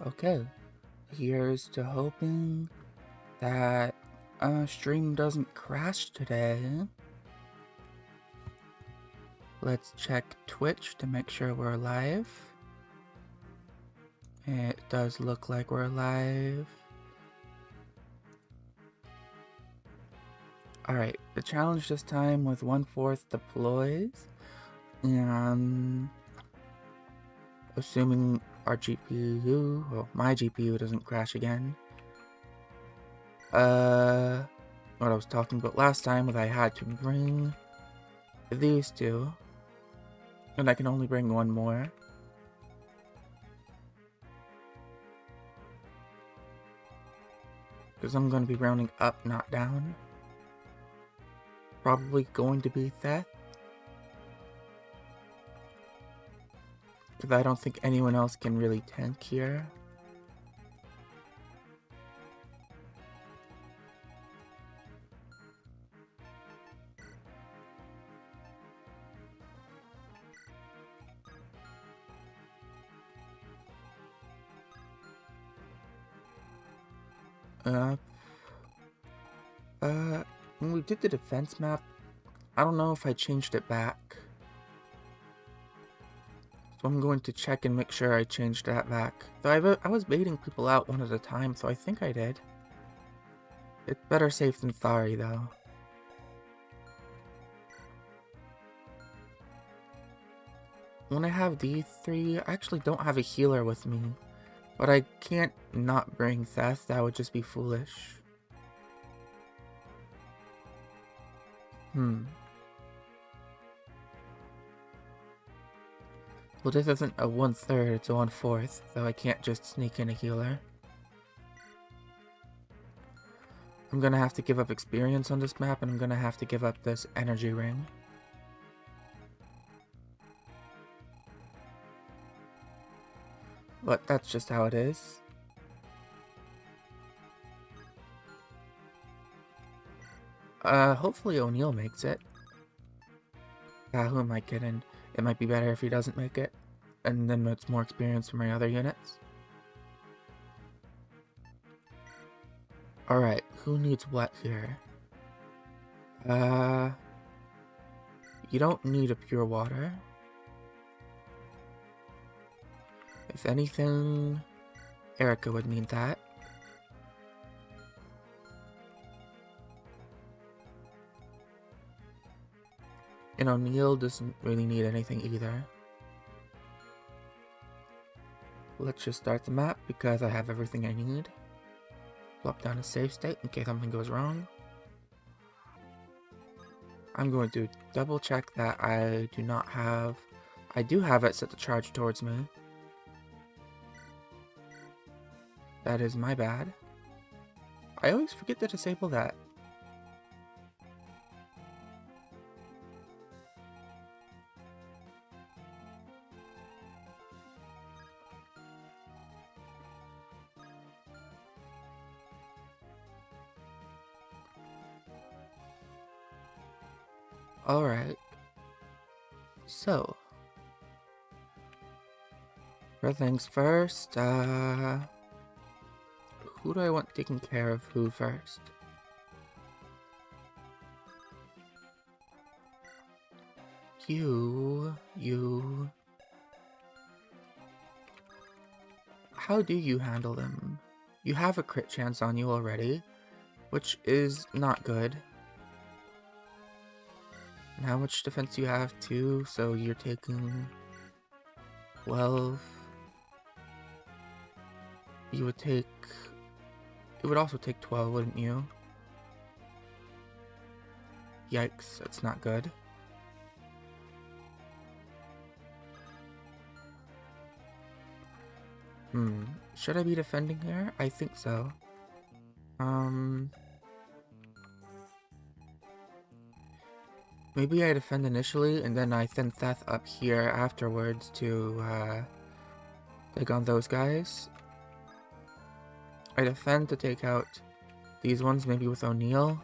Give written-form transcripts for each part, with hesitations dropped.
Okay, here's to hoping that stream doesn't crash today. Let's check Twitch to make sure we're live. It does look like we're live. Alright, the challenge this time with 1/4 deploys, and assuming our GPU, well, my GPU doesn't crash again. What I was talking about last time was I had to bring these two, and I can only bring one more. Because I'm going to be rounding up, not down. Probably going to be Theth. Because I don't think anyone else can really tank here. When we did the defense map, I don't know if I changed it back. So I'm going to check and make sure I changed that back. Though I was baiting people out one at a time, so I think I did. It's better safe than sorry, though. When I have these three, I actually don't have a healer with me. But I can't not bring Theth, that would just be foolish. Well, this isn't a 1/3, it's a 1/4, so I can't just sneak in a healer. I'm gonna have to give up experience on this map, and I'm gonna have to give up this energy ring. But that's just how it is. Hopefully O'Neal makes it. Who am I kidding? It might be better if he doesn't make it, and then it's more experience for my other units. Alright, who needs what here? You don't need a pure water. If anything, Erica would need that. And O'Neal doesn't really need anything either. Let's just start the map because I have everything I need. Plop down a save state in case something goes wrong. I'm going to double check that I do not have... I do have it set to charge towards me. That is my bad. I always forget to disable that. Alright. So. First things first, who do I want taking care of who first? You. How do you handle them? You have a crit chance on you already, which is not good. And how much defense do you have too? So you're taking 12. You would take... It would also take 12, wouldn't you? Yikes, that's not good. Should I be defending here? I think so. Maybe I defend initially, and then I send Theth up here afterwards to, take on those guys. I defend to take out these ones, maybe with O'Neal.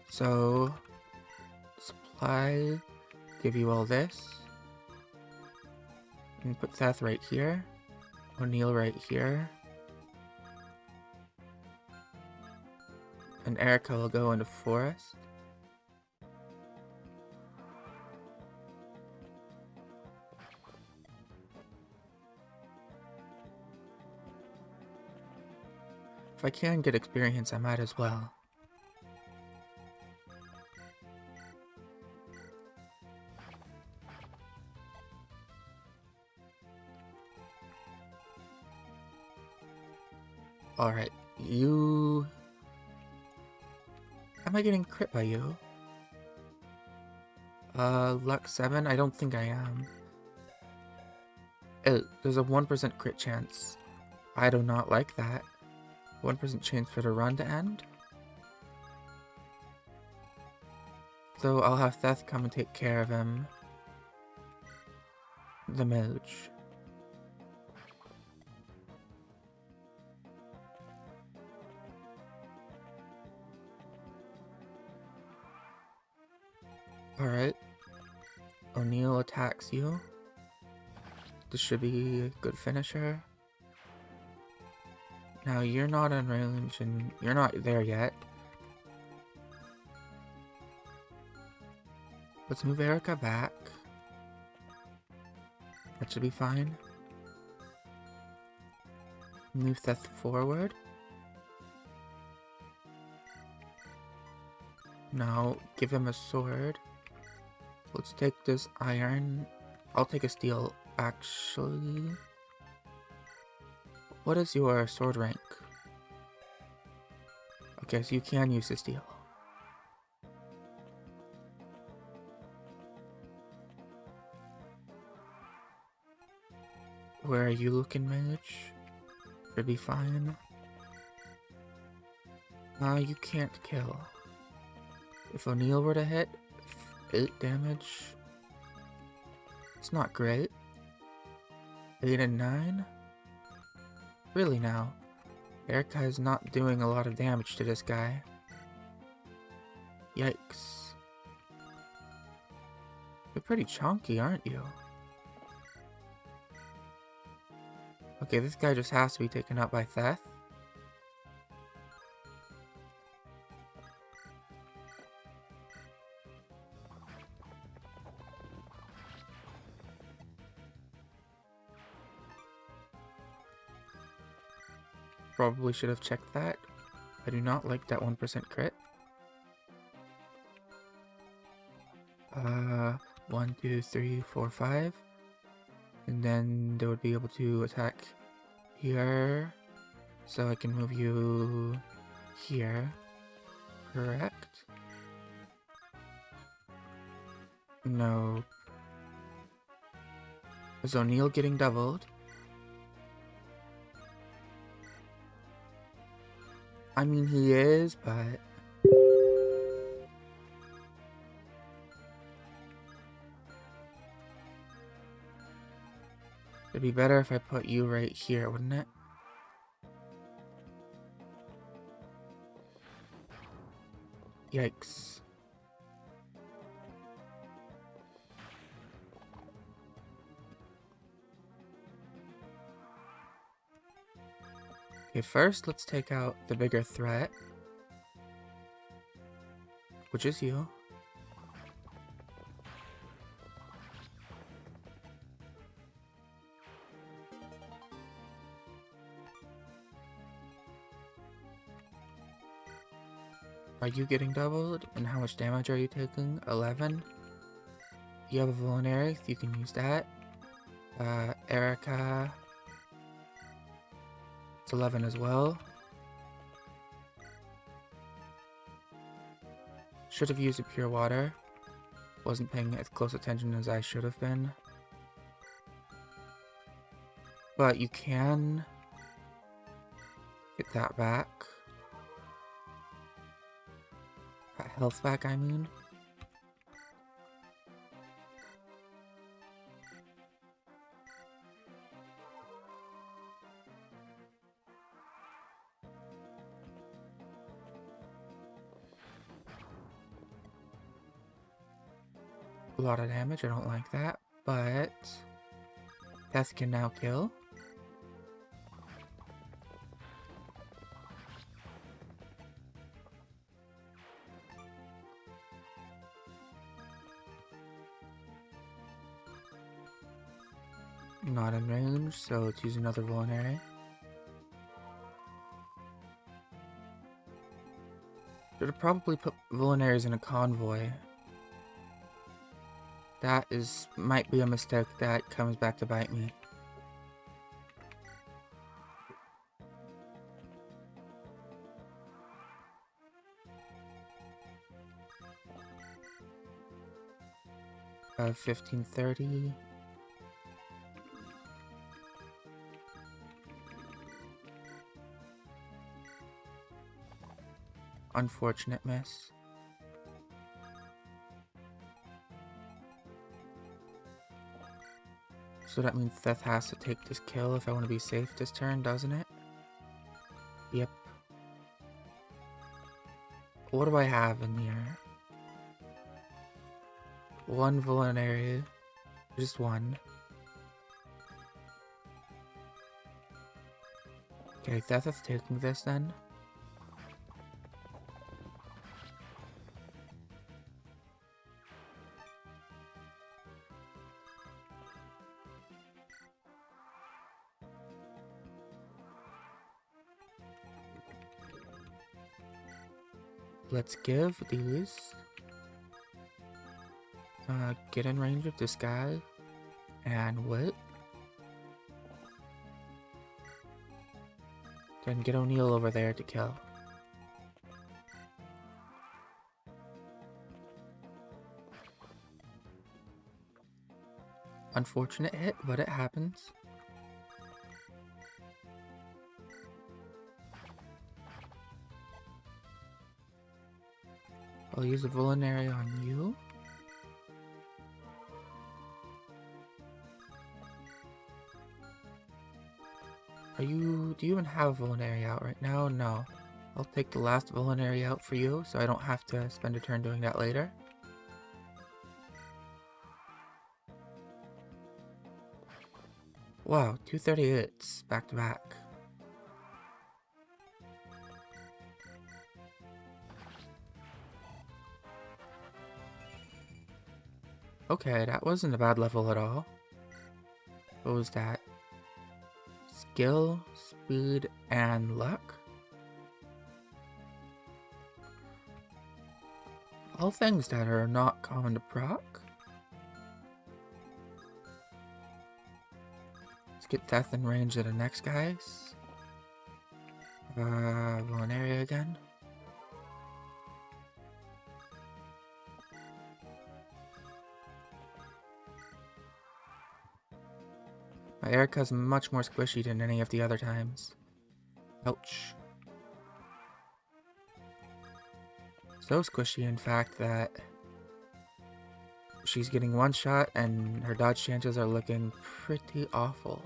So, supply, give you all this. can put Seth right here. O'Neill right here. And Erica will go into forest. If I can get experience, I might as well. Alright, you... Am I getting crit by you? Luck 7? I don't think I am. There's a 1% crit chance. I do not like that. 1% chance for the run to end. So I'll have Seth come and take care of him. The mage. Alright. O'Neill attacks you. This should be a good finisher. Now you're not in range and you're not there yet. Let's move Erica back. That should be fine. Move Seth forward. Now give him a sword. Let's take this iron. I'll take a steel, actually. What is your sword rank? Okay, so you can use the steel. Where are you looking, mage? Should be fine. You can't kill. If O'Neill were to hit, 8 damage. It's not great. 8 and 9? Really now? Erica is not doing a lot of damage to this guy. Yikes. You're pretty chunky, aren't you? Okay, this guy just has to be taken up by Seth. Probably should have checked that. I do not like that 1% crit. 1, 2, 3, 4, 5. And then they would be able to attack here. So I can move you here. Correct? No. Is O'Neill getting doubled? I mean, he is, but... It'd be better if I put you right here, wouldn't it? Yikes. Okay, first let's take out the bigger threat, which is you. Are you getting doubled? And how much damage are you taking? 11? You have a vulnerary, so you can use that. Erica... It's 11 as well. Should have used a pure water. Wasn't paying as close attention as I should have been. But you can get that back. That health back, I mean. A lot of damage, I don't like that, but Theth can now kill. Not in range, so let's use another vulnerary. Should have probably put vulneraries in a convoy. That might be a mistake that comes back to bite me. Of 1530. Unfortunate miss. So that means Theth has to take this kill if I want to be safe this turn, doesn't it? Yep. What do I have in here? One vulnerary. Just one. Okay, Theth is taking this then. Let's give these. Get in range of this guy. And wait. Then get O'Neill over there to kill. Unfortunate hit, but it happens. I'll use a vulnerary on you. Do you even have a vulnerary out right now? No. I'll take the last vulnerary out for you, so I don't have to spend a turn doing that later. Wow, 238s back to back. Okay, that wasn't a bad level at all. What was that? Skill, speed, and luck? All things that are not common to proc. Let's get Theth in range of the next guys. Vulnerary again. My Erica's much more squishy than any of the other times. Ouch. So squishy, in fact, that she's getting one shot and her dodge chances are looking pretty awful.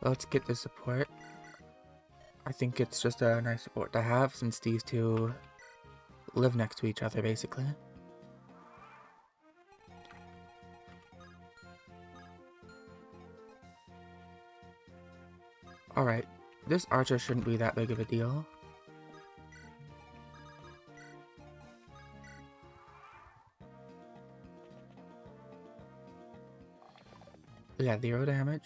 Let's get the support. I think it's just a nice support to have since these two live next to each other, basically. Alright, this archer shouldn't be that big of a deal. Yeah, 0 damage.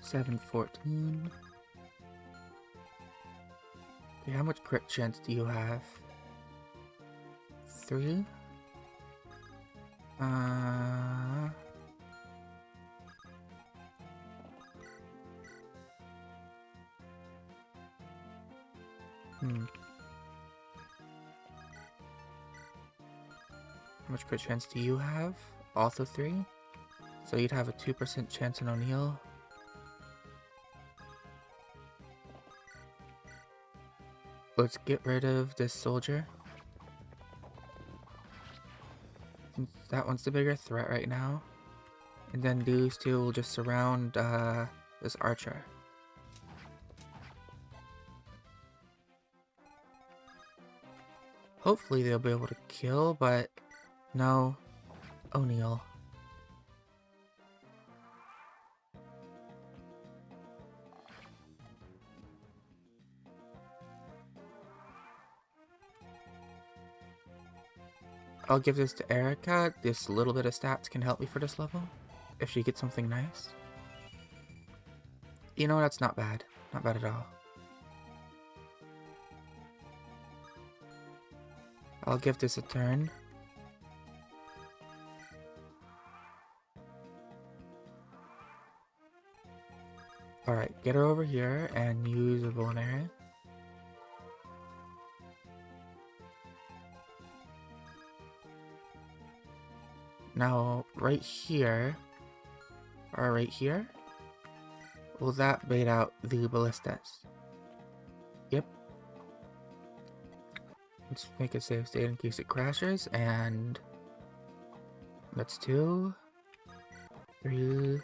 $714. Okay, how much crit chance do you have? 3? How much crit chance do you have? Also 3? So you'd have a 2% chance on O'Neill. Let's get rid of this soldier. Since that one's the bigger threat right now. And then these two will just surround this archer. Hopefully they'll be able to kill, but no. O'Neill. I'll give this to Erica. This little bit of stats can help me for this level. If she gets something nice. You know, that's not bad. Not bad at all. I'll give this a turn. Alright, get her over here and use a vulnerary. Now, right here, or right here, will that bait out the ballistas? Yep. Let's make a safe state in case it crashes, and that's 2, 3,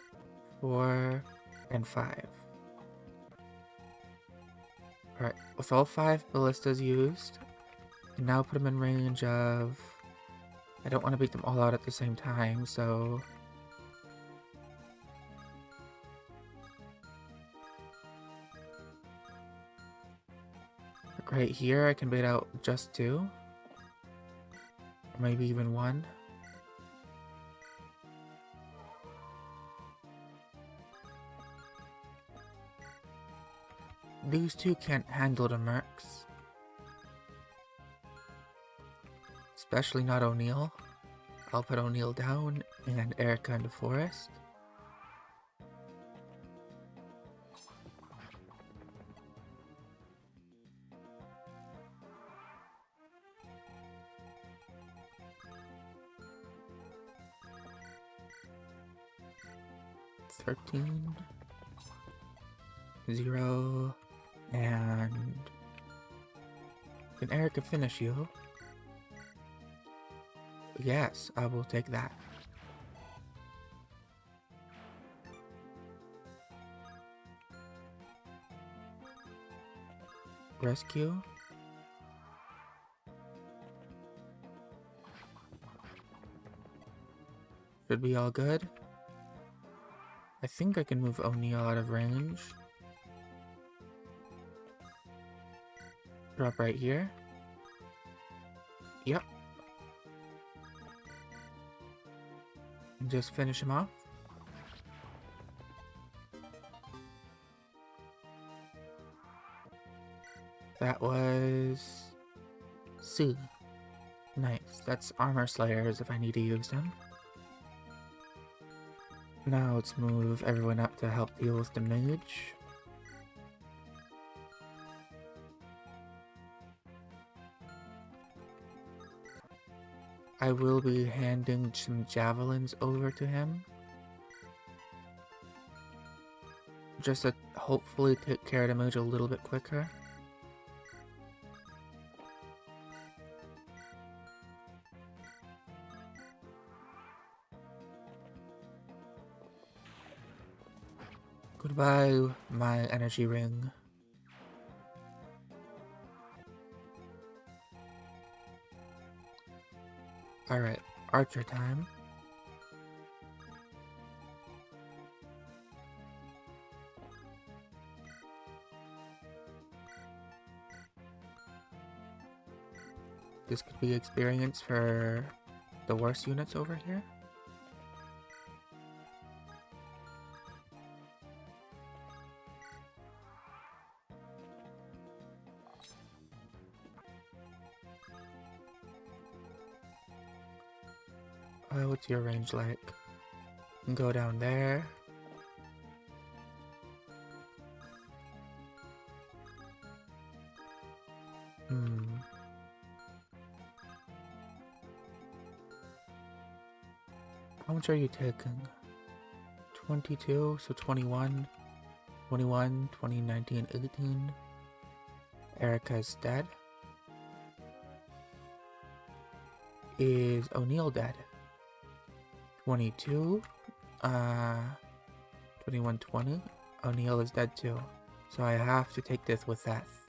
4, and 5. Alright, with all 5 ballistas used, and now put them in range of... I don't want to beat them all out at the same time, so... Right here, I can bait out just 2. Or maybe even 1. These 2 can't handle the mercs. Especially not O'Neill. I'll put O'Neill down and Erica in the forest. $13, 0, and can Erica finish you? Yes, I will take that. Rescue. Should be all good. I think I can move O'Neill out of range. Drop right here. Yep. And just finish him off. That was... C. Nice. That's armor slayers if I need to use them. Now let's move everyone up to help deal with the mage. I will be handing some javelins over to him. Just to hopefully take care of the mage a little bit quicker. Goodbye, my energy ring. Alright, archer time. This could be experience for the worst units over here. What's your range like? You can go down there. How much are you taking? 22, so 21, 21, 20, 19, 18. Erica's dead. Is O'Neill dead? 22. 2120. O'Neill is dead too. So I have to take this with Seth.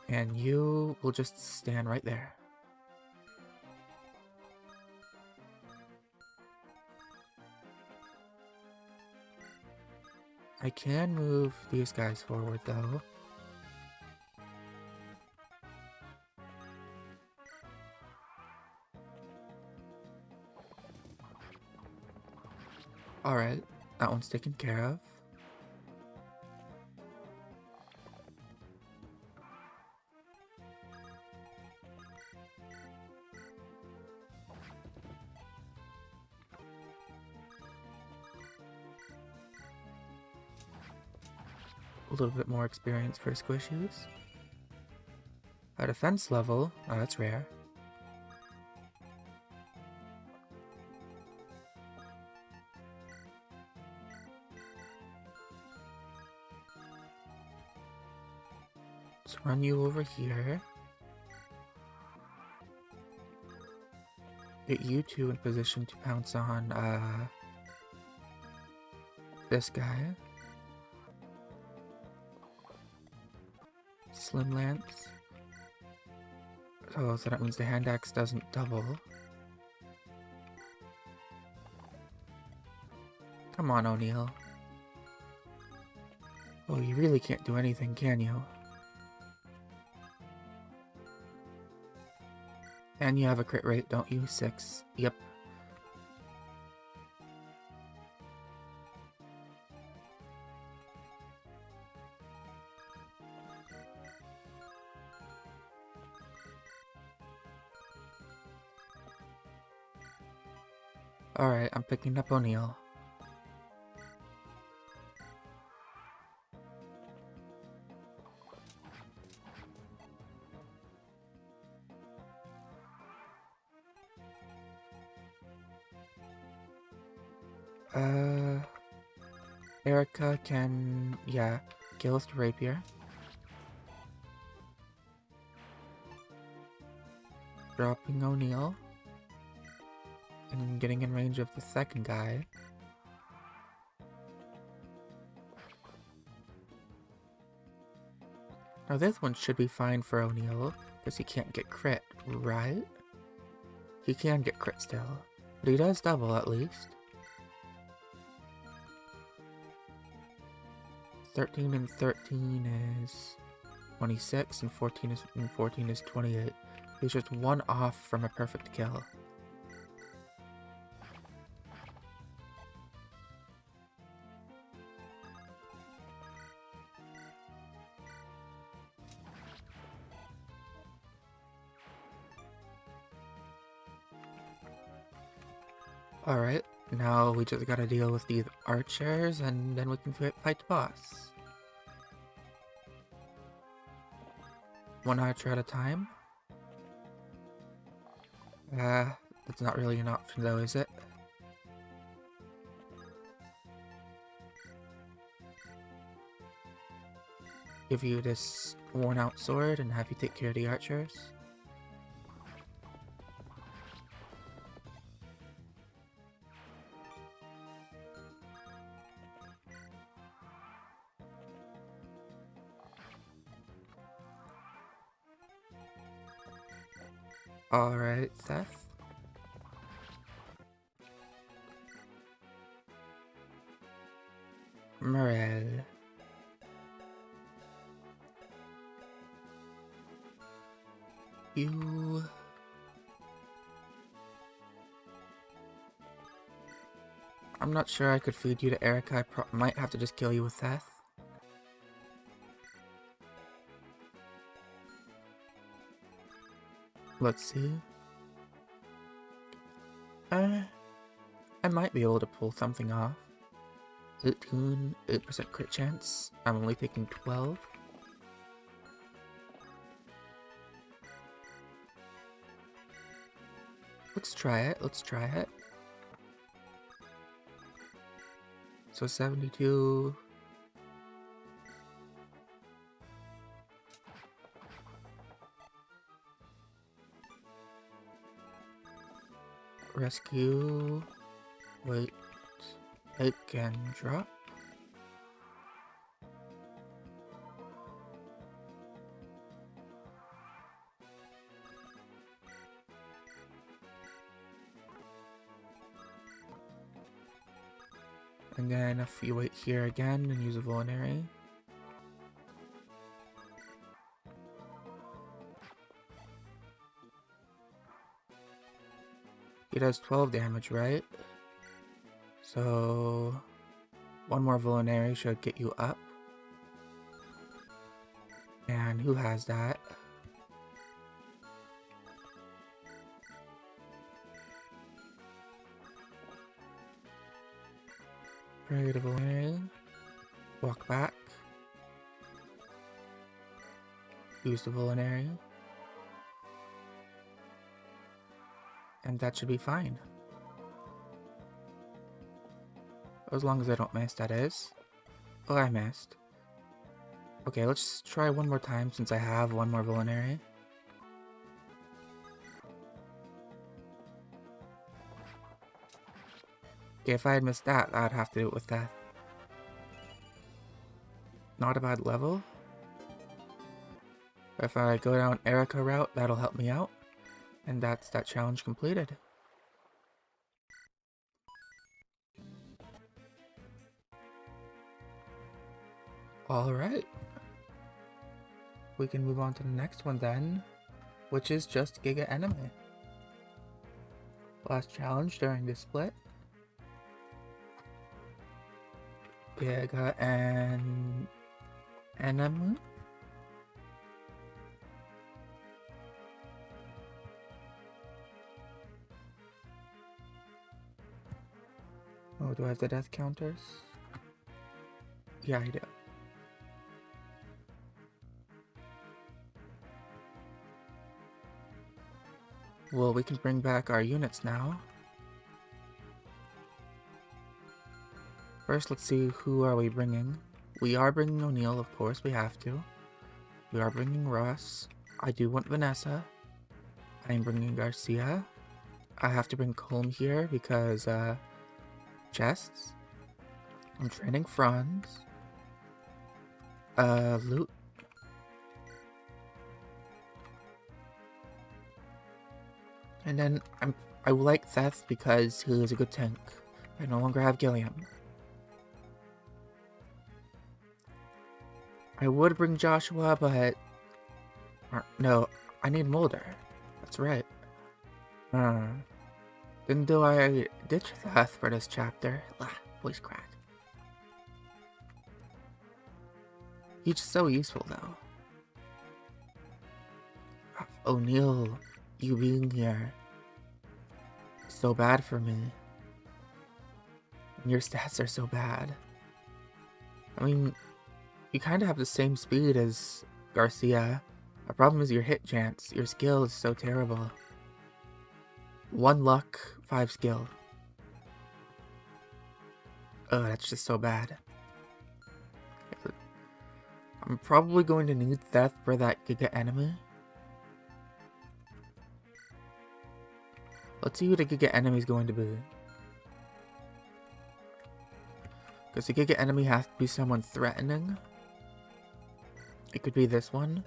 And you will just stand right there. I can move these guys forward though. Alright, that one's taken care of. A little bit more experience for squishies. A defense level, oh that's rare. Let's run you over here. Get you two in position to pounce on this guy. Slim Lance. Oh, so that means the hand axe doesn't double. Come on, O'Neill. Oh, you really can't do anything, can you? And you have a crit rate, don't you? 6. Yep. Alright, I'm picking up O'Neill. Erica can, yeah, kill with the rapier. Dropping O'Neill. And getting in range of the second guy. Now this one should be fine for O'Neill, because he can't get crit, right? He can get crit still, but he does double at least. 13 and 13 is 26, and 14 is 28. He's just one off from a perfect kill. Alright, now we just gotta deal with these archers, and then we can fight the boss. One archer at a time. That's not really an option though, is it? Give you this worn out sword and have you take care of the archers. Alright, Seth. Morel. You... I'm not sure I could feed you to Erica. I might have to just kill you with Seth. Let's see. I might be able to pull something off. 8% crit chance. I'm only taking 12. Let's try it. So 72. Rescue. Wait. It can drop. And then if you wait here again and use a vulnerary. He does 12 damage, right? So one more vulnerary should get you up. And who has that? Pray to vulnerary. Walk back. Use the vulnerary. And that should be fine. As long as I don't miss, that is. Oh, I missed. Okay, let's try one more time since I have one more vulnerary. Okay, if I had missed that, I'd have to do it with death. Not a bad level. If I go down Erica route, that'll help me out. And that's that challenge completed. Alright. We can move on to the next one then, which is just Giga Enemy. Last challenge during this split. Giga and Enemy. Oh, do I have the death counters? Yeah, I do. Well, we can bring back our units now. First, let's see who are we bringing. We are bringing O'Neill, of course, we have to. We are bringing Ross. I do want Vanessa. I'm bringing Garcia. I have to bring Colm here because, chests. I'm training Franz. Loot. And then I like Seth because he is a good tank. I no longer have Gilliam. I would bring Joshua, but no, I need Mulder. That's right. Then do I ditch Seth for this chapter? Voice crack. He's just so useful though. O'Neill, you being here, so bad for me. And your stats are so bad. I mean, you kind of have the same speed as Garcia. The problem is your hit chance. Your skill is so terrible. 1 luck, 5 skill. Oh, that's just so bad. I'm probably going to need Seth for that Giga Enemy. Let's see who the Giga Enemy is going to be. Because the Giga Enemy has to be someone threatening. It could be this one.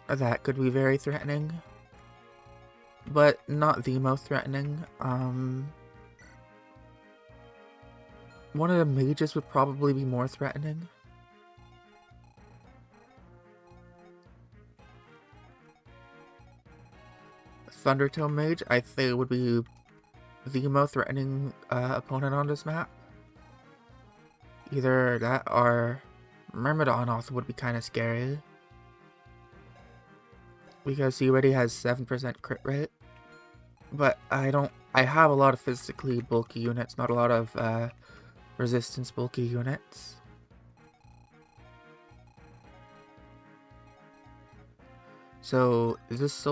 Or that could be very threatening. But not the most threatening. One of the mages would probably be more threatening. Thundertone Mage, I think, would be the most threatening opponent on this map. Either that or Myrmidon also would be kind of scary. Because he already has 7% crit rate. But I have a lot of physically bulky units, not a lot of resistance bulky units. So this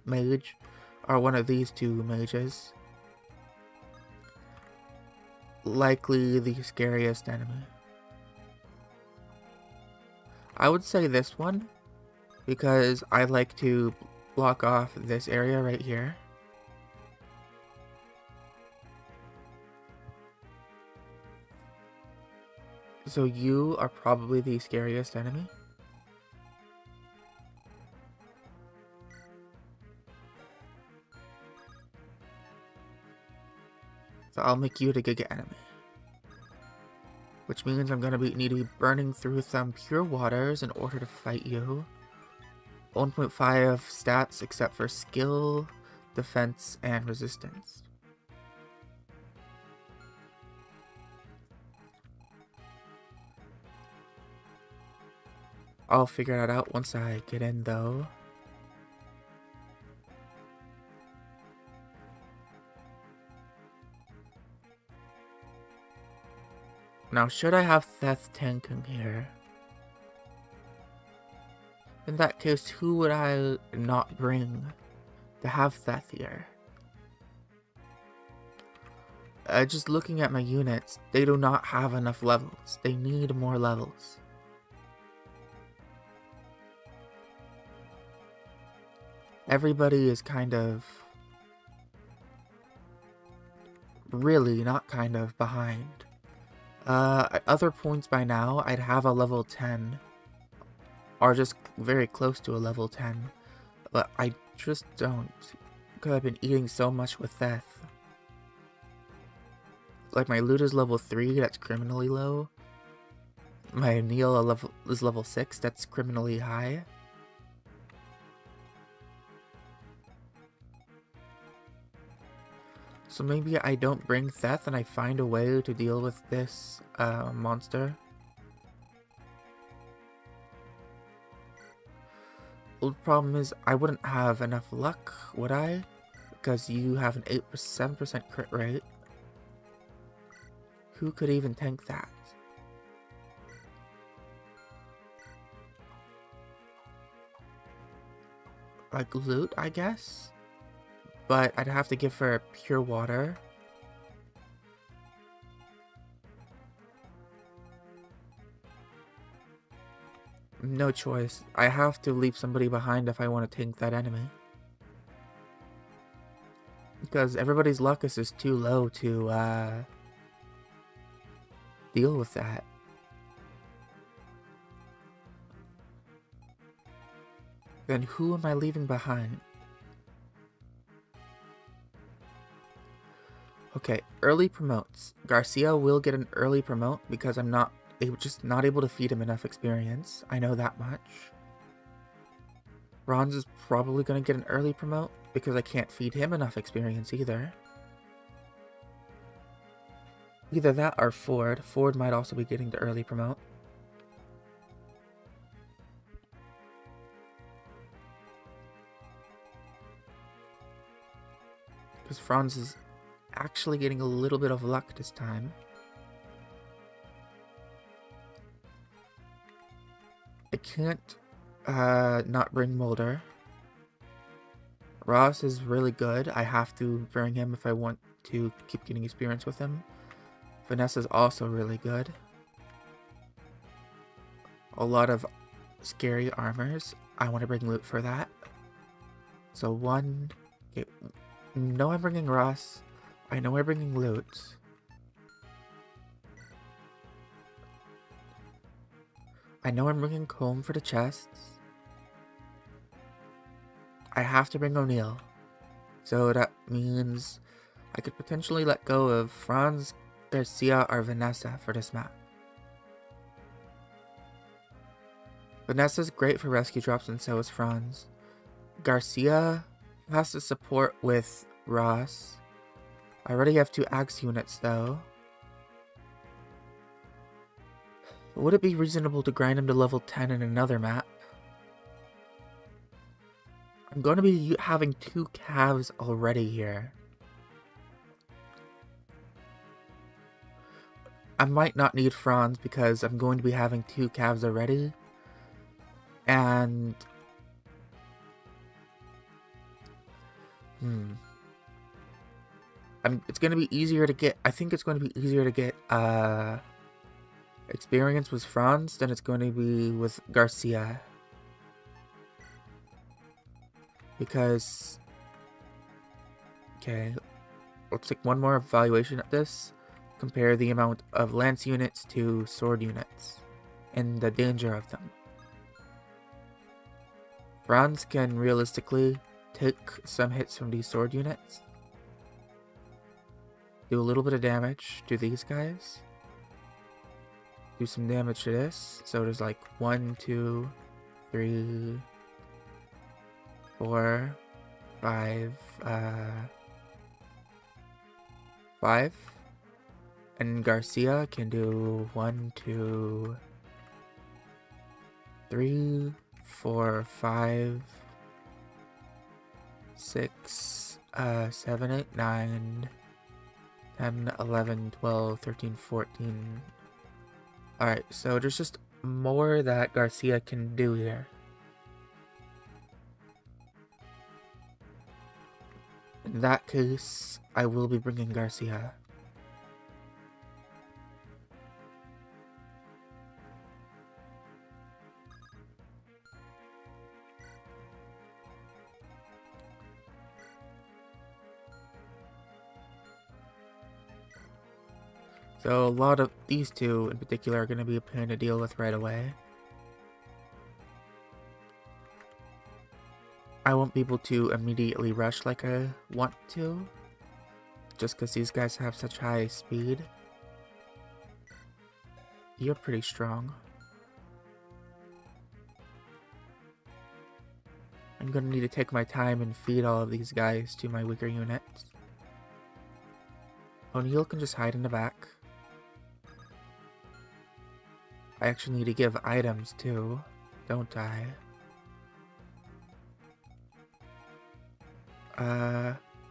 mage, are one of these two mages. Likely the scariest enemy. I would say this one, because I like to block off this area right here. So you are probably the scariest enemy. So I'll make you the Giga enemy. Which means I'm gonna need to be burning through some pure waters in order to fight you. 1.5 stats except for skill, defense, and resistance. I'll figure that out once I get in though. Now, should I have Theth tanking here? In that case, who would I not bring to have Theth here? Just looking at my units, they do not have enough levels. They need more levels. Everybody is kind of... really not kind of behind. At other points by now, I'd have a level 10. Or just very close to a level 10. But I just don't. Because I've been eating so much with Theth. Like, my loot is level 3, that's criminally low. My Neil is level 6, that's criminally high. So maybe I don't bring Theth and I find a way to deal with this monster. Well, the problem is I wouldn't have enough luck, would I? Because you have an 7% crit rate. Who could even tank that? Like loot, I guess? But I'd have to give her pure water. No choice. I have to leave somebody behind if I want to tank that enemy. Because everybody's luck is just too low to deal with that. Then who am I leaving behind? Okay, early promotes. Garcia will get an early promote because I'm just not able to feed him enough experience. I know that much. Ron's is probably going to get an early promote because I can't feed him enough experience either. Either that or Ford. Ford might also be getting the early promote. Because Franz is actually getting a little bit of luck this time. I can't not bring Mulder. Ross is really good. I have to bring him if I want to keep getting experience with him. Vanessa's also really good. A lot of scary armors. I want to bring loot for that. So one... Okay, no, I'm bringing Ross. I know I'm bringing loot. I know I'm bringing comb for the chests. I have to bring O'Neill. So that means I could potentially let go of Franz, Garcia, or Vanessa for this map. Vanessa's great for rescue drops and so is Franz. Garcia has to support with Ross. I already have 2 Axe units though. Would it be reasonable to grind him to level 10 in another map? I'm going to be having 2 calves already here. I might not need Franz because I'm going to be having 2 calves already. And It's gonna be easier to get. I think it's going to be easier to get experience with Franz than it's going to be with Garcia, because okay, let's take one more evaluation at this. Compare the amount of lance units to sword units and the danger of them. Franz can realistically take some hits from these sword units, do a little bit of damage to these guys, do some damage to this. So there's like 1, 2, 3, 4, 5, 5. And Garcia can do 1, 2, 3, 4, 5, 6, 7, 8, 9, 10, 11, 12, 13, 14. Alright, so there's just more that Garcia can do here. In that case, I will be bringing Garcia. So a lot of these two in particular are going to be a pain to deal with right away. I won't be able to immediately rush like I want to, just because these guys have such high speed. You're pretty strong. I'm going to need to take my time and feed all of these guys to my weaker units. O'Neill can just hide in the back. I actually need to give items too, don't I?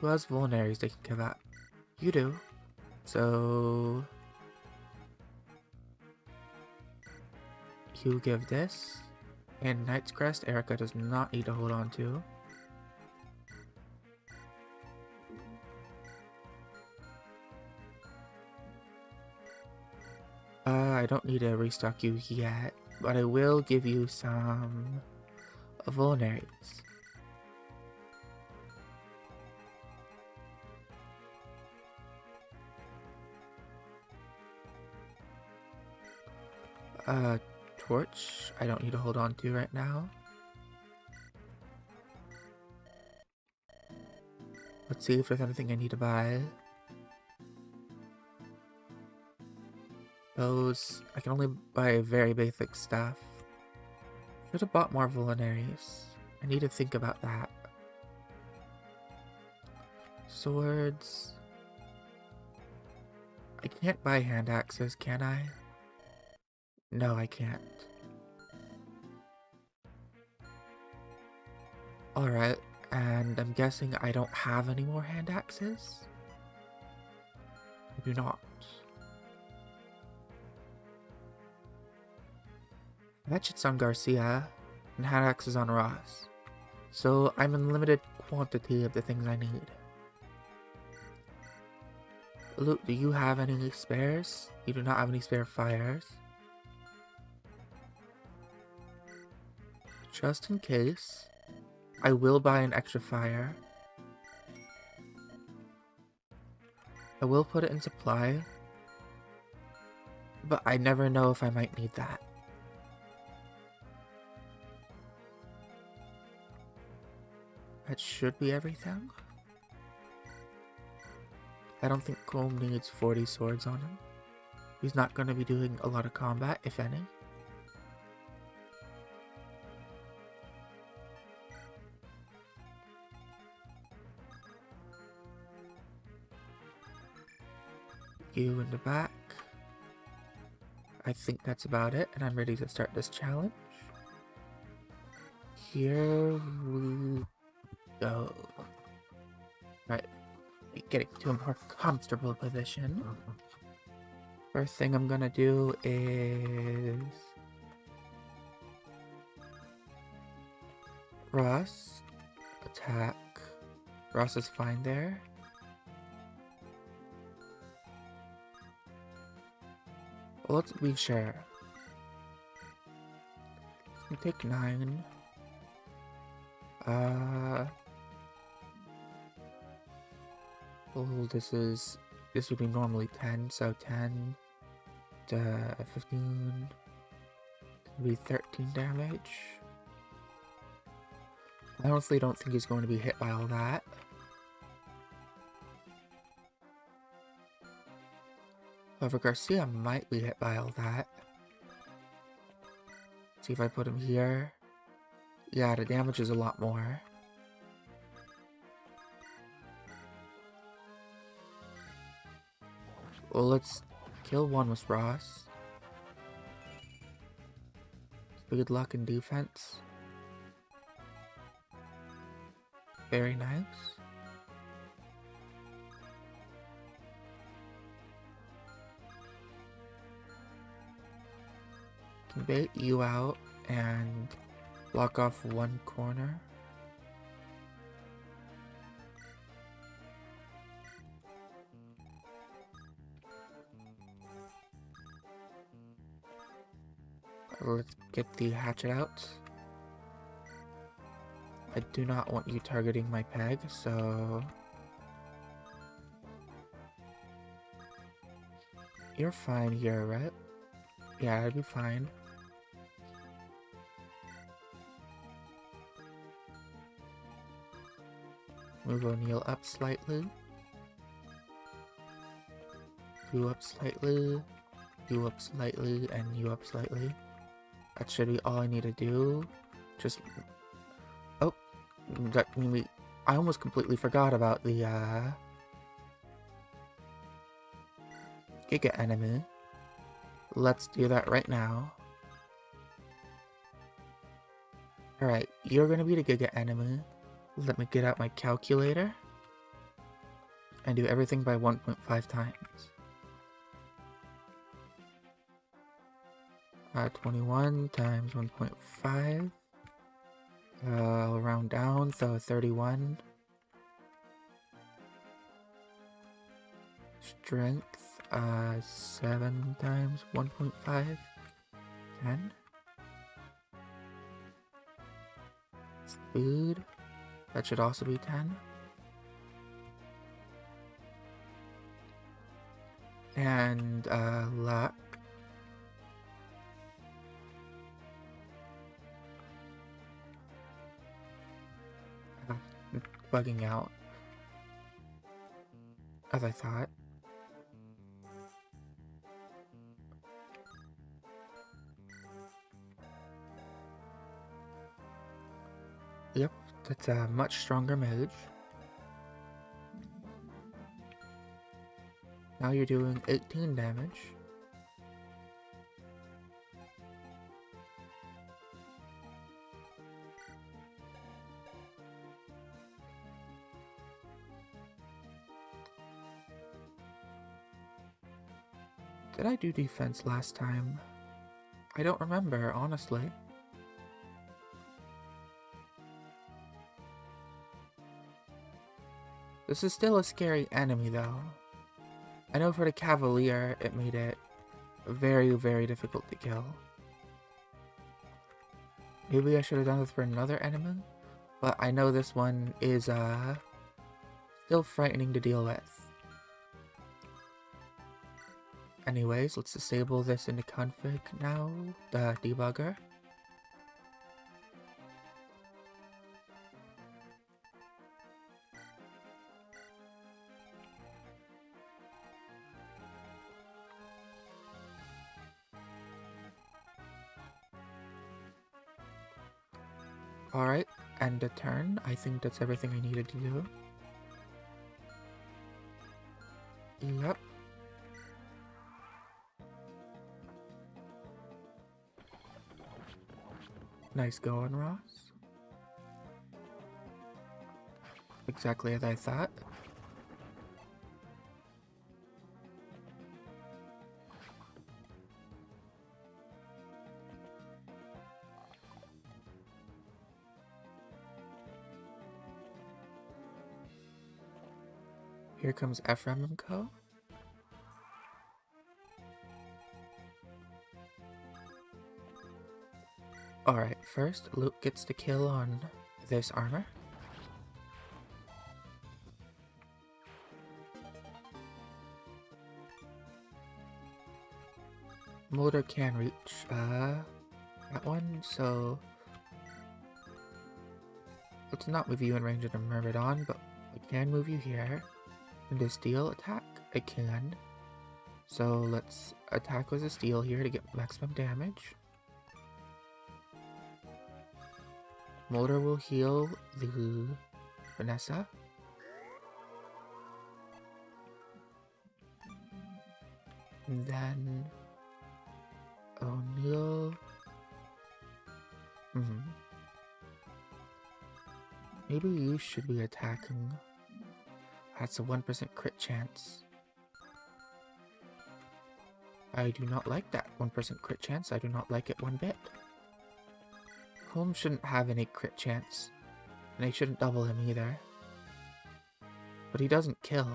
Who has vulneraries they can give out? You do. So you give this. And Knight's Crest, Erica does not need to hold on to. I don't need to restock you yet, but I will give you some vulneraries. Torch, I don't need to hold on to right now. Let's see if there's anything I need to buy. Those, I can only buy very basic stuff. Should have bought more vulneraries. I need to think about that. Swords. I can't buy hand axes, can I? No, I can't. Alright, and I'm guessing I don't have any more hand axes? I do not. Hatchets on Garcia, and hand axes on Ross. So I'm in limited quantity of the things I need. Luke, do you have any spares? You do not have any spare fires. Just in case, I will buy an extra fire. I will put it in supply, but I never know if I might need that. That should be everything. I don't think Colm needs 40 swords on him. He's not going to be doing a lot of combat, if any. You in the back. I think that's about it, and I'm ready to start this challenge. Here we go. Right, getting to a more comfortable position. First thing I'm gonna do is Ross, attack, Ross is fine there. Well, let's be sure. Take 9. Well, this would be normally 10, so 10 to 15 would be 13 damage. I honestly don't think he's going to be hit by all that. However, Garcia might be hit by all that. See if I put him here. Yeah, the damage is a lot more. Well, let's kill one with Ross. Good luck in defense. Very nice. Can bait you out and block off one corner. Let's get the hatchet out. I do not want you targeting my peg, so... You're fine here, right? Yeah, I'd be fine. Move O'Neil up slightly. You up slightly. You up slightly, and you up slightly. That should be all I need to do. Just... Oh! I almost completely forgot about the, Giga enemy. Let's do that right now. Alright, you're gonna be the Giga enemy. Let me get out my calculator. And do everything by 1.5 times. 21 times 1.5. I'll round down, so 31. Strength, 7 times 1.5. 10. Speed, that should also be 10. And, luck. Bugging out, as I thought. Yep, that's a much stronger mage. Now you're doing 18 damage. Did I do defense last time? I don't remember, honestly. This is still a scary enemy, though. I know for the Cavalier, it made it very, very difficult to kill. Maybe I should have done this for another enemy, but I know this one is, still frightening to deal with. Anyways, let's disable this into config now, the debugger. Alright, end a turn. I think that's everything I needed to do. Yep. Nice going, Ross. Exactly as I thought. Here comes Ephraim and Co. Alright, first Luke gets the kill on this armor. Molder can reach that one, so let's not move you in range of the Myrmidon, but I can move you here. And the steel attack, I can. So let's attack with a steel here to get maximum damage. Molder will heal the Vanessa. And then O'Neill. Maybe you should be attacking. That's a 1% crit chance. I do not like that 1% crit chance. I do not like it one bit. Holmes shouldn't have any crit chance. And I shouldn't double him either. But he doesn't kill.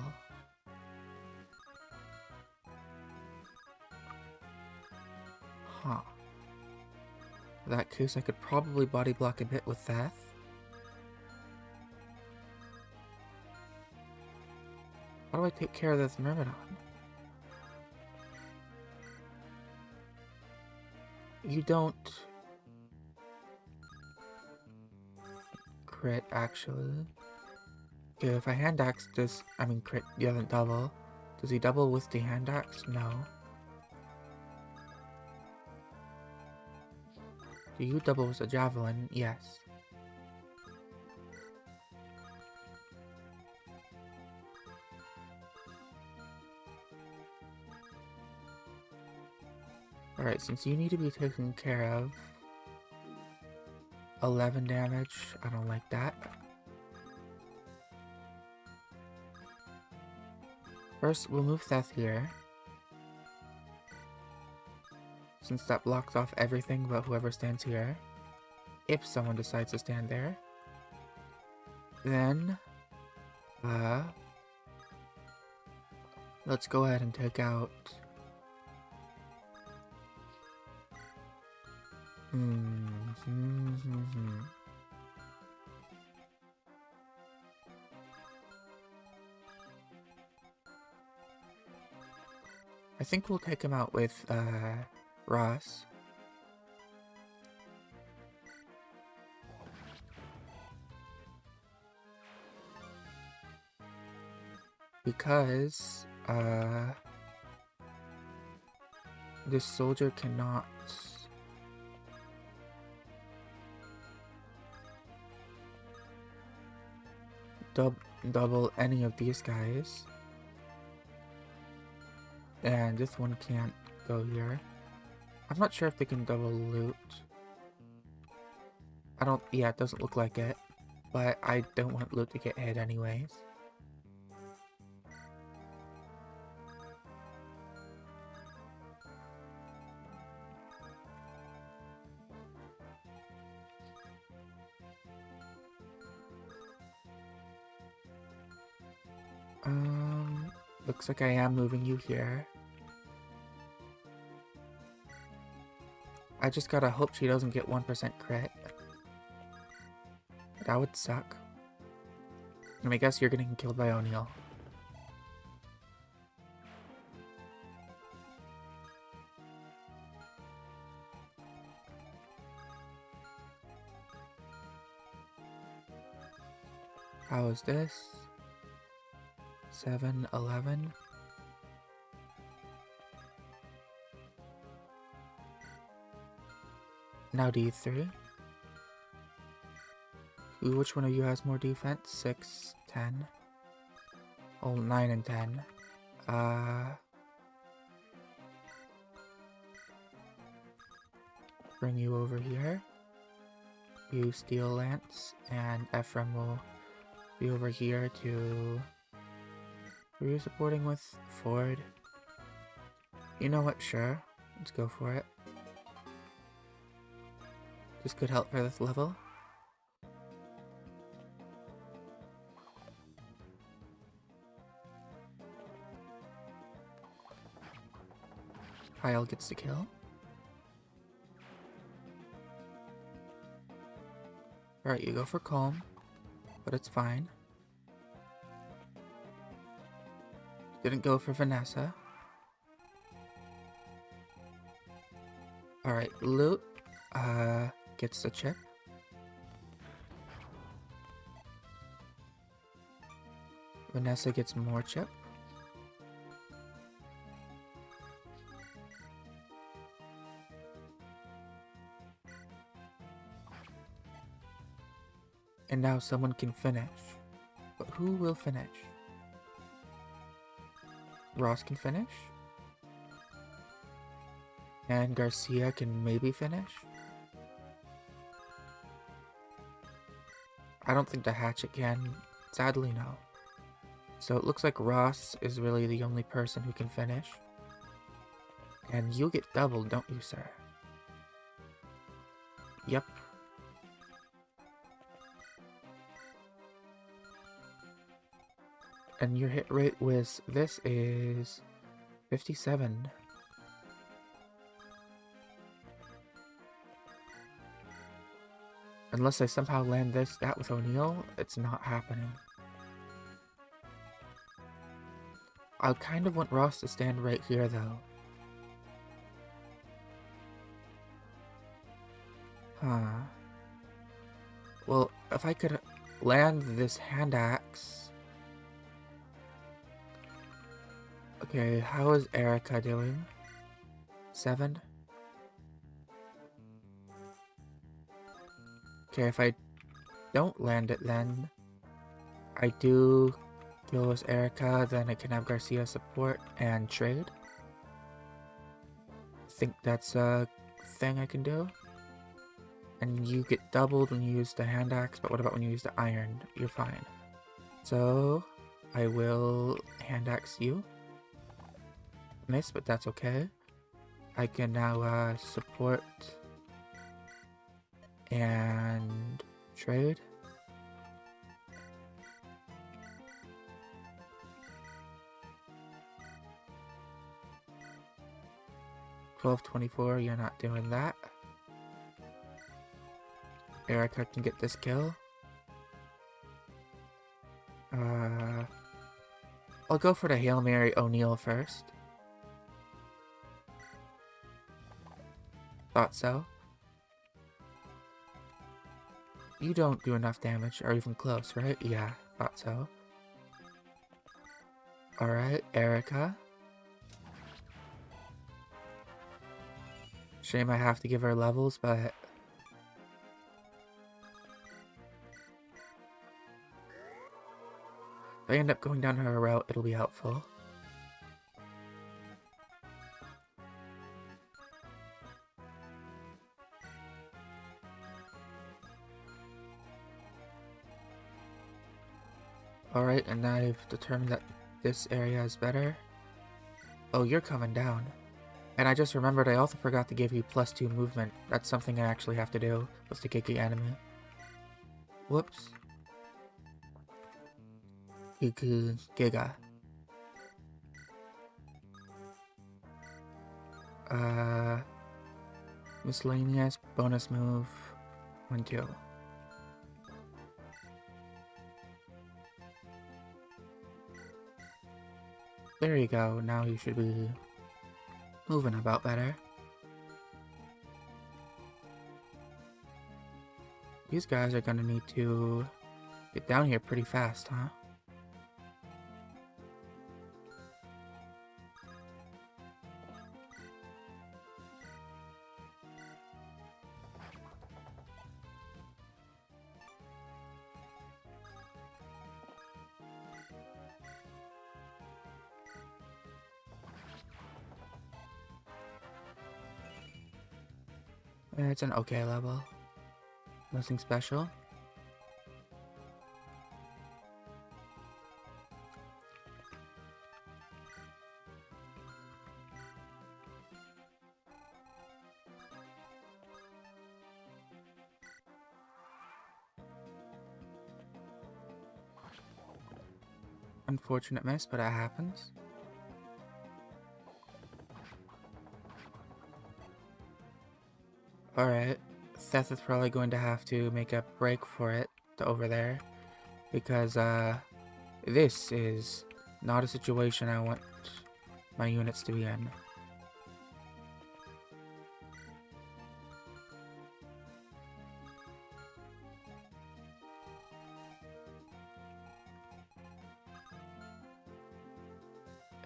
Huh. In that case, I could probably body block a bit with that. How do I take care of this Myrmidon? You don't crit, actually. Okay, if I hand axe crit, he doesn't double. Does he double with the hand axe? No. Do you double with a javelin? Yes. Alright, since you need to be taken care of, 11 damage, I don't like that. First, we'll move Seth here, since that blocks off everything but whoever stands here, if someone decides to stand there. Then, let's go ahead and take out I think we'll take him out with Ross. Because this soldier cannot double any of these guys. And this one can't go here. I'm not sure if they can double loot. Yeah, it doesn't look like it. But I don't want loot to get hit anyways. Looks like I am moving you here. I just gotta hope she doesn't get 1% crit. That would suck. And I guess you're getting killed by O'Neill. How is this? 7, 11. Now D3. Which one of you has more defense? 6, 10. Oh, 9 and 10. Bring you over here. You Steel Lance, and Ephraim will be over here to... Who are you supporting with? Ford? You know what, sure. Let's go for it. This could help for this level. Kyle gets the kill. Alright, you go for Calm, but it's fine. Didn't go for Vanessa. Alright, Loot gets the chip. Vanessa gets more chip. And now someone can finish. But who will finish? Ross can finish. And Garcia can maybe finish. I don't think the Hatchet can. Sadly, no. So it looks like Ross is really the only person who can finish. And you get doubled, don't you, sir? Yep. And your hit rate with this is 57. Unless I somehow land this stat with O'Neal, it's not happening. I kind of want Ross to stand right here, though. Huh. Well, if I could land this hand axe... Okay, how is Erica doing? 7? Okay, if I don't land it then, I do kill with Erica, then I can have Garcia support and trade. I think that's a thing I can do. And you get doubled when you use the hand axe, but what about when you use the iron? You're fine. So, I will hand axe you. Miss, but that's okay. I can now support and trade. $12.24, you're not doing that. Erica can get this kill. I'll go for the Hail Mary O'Neal first. Thought so. You don't do enough damage, or even close, right? Yeah, thought so. Alright, Erica. Shame I have to give her levels, but... if I end up going down her route, it'll be helpful. Alright, and I've determined that this area is better. Oh, you're coming down. And I just remembered I also forgot to give you +2 movement. That's something I actually have to do, was to kick the enemy. Whoops. Giga. Miscellaneous, bonus move, 1-2. There you go, now you should be moving about better. These guys are gonna need to get down here pretty fast, huh? It's an okay level. Nothing special. Unfortunate miss, but that happens. Alright, Seth is probably going to have to make a break for it over there, because this is not a situation I want my units to be in.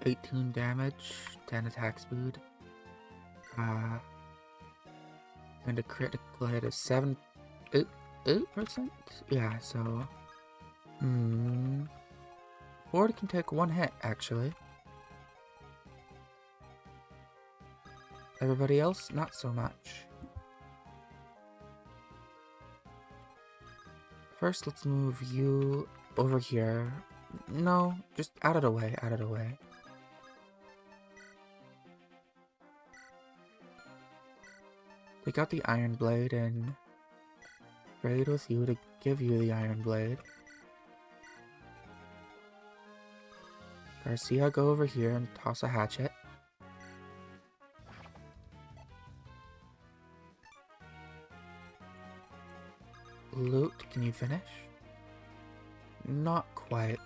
$18 damage, 10 attack speed, and a critical hit is 8%? Yeah, so... Ford can take one hit, actually. Everybody else, not so much. First, let's move you over here. No, just out of the way, out of the way. Take out the Iron Blade and trade with you to give you the Iron Blade. Garcia, go over here and toss a hatchet. Loot, can you finish? Not quite.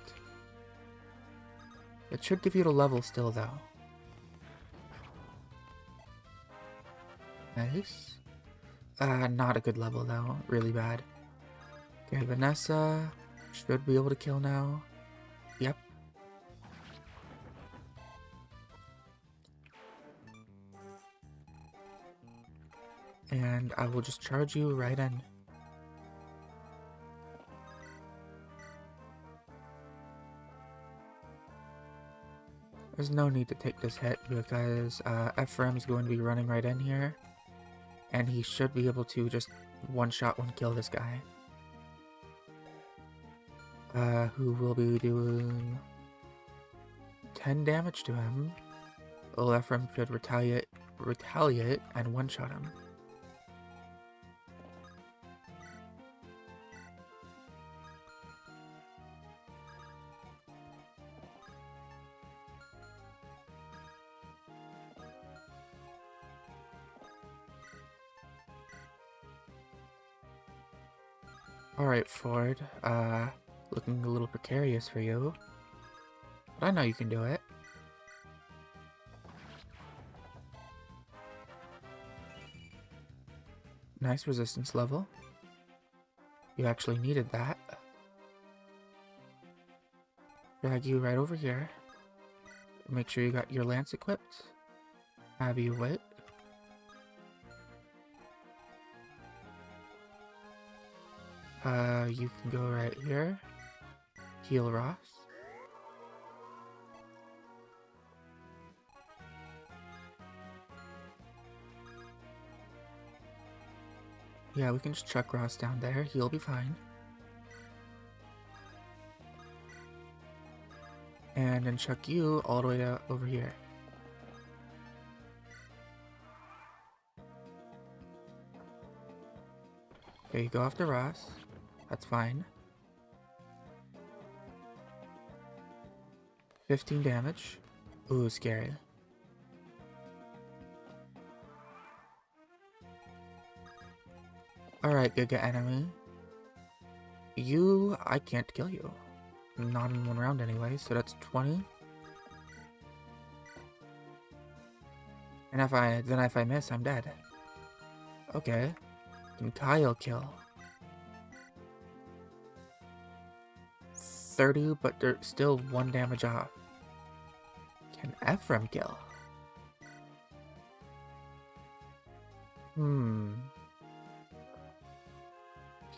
It should give you the level still, though. Nice. Not a good level, though. Really bad. Okay, Vanessa should be able to kill now. Yep. And I will just charge you right in. There's no need to take this hit because Ephraim is going to be running right in here. And he should be able to just one-shot, one-kill this guy. Who will be doing 10 damage to him. Well, Ephraim should retaliate and one-shot him. Alright, Ford. Looking a little precarious for you. But I know you can do it. Nice resistance level. You actually needed that. Drag you right over here. Make sure you got your lance equipped. Have you wait. You can go right here. Heal Ross. Yeah, we can just chuck Ross down there. He'll be fine. And then chuck you all the way over here. Okay, you go after Ross. That's fine. 15 damage. Ooh, scary. Alright, Giga enemy. I can't kill you. Not in one round anyway, so that's 20. And if I miss, I'm dead. Okay. Can Kyle kill? 30, but they're still 1 damage off. Can Ephraim kill?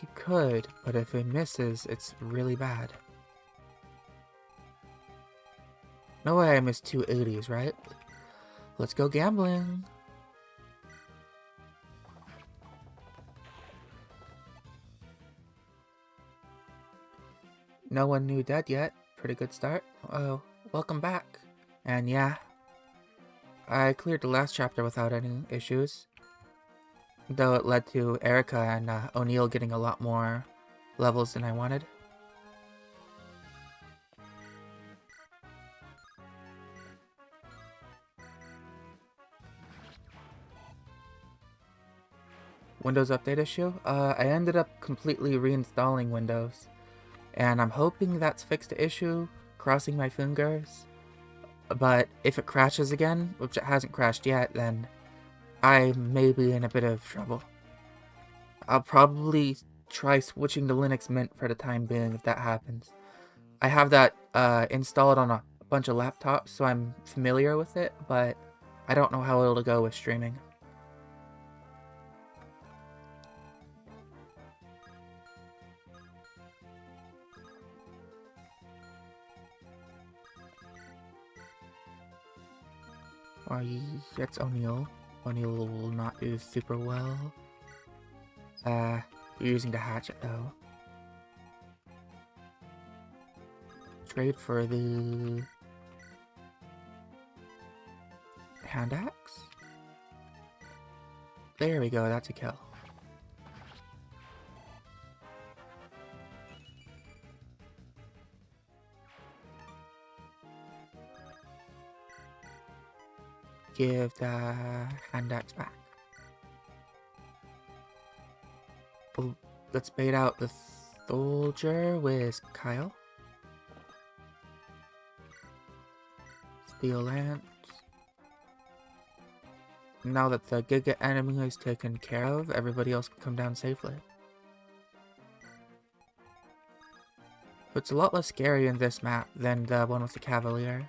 He could, but if he misses, it's really bad. No way I missed 2 80s, right? Let's go gambling. No one knew dead yet. Pretty good start. Oh, welcome back. And yeah, I cleared the last chapter without any issues. Though it led to Erica and O'Neill getting a lot more levels than I wanted. Windows update issue. I ended up completely reinstalling Windows, and I'm hoping that's fixed the issue, crossing my fingers. But if it crashes again, which it hasn't crashed yet, then I may be in a bit of trouble. I'll probably try switching to Linux Mint for the time being if that happens. I have that installed on a bunch of laptops, so I'm familiar with it, but I don't know how it'll go with streaming. That's O'Neill. O'Neill will not do super well. You're using the hatchet though. Trade for the hand axe. There we go, that's a kill. Give the hand axe back. Oh, let's bait out the soldier with Kyle. Steel lance. Now that the Giga enemy is taken care of, everybody else can come down safely. It's a lot less scary in this map than the one with the Cavalier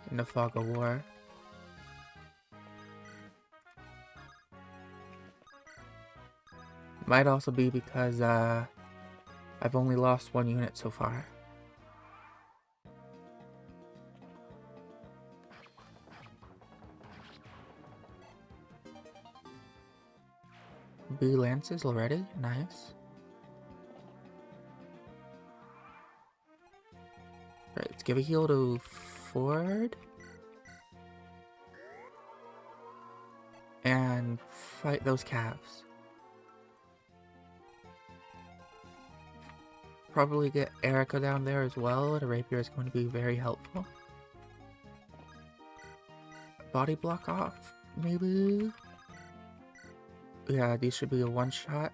in the Fog of War. Might also be because I've only lost one unit so far. B lances already, nice. Right, let's give a heal to Ford. And fight those calves. Probably get Erica down there as well. The rapier is going to be very helpful. Body block off, maybe? Yeah, these should be a one-shot.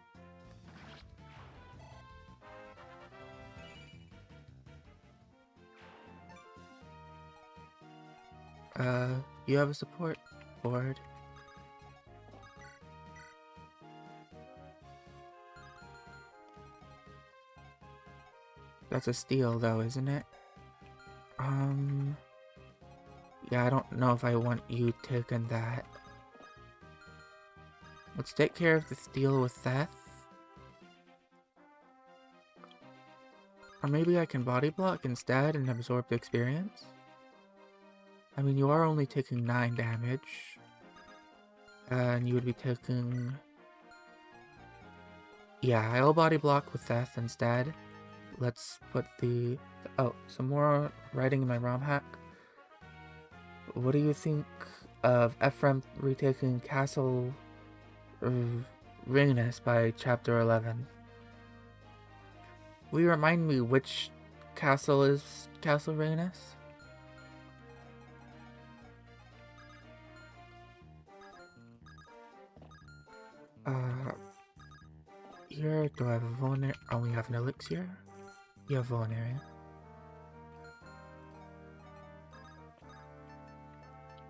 You have a support board. That's a steal though, isn't it? Yeah, I don't know if I want you taking that. Let's take care of the steal with Seth. Or maybe I can body block instead and absorb the experience. I mean, you are only taking 9 damage. And you would be taking... Yeah, I'll body block with Seth instead. Let's put the... Oh, some more writing in my ROM hack. What do you think of Ephraim retaking Castle Ringness by Chapter 11? Will you remind me which castle is Castle Ringness? Here, do I have a vulnerary? Oh, we have an elixir? You have vulnerary.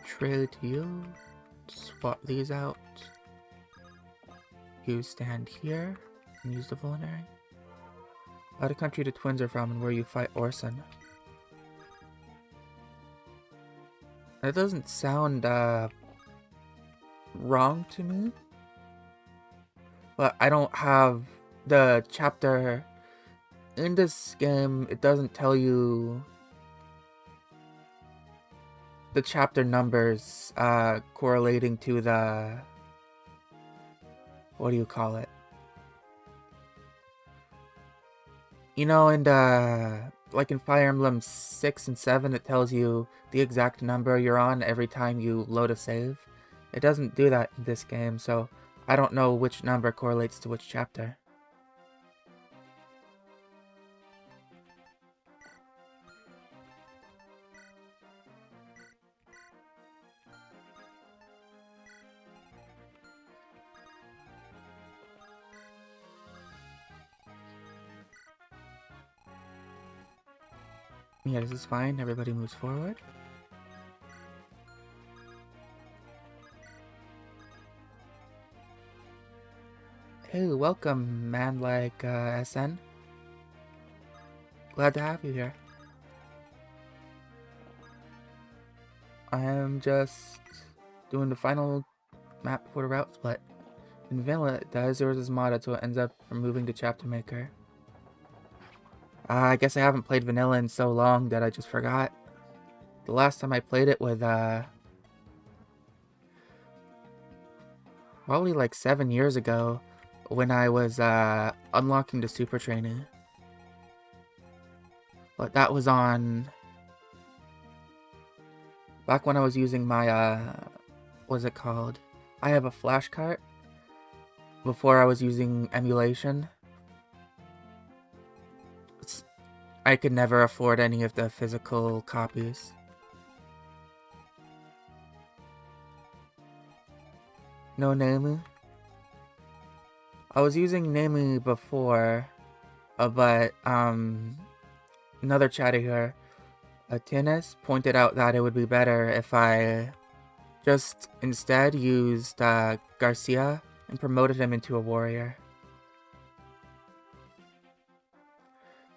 Trade to you. Swap these out. You stand here and use the vulnerary. Out of country the twins are from and where you fight Orson. That doesn't sound wrong to me. But I don't have the chapter in this game. It doesn't tell you the chapter numbers correlating to the, what do you call it? You know, in the, like in Fire Emblem 6 and 7, it tells you the exact number you're on every time you load a save. It doesn't do that in this game, so I don't know which number correlates to which chapter. Yeah, this is fine. Everybody moves forward. Hey, welcome, man like SN. Glad to have you here. I am just doing the final map before the route split. In vanilla, the Azures is modded, so it ends up removing the chapter maker. I guess I haven't played vanilla in so long that I just forgot. The last time I played it was probably like 7 years ago when I was unlocking the super trainer. But that was on back when I was using my what's it called? I have a flash cart before I was using emulation. I could never afford any of the physical copies. No Nemu? I was using Nemu before, but another chatter here, Tinnis, pointed out that it would be better if I just instead used Garcia and promoted him into a warrior.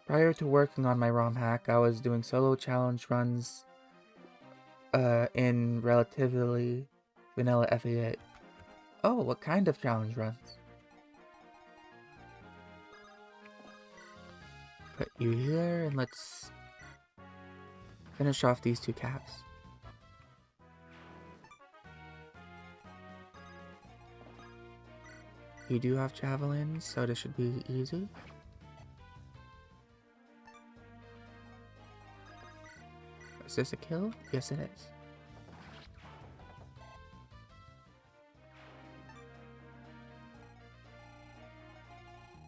Prior to working on my ROM hack, I was doing solo challenge runs in relatively vanilla FE8. Oh, what kind of challenge runs? Put you here, and let's finish off these two caps. You do have javelins, so this should be easy. Is this a kill? Yes, it is.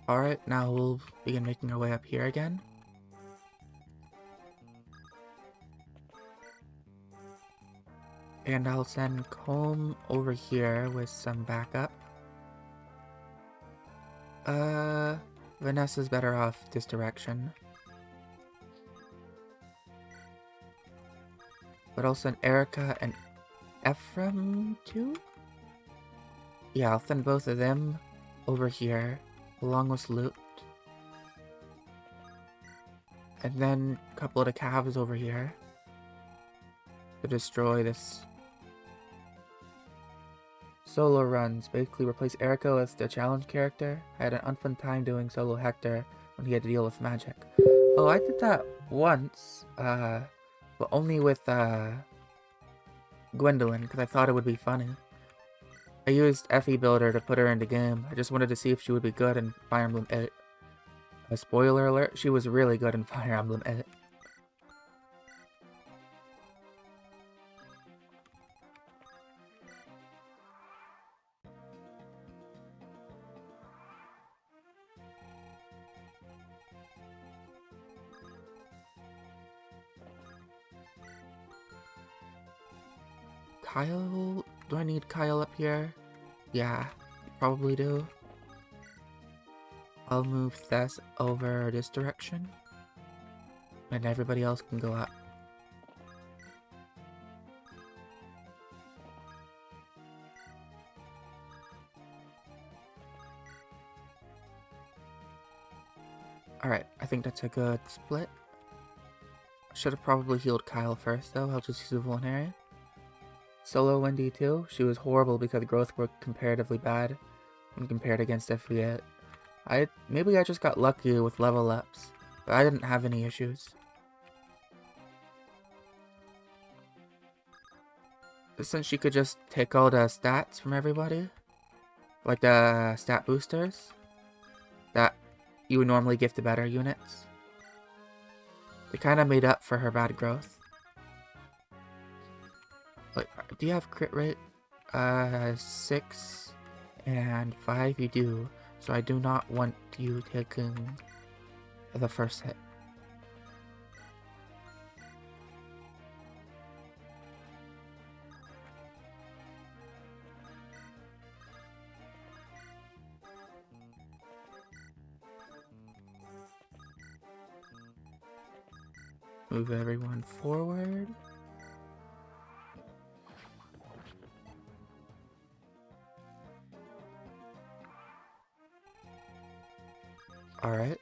Alright, now we'll begin making our way up here again. And I'll send Comb over here with some backup. Vanessa's better off this direction. But I'll send Erica and Ephraim too? Yeah, I'll send both of them over here, along with loot. And then a couple of the calves over here to destroy this. Solo runs. Basically replace Erica as the challenge character. I had an unfun time doing solo Hector when he had to deal with magic. Oh, I did that once, but only with Gwendolyn, because I thought it would be funny. I used FE Builder to put her in the game. I just wanted to see if she would be good in Fire Emblem 8. A spoiler alert, she was really good in Fire Emblem 8. Kyle? Do I need Kyle up here? Yeah, probably do. I'll move Thess over this direction. And everybody else can go up. Alright, I think that's a good split. Should have probably healed Kyle first though, I'll just use a vulnerary. Solo Wendy too, she was horrible because growth were comparatively bad when compared against FE8. Maybe I just got lucky with level ups, but I didn't have any issues. Since she could just take all the stats from everybody, like the stat boosters, that you would normally give to better units, they kind of made up for her bad growth. Like, do you have crit rate? 6 and 5 you do, so I do not want you taking the first hit. Move everyone forward. Alright.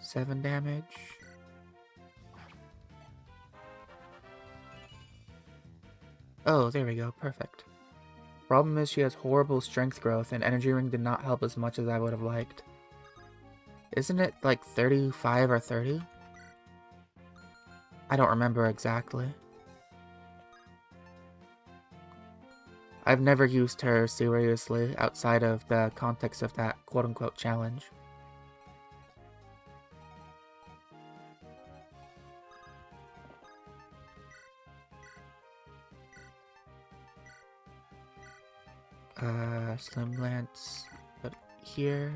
7 damage. Oh, there we go. Perfect. Problem is she has horrible strength growth, and energy ring did not help as much as I would have liked. Isn't it like 35 or 30? I don't remember exactly. I've never used her seriously outside of the context of that quote-unquote challenge. Slim Lance, put here.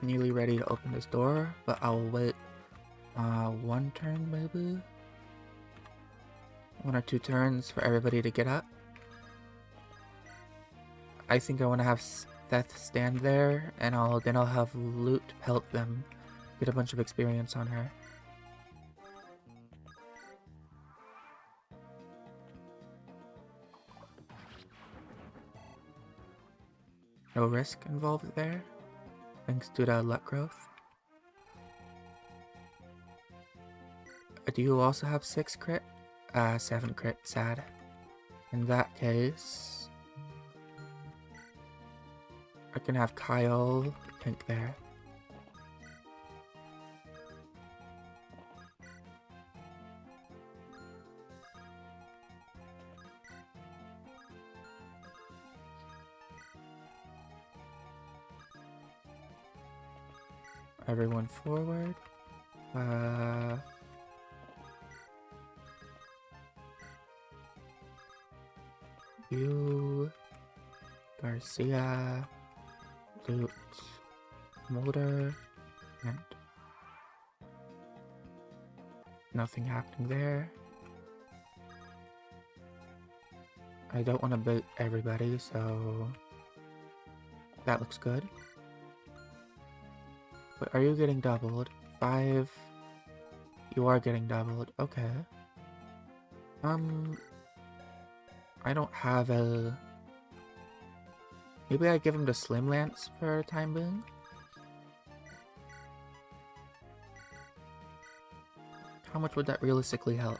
Nearly ready to open this door, but I'll wait 1 turn maybe? 1 or 2 turns for everybody to get up. I think I want to have Seth stand there, and then I'll have Loot pelt them, get a bunch of experience on her. No risk involved there, thanks to the luck growth. Do you also have 6 crit? 7 crit, sad. In that case, I can have Kyle tank there. Everyone forward. You, Garcia, Loot, Mulder, and nothing happening there. I don't want to boot everybody, so that looks good. But are you getting doubled? 5. You are getting doubled. Okay. I don't have a... Maybe I give him the Slim Lance for a time being? How much would that realistically help?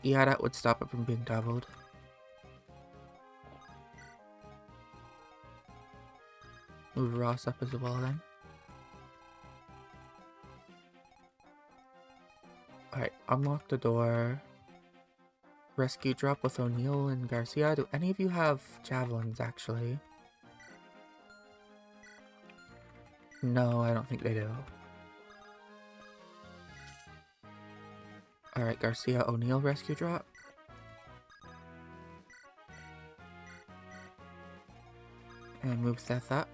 Yeah, that would stop it from being doubled. Move Ross up as well then. Alright, unlock the door. Rescue drop with O'Neill and Garcia. Do any of you have javelins, actually? No, I don't think they do. Alright, Garcia, O'Neill rescue drop. And move Seth up.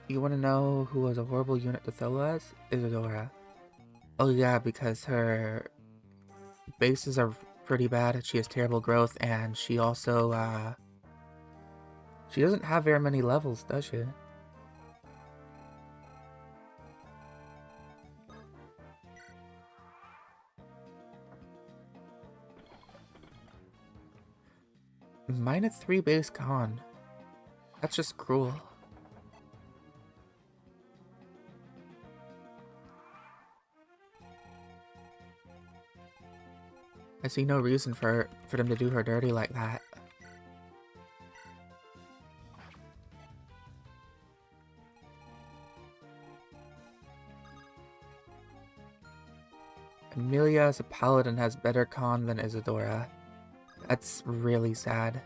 You want to know who was a horrible unit to throw as? Isadora. Oh yeah, because her bases are pretty bad, she has terrible growth, and she also, she doesn't have very many levels, does she? -3 base con. That's just cruel. I see no reason for them to do her dirty like that. Amelia as a paladin has better con than Isadora. That's really sad.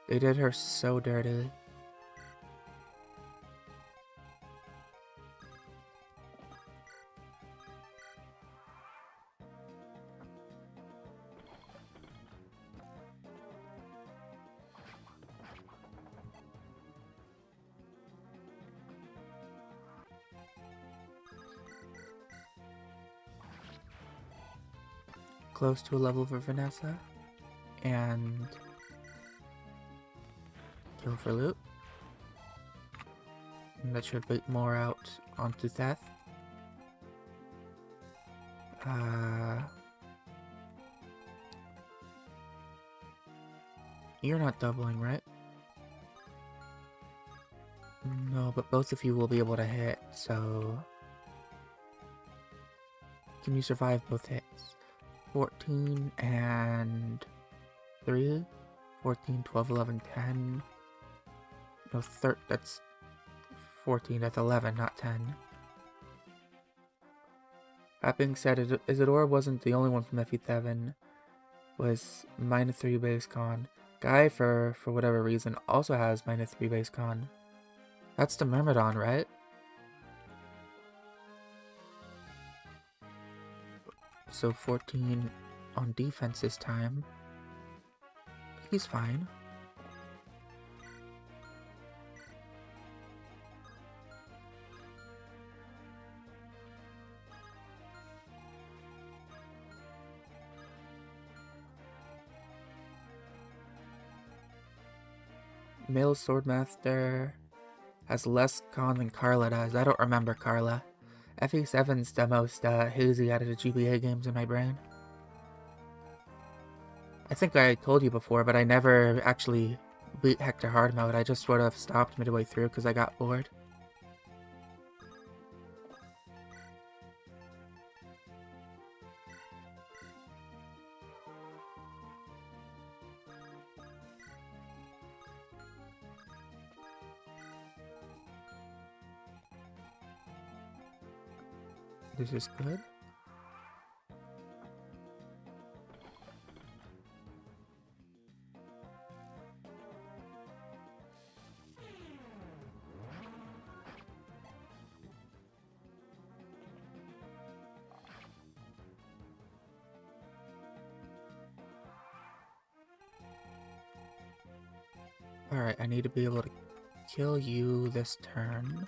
They did her so dirty. Close to a level for Vanessa. And kill for loot. And that should bait more out onto Theth. You're not doubling, right? No, but both of you will be able to hit, so... Can you survive both hits? 14 and 3? 14, 12, 11, 10... No, that's 14, that's 11, not 10. That being said, Isadora wasn't the only one from FE7. Was -3 base con. Guy, for whatever reason, also has -3 base con. That's the Myrmidon, right? So 14 on defense this time. He's fine. Male Swordmaster has less con than Carla does. I don't remember Carla. FE7's the most hazy out of the GBA games in my brain. I think I told you before, but I never actually beat Hector hard mode. I just sort of stopped midway through because I got bored. This is good. Alright, I need to be able to kill you this turn.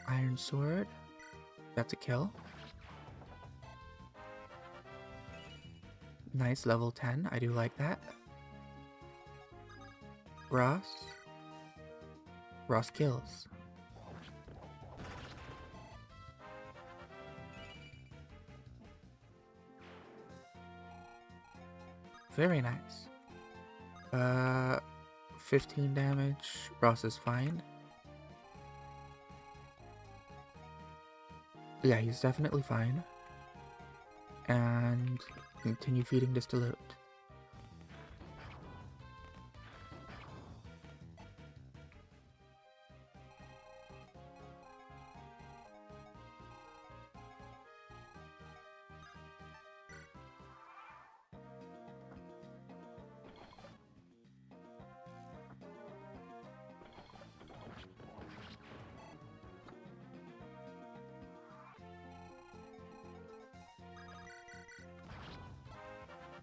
Iron Sword. That's a kill. Nice, level 10. I do like that. Ross. Ross kills. Very nice. 15 damage. Ross is fine. Yeah, he's definitely fine. And continue feeding this to loot.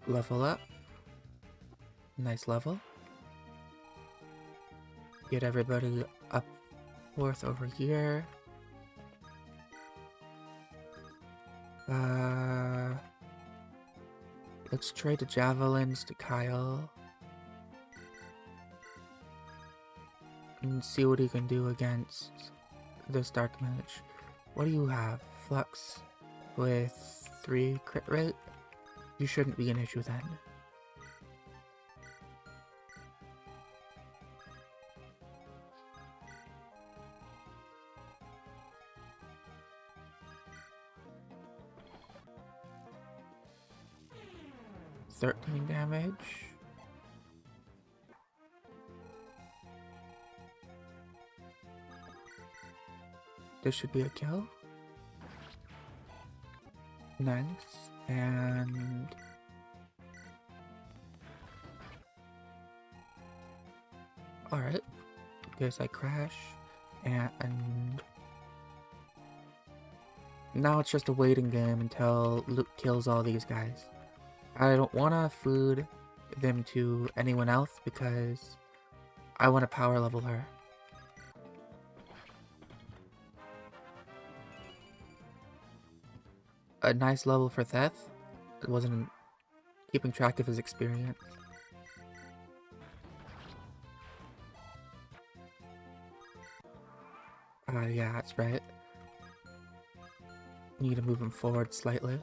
Level up. Nice level. Get everybody up north over here. Let's trade the javelins to Kyle. And see what he can do against this dark mage. What do you have? Flux with 3 crit rate? You shouldn't be an issue then. $13 damage. This should be a kill. Nice. And... alright. Guess I crash. And... now it's just a waiting game until Luke kills all these guys. I don't want to food them to anyone else because I want to power level her. A nice level for Theth. It wasn't keeping track of his experience. Yeah, that's right. Need to move him forward slightly.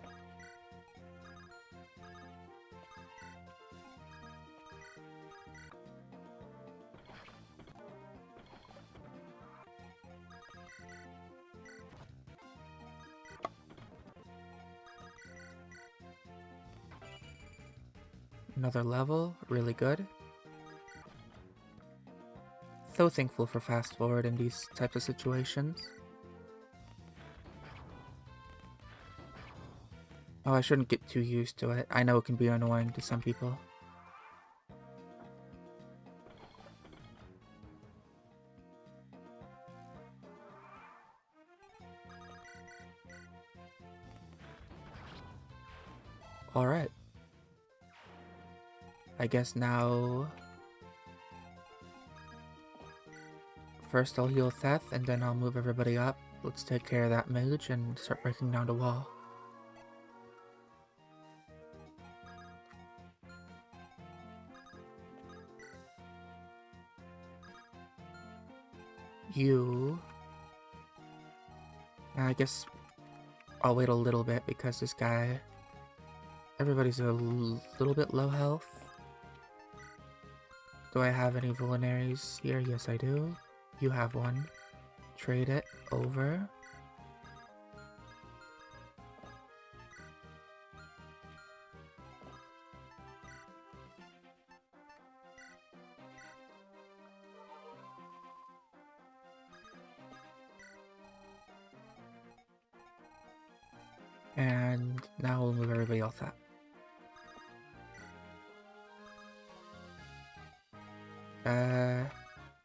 Another level, really good. So thankful for fast forward in these types of situations. Oh, I shouldn't get too used to it. I know it can be annoying to some people. Alright. I guess now... first I'll heal Theth, and then I'll move everybody up. Let's take care of that mage and start breaking down the wall. You... I guess I'll wait a little bit because this guy... everybody's a little bit low health. Do I have any vulneraries here? Yes, I do. You have one. Trade it over. And now we'll move everybody else up.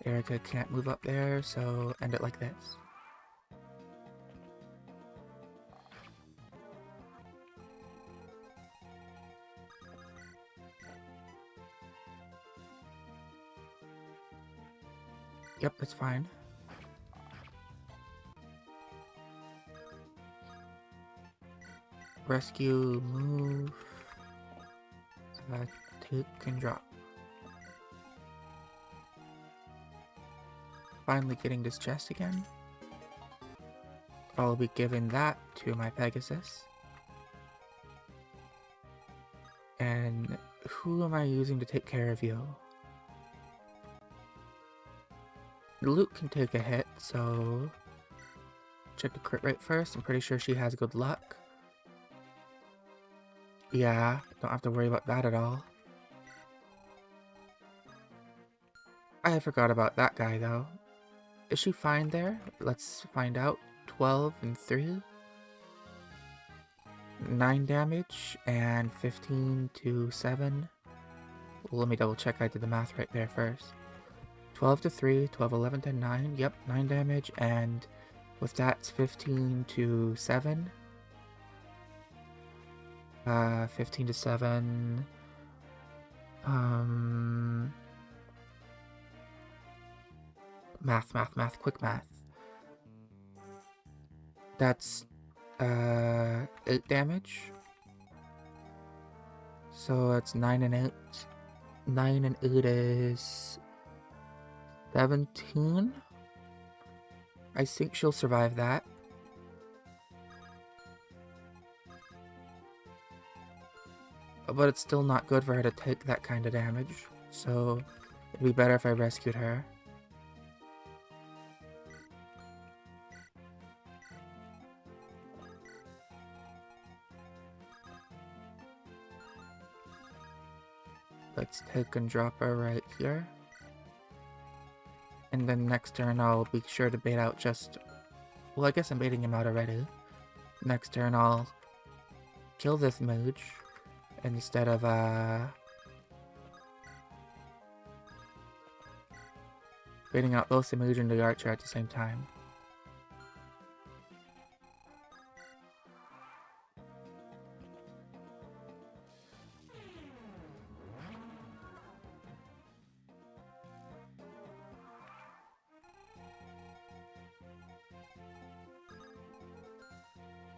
Erica can't move up there, so end it like this. Yep, that's fine. Rescue, move, take and drop. Finally getting this chest again. I'll be giving that to my Pegasus. And who am I using to take care of you? Luke can take a hit, so... check the crit rate first. I'm pretty sure she has good luck. Yeah, don't have to worry about that at all. I forgot about that guy though. Is she fine there? Let's find out. 12 and 3. 9 damage and 15 to 7. Well, let me double check I did the math right there first. 12 to 3, 12, 11 to 9. Yep, 9 damage, and with that, it's 15 to 7. 15 to 7. Math, quick math. That's 8 damage. So that's 9 and 8. 9 and 8 is 17. I think she'll survive that. But it's still not good for her to take that kind of damage. So it'd be better if I rescued her. Let's take and drop her right here. And then next turn I'll be sure to bait out just Well, I guess I'm baiting him out already. Next turn, I'll kill this mage instead of, baiting out both the mage and the archer at the same time.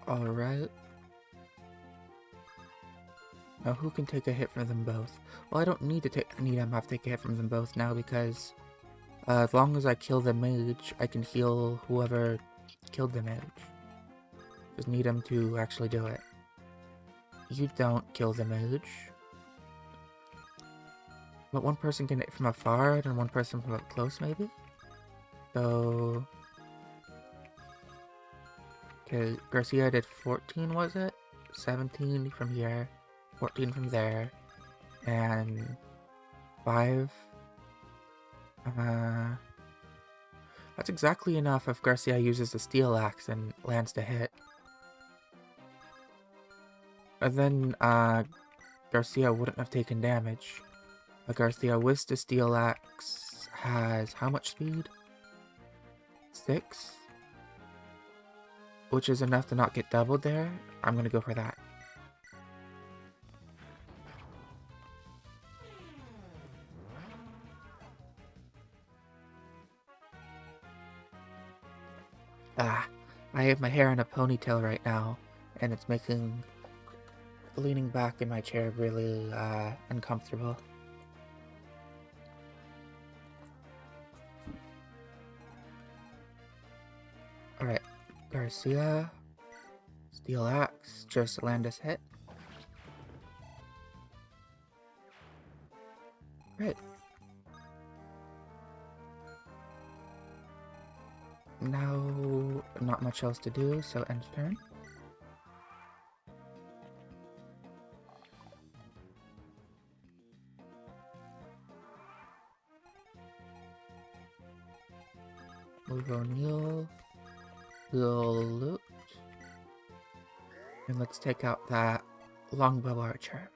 Alright. Now who can take a hit from them both? Well, I don't need to take a hit from them both now because as long as I kill the mage, I can heal whoever killed the mage. Just need him to actually do it. You don't kill the mage. But one person can hit from afar and one person from up close, maybe? So... Okay, Garcia did 14, was it? 17 from here, 14 from there, and 5. That's exactly enough if Garcia uses the steel axe and lands the hit. And then, Garcia wouldn't have taken damage. But Garcia with the steel axe has how much speed? 6? Which is enough to not get doubled there. I'm gonna go for that. Ah, I have my hair in a ponytail right now, and it's making leaning back in my chair really uncomfortable. Alright, Garcia, steel axe, just land this hit. Right. Now, not much else to do, so end turn. Move O'Neill. We'll loot. And let's take out that longbow archer.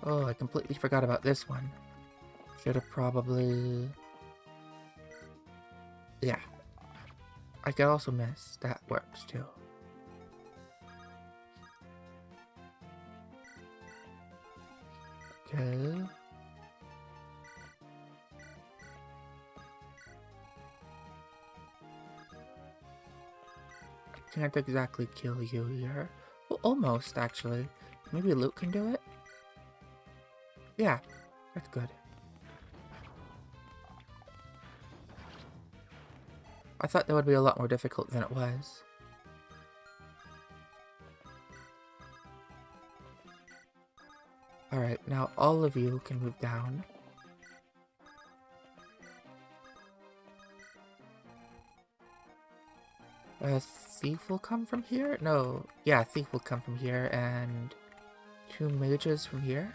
Oh, I completely forgot about this one. Should have probably... Yeah. I could also miss. That works too. Okay. I can't exactly kill you here. Well, almost, actually. Maybe Luke can do it? Yeah, that's good. I thought that would be a lot more difficult than it was. Alright, now all of you can move down. Thief will come from here? No, yeah, Thief will come from here, and 2 mages from here.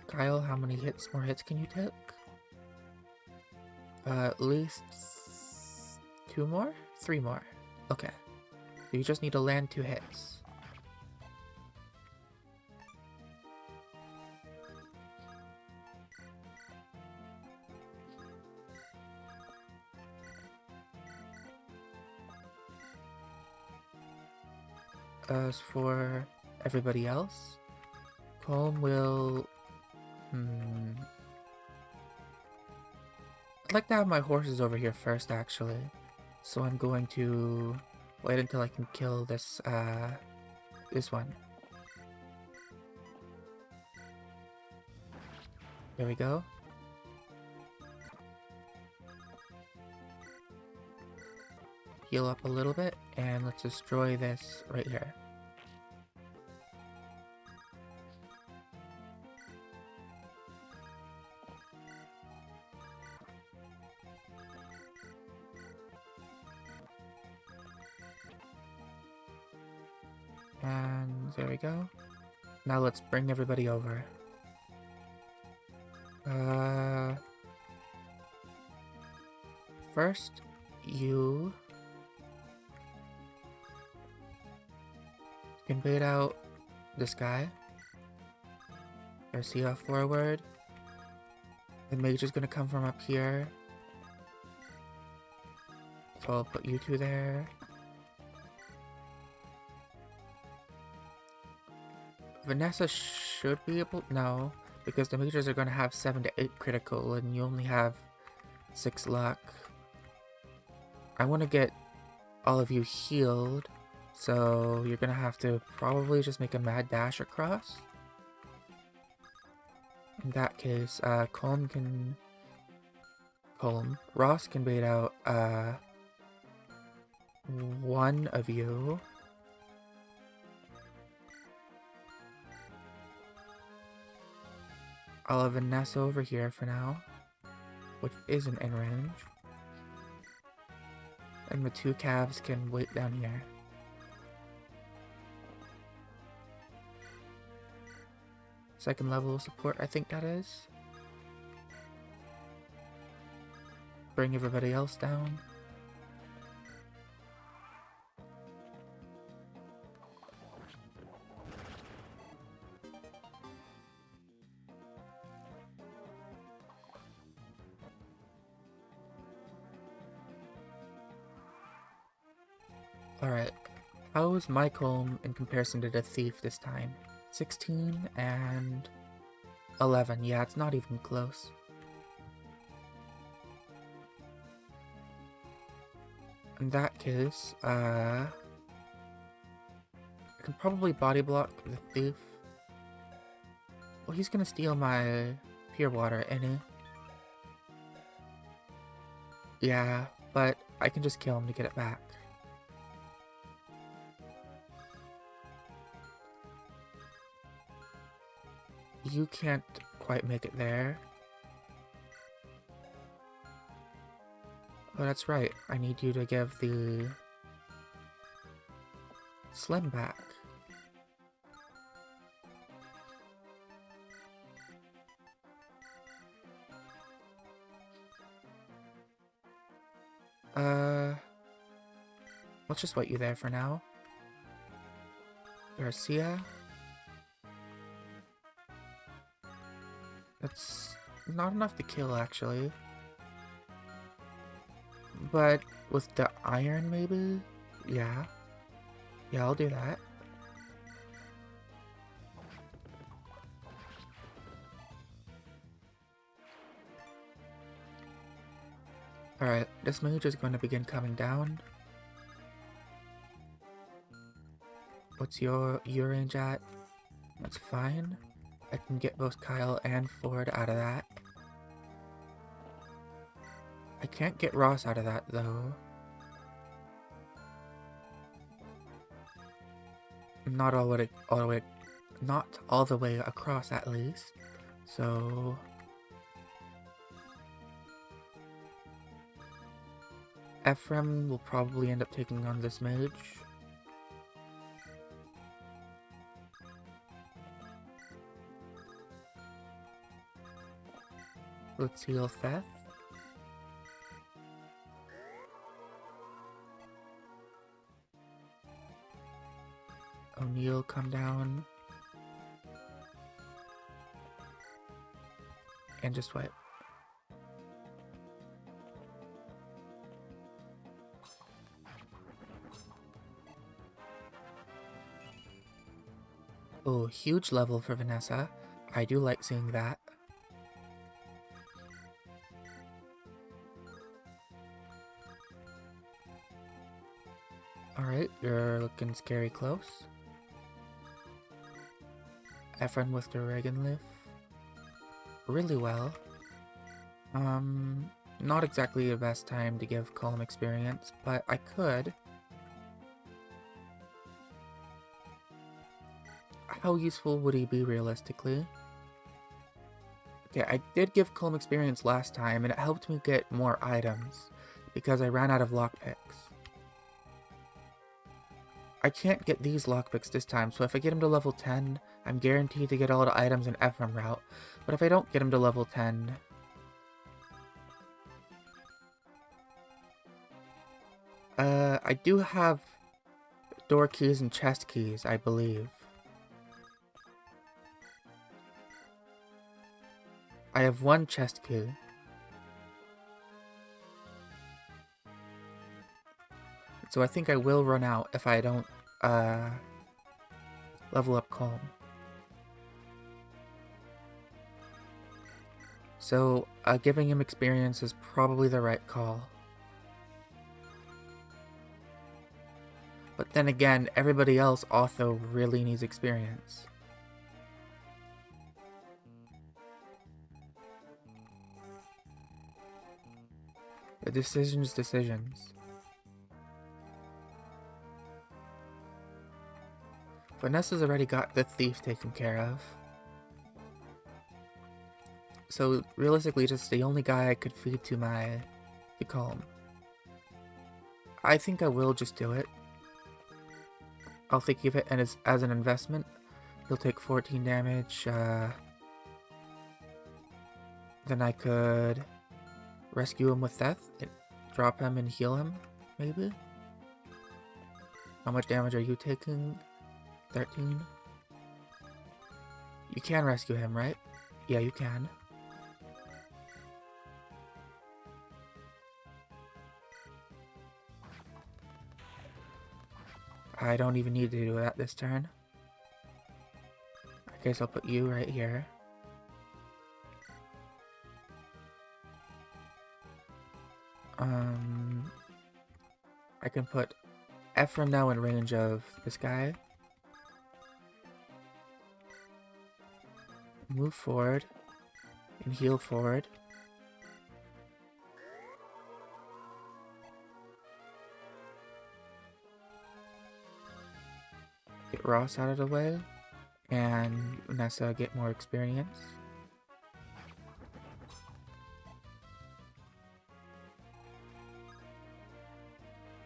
Kyle, how many more hits can you take? At least 2 more? 3 more. Okay. So you just need to land 2 hits. As for everybody else, Colm will... I'd like to have my horses over here first, actually. So I'm going to wait until I can kill this, this one. There we go. Heal up a little bit, and let's destroy this right here. And there we go. Now let's bring everybody over. First, you can bait out this guy. Garcia forward. The mage is gonna come from up here. So I'll put you two there. Vanessa should be able... No, because the mages are gonna have 7 to 8 critical and you only have 6 luck. I want to get all of you healed, so you're gonna have to probably just make a mad dash across. In that case, Ross can bait out, one of you. I'll have Vanessa over here for now, which isn't in range. And the 2 calves can wait down here. Second level support, I think that is. Bring everybody else down. Alright, how is my comb in comparison to the thief this time? 16 and 11. Yeah, it's not even close. In that case, I can probably body block the thief. Well, he's gonna steal my pure water, ain't he? Yeah, but I can just kill him to get it back. You can't quite make it there. Oh, that's right. I need you to give the Slim back. Let's just wait you there for now. Garcia. That's not enough to kill, actually. But with the iron, maybe? Yeah. Yeah, I'll do that. Alright, this mage is going to begin coming down. What's your range at? That's fine. I can get both Kyle and Ford out of that. I can't get Ross out of that, though. Not all the way across, at least. So Ephraim will probably end up taking on this mage. Let's heal Theth. O'Neill, come down. And just wait. Oh, huge level for Vanessa. I do like seeing that. Alright, you're looking scary close. Ephraim with the Reagan Leaf. Really well. Not exactly the best time to give Column experience, but I could. How useful would he be realistically? Okay, I did give Column experience last time, and it helped me get more items, because I ran out of lockpicks. I can't get these lockpicks this time, so if I get him to level 10, I'm guaranteed to get all the items in Ephraim route, but if I don't get him to level 10... I do have door keys and chest keys, I believe. I have one chest key. So I think I will run out if I don't, level up Calm. So, giving him experience is probably the right call. But then again, everybody else also really needs experience. The decisions. Vanessa's already got the thief taken care of. So realistically, just the only guy I could feed to Calm. I think I will just do it. I'll think of it as an investment. He'll take 14 damage. Then I could rescue him with death, drop him and heal him, maybe? How much damage are you taking? 13? You can rescue him, right? Yeah, you can. I don't even need to do that this turn. I guess I'll put you right here. I can put Ephraim now in range of this guy. Move forward and heal forward. Get Ross out of the way, and Vanessa get more experience.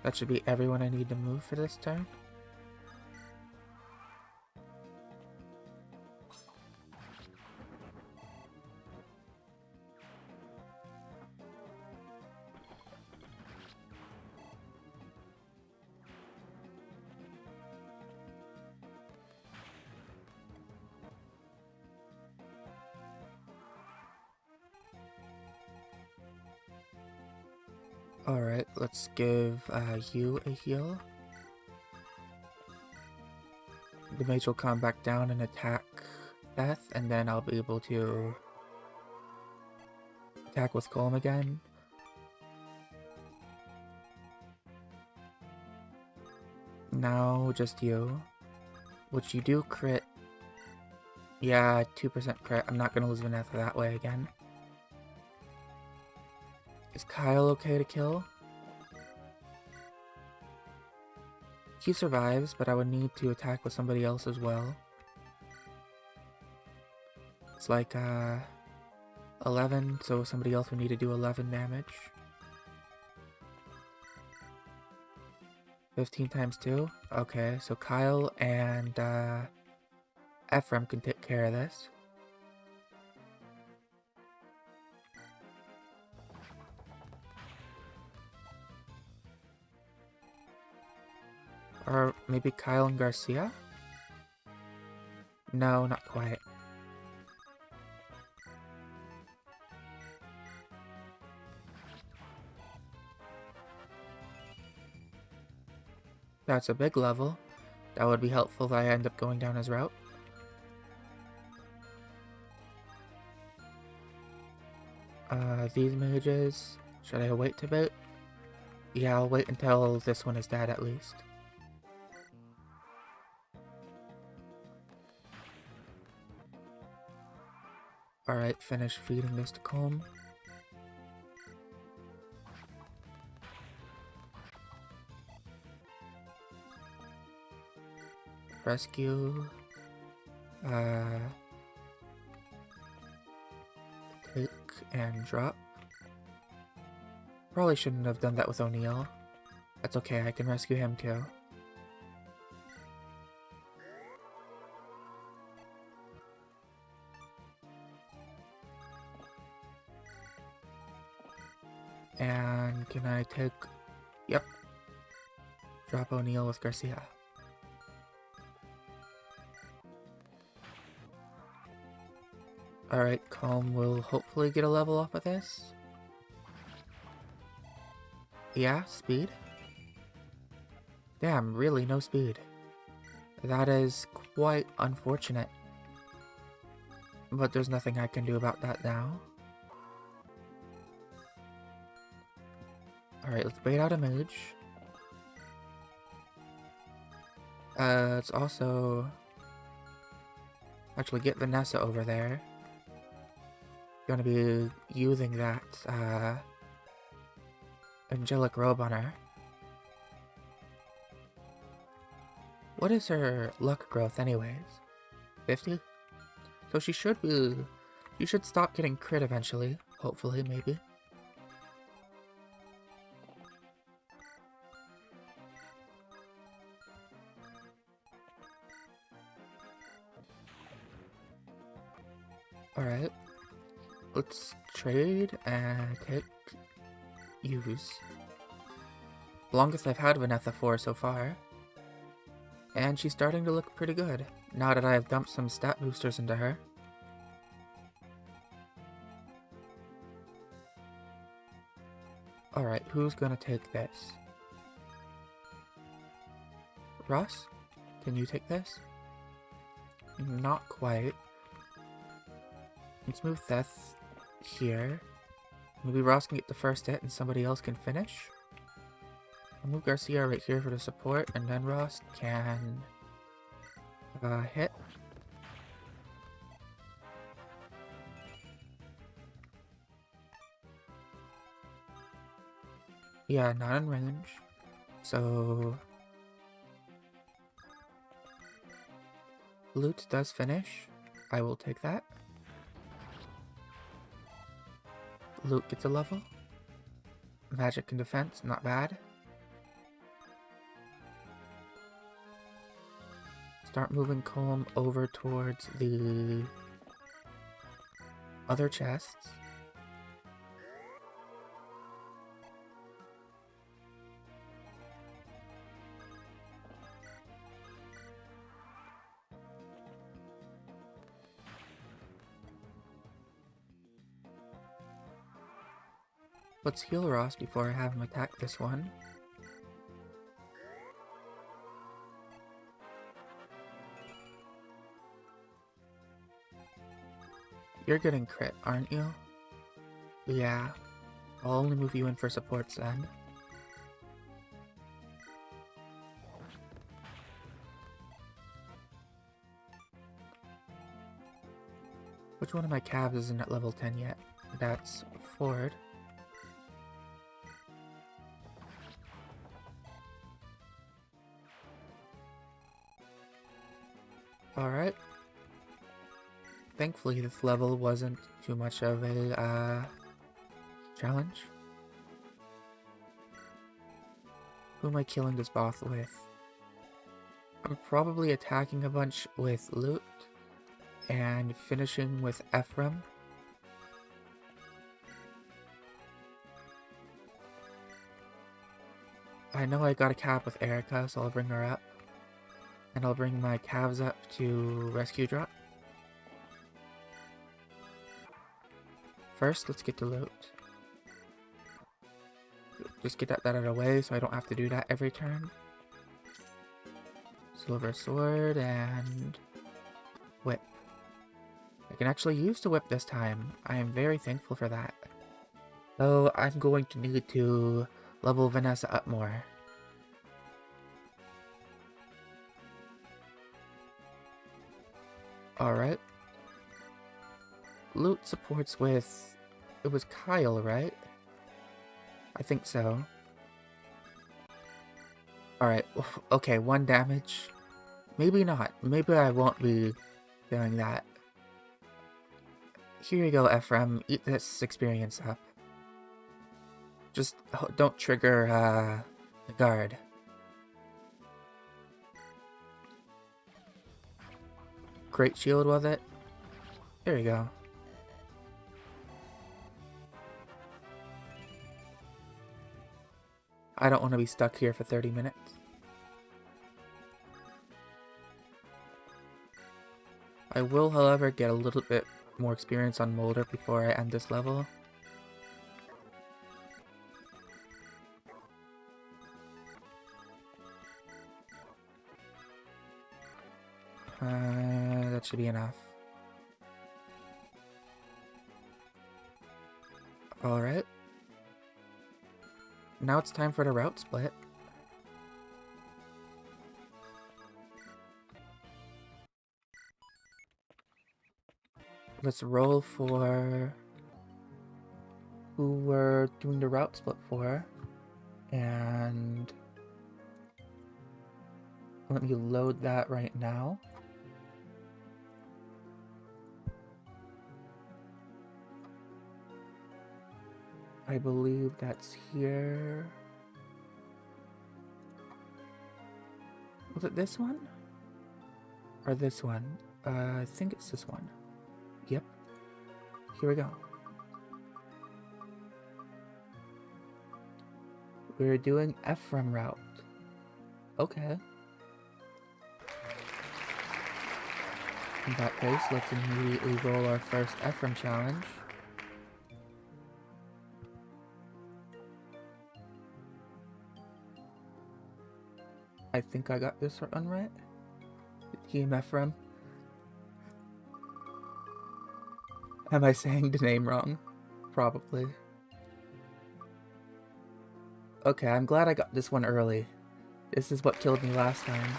That should be everyone I need to move for this turn. Alright, let's give you a heal. The mage will come back down and attack Beth, and then I'll be able to attack with Colm again. Now just you. Which you do crit. Yeah, 2% crit. I'm not gonna lose Vanessa that way again. Is Kyle okay to kill? He survives, but I would need to attack with somebody else as well. It's like 11, so somebody else would need to do 11 damage. 15 times 2? Okay, so Kyle and Ephraim can take care of this. Or maybe Kyle and Garcia? No, not quite. That's a big level. That would be helpful if I end up going down his route. These mages, should I wait a bit? Yeah, I'll wait until this one is dead at least. Alright, finish feeding this to Colm. Rescue. Take and drop. Probably shouldn't have done that with O'Neill. That's okay, I can rescue him too. And can I take... Yep. Drop O'Neal with Garcia. Alright, Calm will hopefully get a level off of this. Yeah, speed. Damn, really no speed. That is quite unfortunate. But there's nothing I can do about that now. Alright, let's bait out a mage. Let's also... actually get Vanessa over there. Gonna be using that, angelic robe on her. What is her luck growth anyways? 50? So she should be... She should stop getting crit eventually. Hopefully, maybe. Alright. Let's trade and take... use. Longest I've had Vanessa for so far. And she's starting to look pretty good, now that I've dumped some stat boosters into her. Alright, who's gonna take this? Ross? Can you take this? Not quite. Let's move Seth here. Maybe Ross can get the first hit and somebody else can finish. I'll move Garcia right here for the support, and then Ross can hit. Yeah, not in range. So... Loot does finish. I will take that. Loot gets a level. Magic and defense, not bad. Start moving Calm over towards the other chests. Let's heal Ross before I have him attack this one. You're getting crit, aren't you? Yeah. I'll only move you in for supports then. Which one of my calves isn't at level 10 yet? That's Ford. Alright. Thankfully this level wasn't too much of a challenge. Who am I killing this boss with? I'm probably attacking a bunch with loot and finishing with Ephraim. I know I got a cap with Erica, so I'll bring her up. And I'll bring my calves up to rescue drop. First, let's get to loot. Just get that out of the way so I don't have to do that every turn. Silver sword and whip. I can actually use the whip this time. I am very thankful for that. Though I'm going to need to level Vanessa up more. Alright. Loot supports with... It was Kyle, right? I think so. Alright, okay, 1 damage. Maybe not. Maybe I won't be doing that. Here you go, Ephraim. Eat this experience up. Just don't trigger the guard. Great shield with it. There you go. I don't want to be stuck here for 30 minutes. I will, however, get a little bit more experience on Molder before I end this level. That should be enough. Alright. Now it's time for the route split. Let's roll for who we're doing the route split for. And let me load that right now. I believe that's here. Was it this one? Or this one? I think it's this one. Yep. Here we go. We're doing Ephraim route. Okay. In that case, let's immediately roll our first Ephraim challenge. I think I got this one right. Team Ephraim. Am I saying the name wrong? Probably. Okay, I'm glad I got this one early. This is what killed me last time.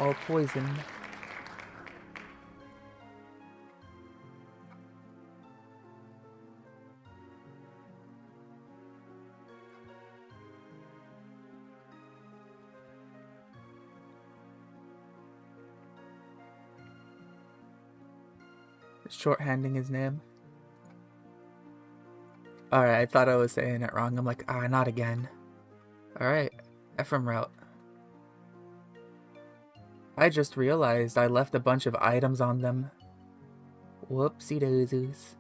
All poison. Shorthanding his name. Alright, I thought I was saying it wrong. I'm like, not again. Alright, Ephraim route. I just realized I left a bunch of items on them. Whoopsie daisies.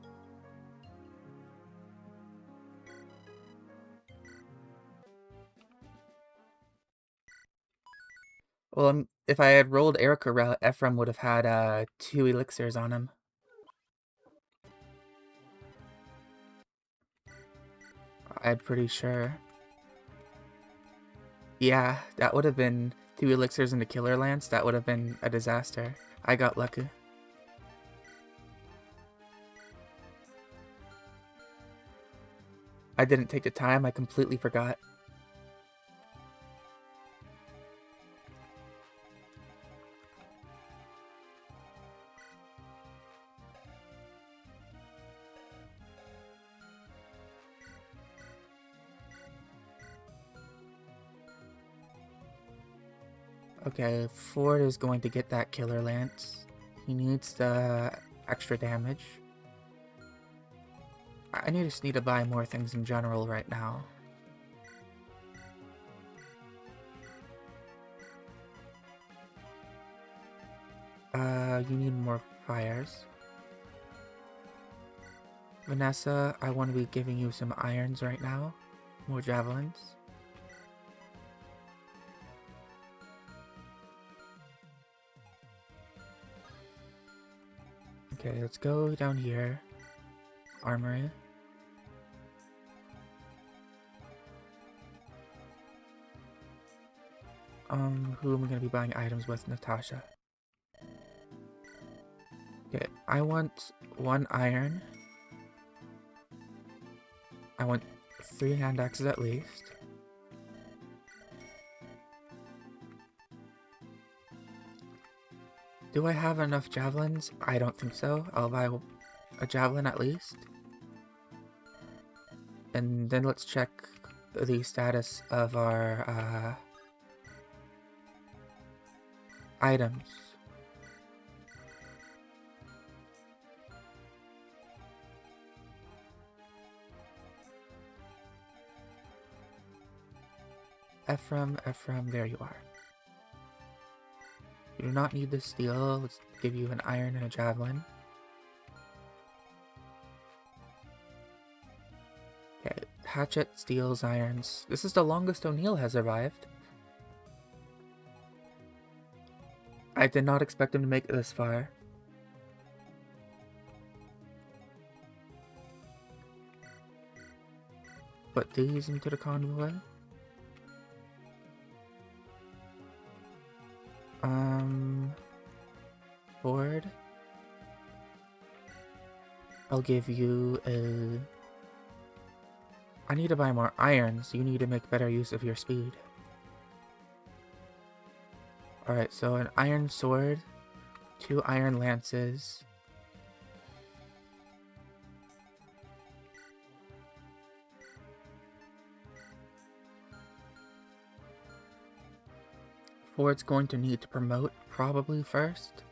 Well, if I had rolled Erica route, Ephraim would have had 2 elixirs on him. I'm pretty sure. Yeah, that would have been 2 elixirs into Killer Lance. That would have been a disaster. I got lucky. I didn't take the time. I completely forgot. Okay, Ford is going to get that Killer Lance. He needs the extra damage. I just need to buy more things in general right now. You need more fires. Vanessa, I want to be giving you some irons right now. More javelins. Okay, let's go down here. Armory. Who am I going to be buying items with? Natasha. Okay, I want 1 iron. I want 3 hand axes at least. Do I have enough javelins? I don't think so. I'll buy a javelin at least. And then let's check the status of our items. Ephraim, there you are. You do not need the steel. Let's give you an iron and a javelin. Okay, hatchet, steels, irons. This is the longest O'Neill has survived. I did not expect him to make it this far. Put these into the convoy. Ford. I'll give you a... I need to buy more irons. You need to make better use of your speed. Alright, so an iron sword, 2 iron lances. Ford's going to need to promote probably first.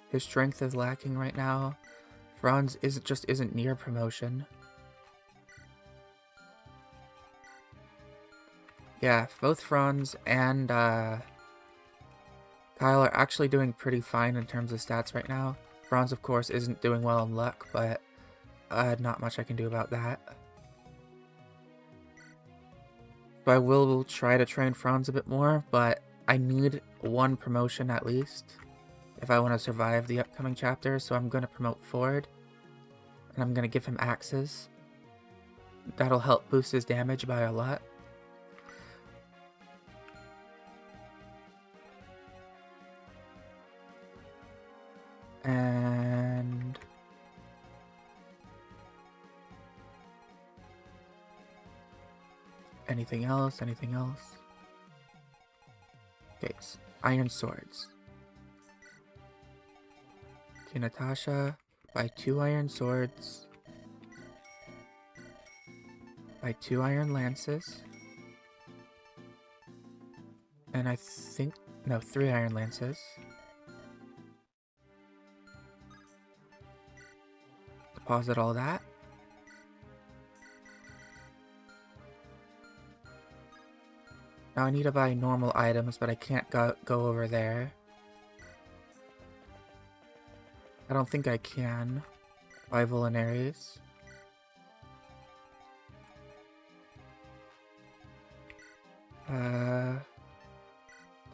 His strength is lacking right now. Franz isn't near promotion. Yeah, both Franz and Kyle are actually doing pretty fine in terms of stats right now. Franz, of course, isn't doing well in luck, but not much I can do about that. So I will try to train Franz a bit more, but I need 1 promotion at least if I want to survive the upcoming chapter, so I'm going to promote Ford, and I'm going to give him axes. That'll help boost his damage by a lot. And... anything else? Anything else? Okay, iron swords. Okay, Natasha, buy 2 iron swords. Buy 2 iron lances. And I think... no, 3 iron lances. Deposit all that. Now I need to buy normal items, but I can't go over there. I don't think I can buy vulneraries.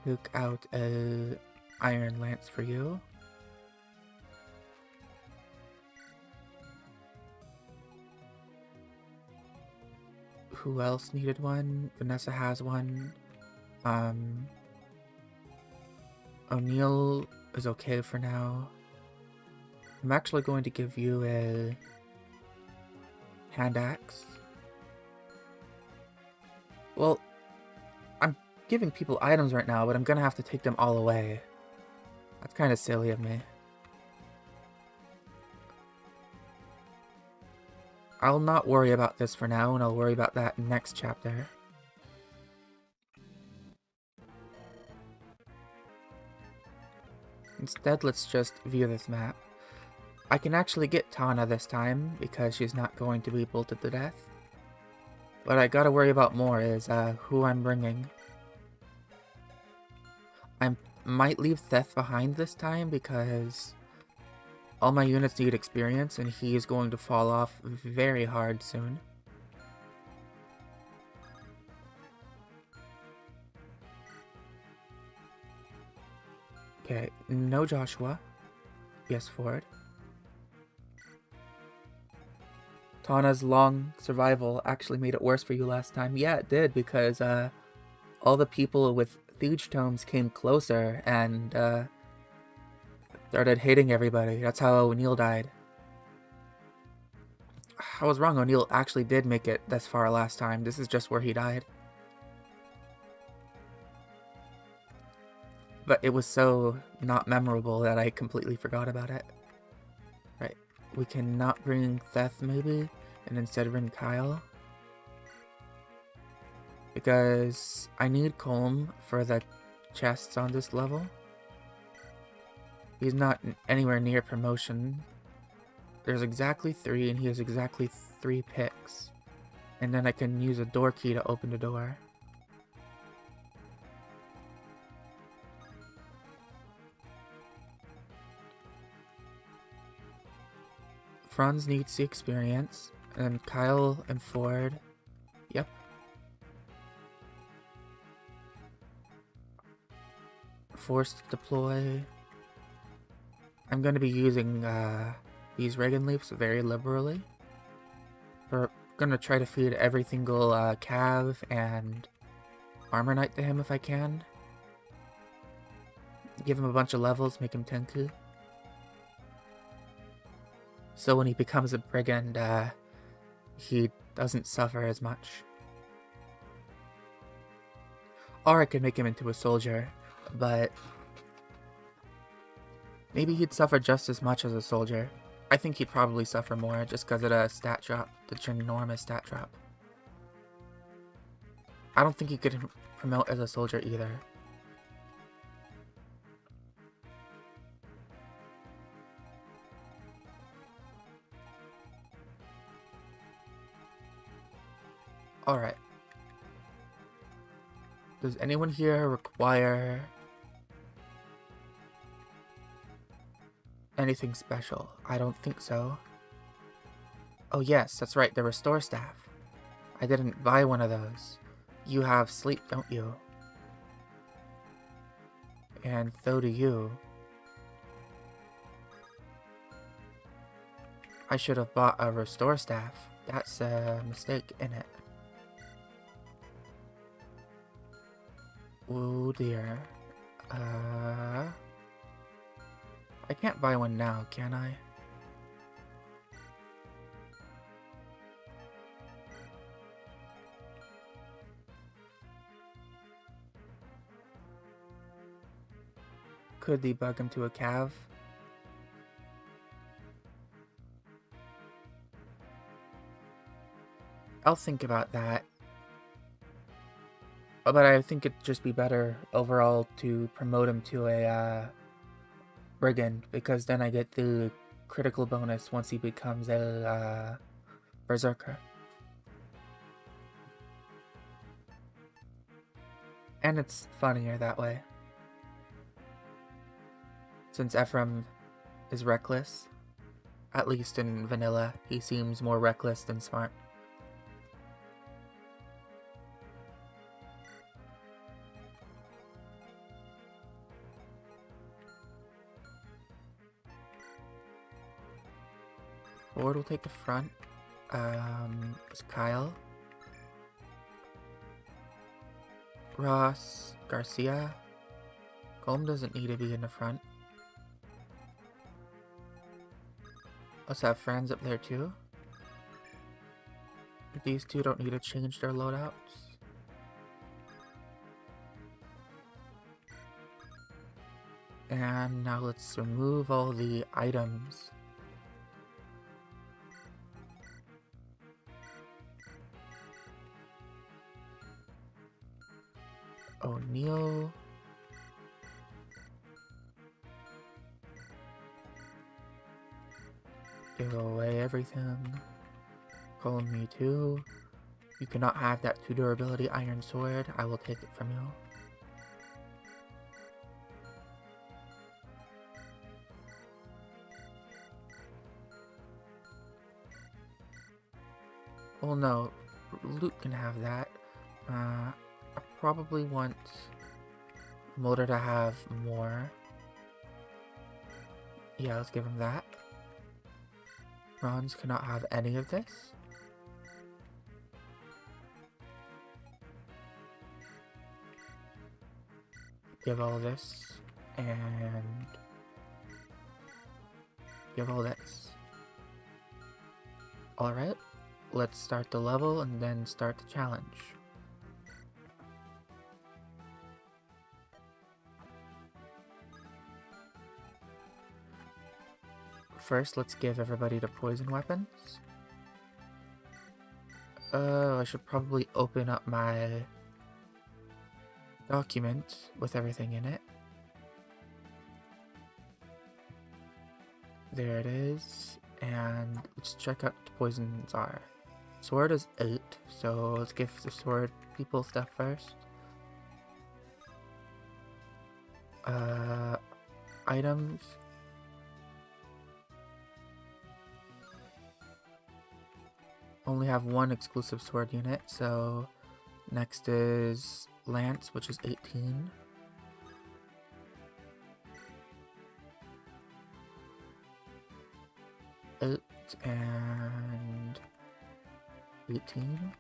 Took out a iron lance for you. Who else needed one? Vanessa has one. O'Neill is okay for now. I'm actually going to give you a hand axe. Well, I'm giving people items right now, but I'm gonna have to take them all away. That's kind of silly of me. I'll not worry about this for now, and I'll worry about that next chapter. Instead, let's just view this map. I can actually get Tana this time, because she's not going to be bolted to death. What I gotta worry about more is who I'm bringing. I might leave Theth behind this time, because all my units need experience, and he is going to fall off very hard soon. Okay, no Joshua. Yes, Ford. Tana's long survival actually made it worse for you last time. Yeah, it did, because all the people with Thiege Tomes came closer and started hating everybody. That's how O'Neill died. I was wrong. O'Neill actually did make it this far last time. This is just where he died. But it was so not memorable that I completely forgot about it. Right. We cannot bring Theth, maybe, and instead bring Kyle. Because I need Colm for the chests on this level. He's not anywhere near promotion. There's exactly 3, and he has exactly 3 picks. And then I can use a door key to open the door. Franz needs the experience, And Kyle and Ford. Yep. Forced deploy. I'm going to be using these Reagan Leaps very liberally. We're going to try to feed every single Cav and Armor Knight to him if I can. Give him a bunch of levels, make him Tenku. So when he becomes a Brigand, he doesn't suffer as much. Or I could make him into a soldier, but maybe he'd suffer just as much as a soldier. I think he'd probably suffer more just because of the stat drop, the ginormous stat drop. I don't think he could promote as a soldier either. Alright. Does anyone here require anything special? I don't think so. Oh yes, that's right, the Restore Staff. I didn't buy one of those. You have sleep, don't you? And so do you. I should have bought a Restore Staff. That's a mistake in it. Oh dear. I can't buy one now, can I? Could debug him to a Cav. I'll think about that. But I think it'd just be better overall to promote him to a Brigand, because then I get the critical bonus once he becomes a Berserker. And it's funnier that way. Since Ephraim is reckless, at least in vanilla, he seems more reckless than smart. Ford will take the front. It's Kyle. Ross, Garcia. Golem doesn't need to be in the front. Let's have friends up there too. These two don't need to change their loadouts. And now let's remove all the items. O'Neill. Give away everything. Call me too. You cannot have that 2 durability iron sword. I will take it from you. Well, no. Luke can have that. I probably want Motor to have more. Yeah, let's give him that. Ron's cannot have any of this. Give all this. And give all this. Alright, let's start the level and then start the challenge. First, let's give everybody the poison weapons. I should probably open up my document with everything in it. There it is. And let's check out what the poisons are. Sword is 8, so let's give the sword people stuff first. Items. only have one exclusive sword unit, so next is Lance, which is 18. Eight and 18.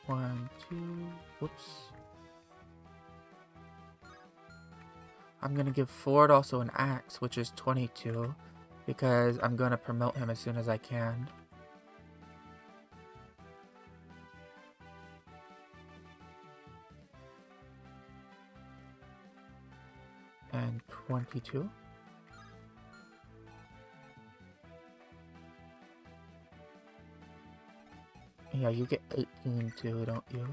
One, two, whoops. I'm gonna give Ford also an axe, which is 22, because I'm gonna promote him as soon as I can. And 22. Yeah, you get 18 too, don't you?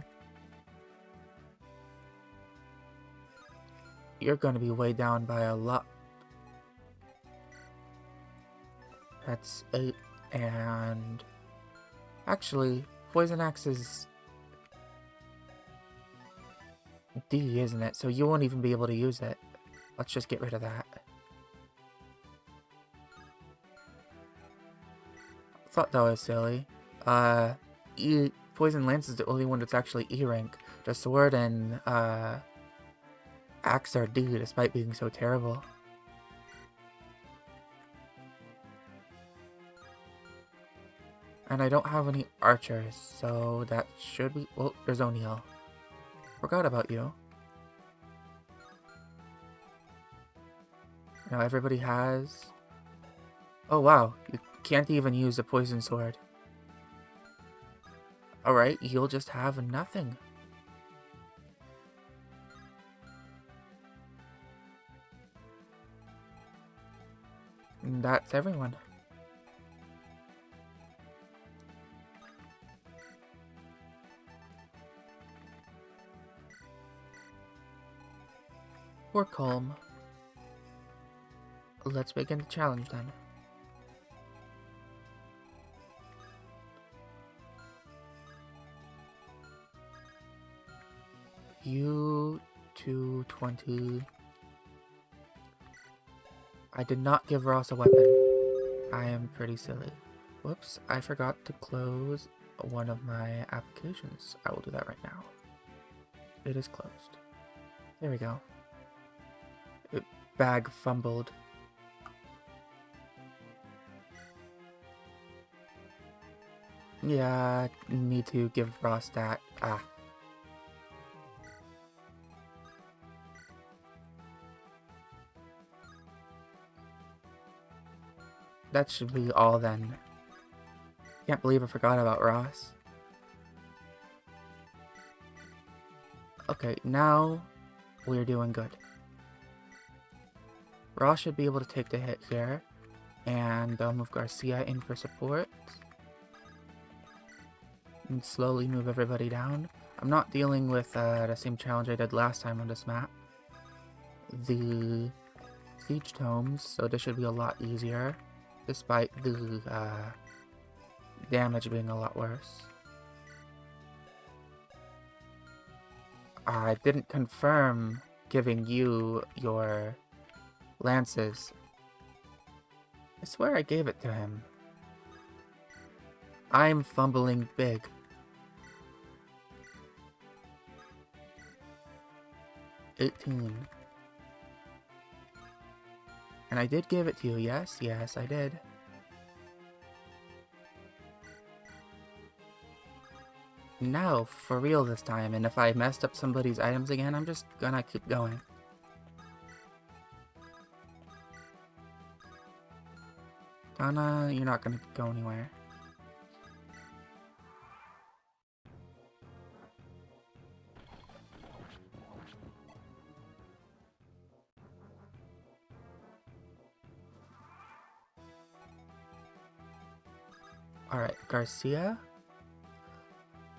You're gonna be way down by a lot. That's 8 and... Actually, Poison Axe is D, isn't it? So you won't even be able to use it. Let's just get rid of that. Thought that was silly. Poison Lance is the only one that's actually E rank. The Sword and Axe are D, despite being so terrible. And I don't have any archers, so that should be... Oh, there's O'Neil. Forgot about you. Now everybody has... Oh wow, you can't even use a poison sword. Alright, you'll just have nothing. And that's everyone. We're calm. Let's begin the challenge then. You 220. I did not give Ross a weapon. I am pretty silly. Whoops, I forgot to close one of my applications. I will do that right now. It is closed. There we go. Bag fumbled. Yeah, need to give Ross that. That should be all then. Can't believe I forgot about Ross. Okay, now we're doing good. Ross should be able to take the hit here, and I'll move Garcia in for support. And slowly move everybody down. I'm not dealing with the same challenge I did last time on this map. The siege tomes, so this should be a lot easier, despite the damage being a lot worse. I didn't confirm giving you your lances. I swear I gave it to him. I'm fumbling big. $18. And I did give it to you, yes, yes, I did. No, for real this time, and if I messed up somebody's items again, I'm just gonna keep going. Donna, you're not gonna go anywhere. Alright, Garcia.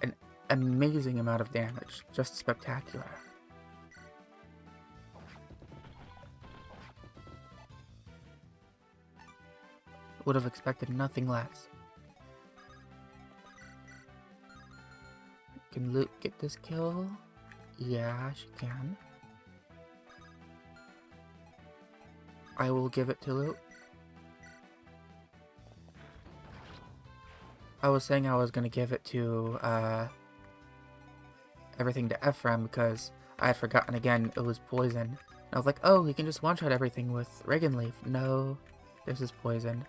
An amazing amount of damage. Just spectacular. Would have expected nothing less. Can Luke get this kill? Yeah, she can. I will give it to Luke. I was saying I was gonna give it to everything to Ephraim because I had forgotten again it was poison. I was like, oh, he can just one-shot everything with Regan Leaf. No, this is poison.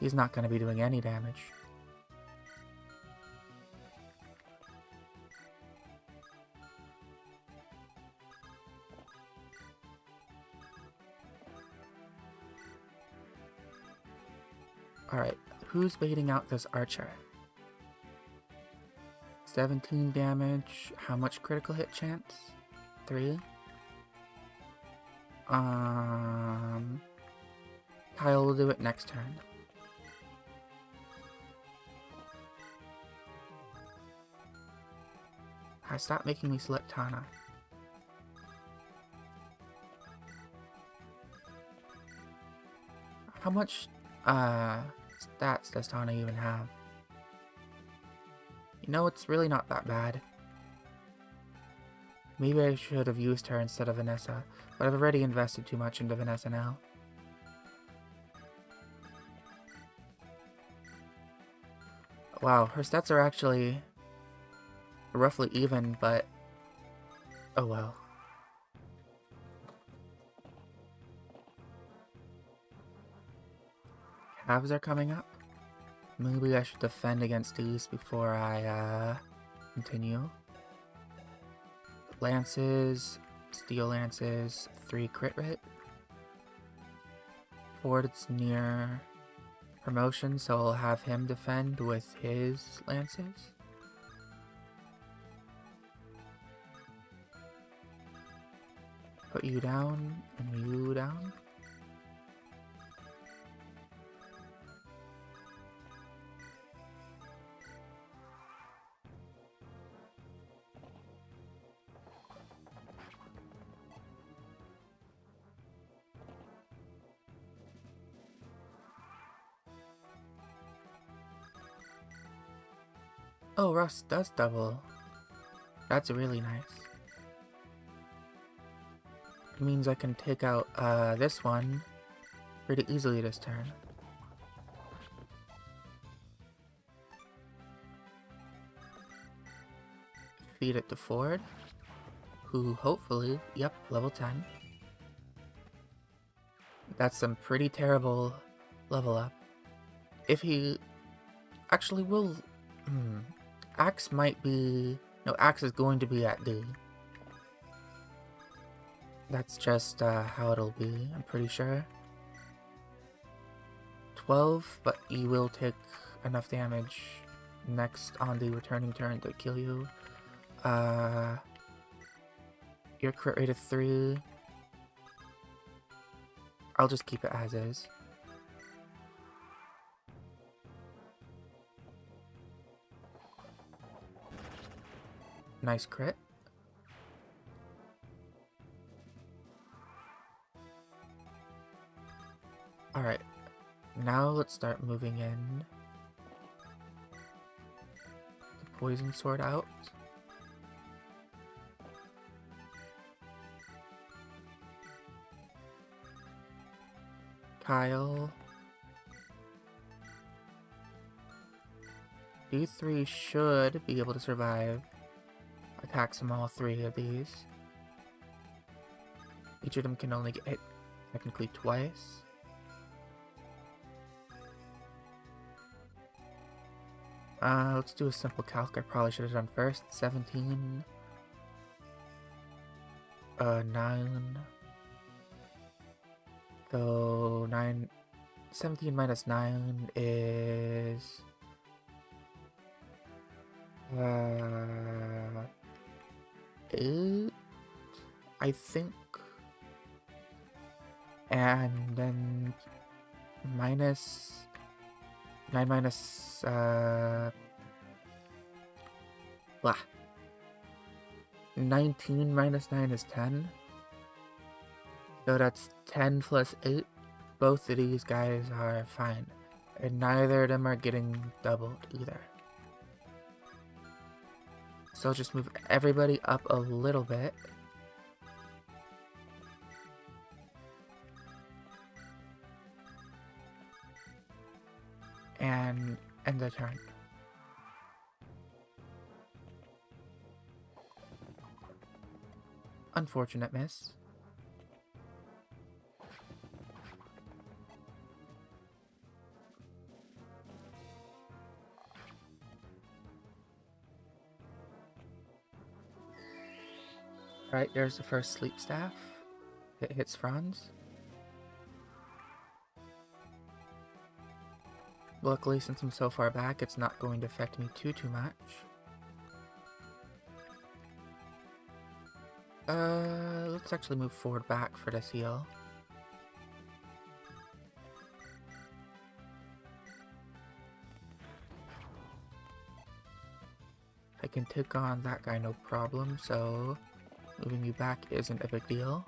He's not gonna be doing any damage. Alright, who's baiting out this archer? 17 damage. How much critical hit chance? 3. Kyle will do it next turn. Stop making me select Tana. How much stats does Tana even have? You know, it's really not that bad. Maybe I should have used her instead of Vanessa, but I've already invested too much into Vanessa now. Wow, her stats are actually roughly even, but oh well. Halves are coming up. Maybe I should defend against these before I continue. Lances, steel lances, 3 crit rate. Ford, it's near promotion, so I'll have him defend with his lances. Put you down, and you down. Oh, Russ does double. That's really nice. It means I can take out this one pretty easily this turn. Feed it to Ford, who hopefully, yep, level 10. That's some pretty terrible level up. If he actually will... Axe might be... No, Axe is going to be at D. That's just how it'll be, I'm pretty sure. 12, but you will take enough damage next on the returning turn to kill you. Your crit rate is 3. I'll just keep it as is. Nice crit. Alright, now let's start moving in. The poison sword out. Kyle. You 3 should be able to survive attacks from all 3 of these. Each of them can only get hit technically twice. Let's do a simple calc I probably should have done first. 17. 9. So 9. 17 minus 9 is... 8, I think. And then minus 9 minus blah. 19 minus 9 is 10. So that's 10 plus 8. Both of these guys are fine. And neither of them are getting doubled either. So I'll just move everybody up a little bit. and end the turn. Unfortunate miss. Right, there's the first sleep staff. It hits Franz. Luckily, since I'm so far back, it's not going to affect me too much. Let's actually move forward back for this heal. I can take on that guy no problem, so moving you back isn't a big deal.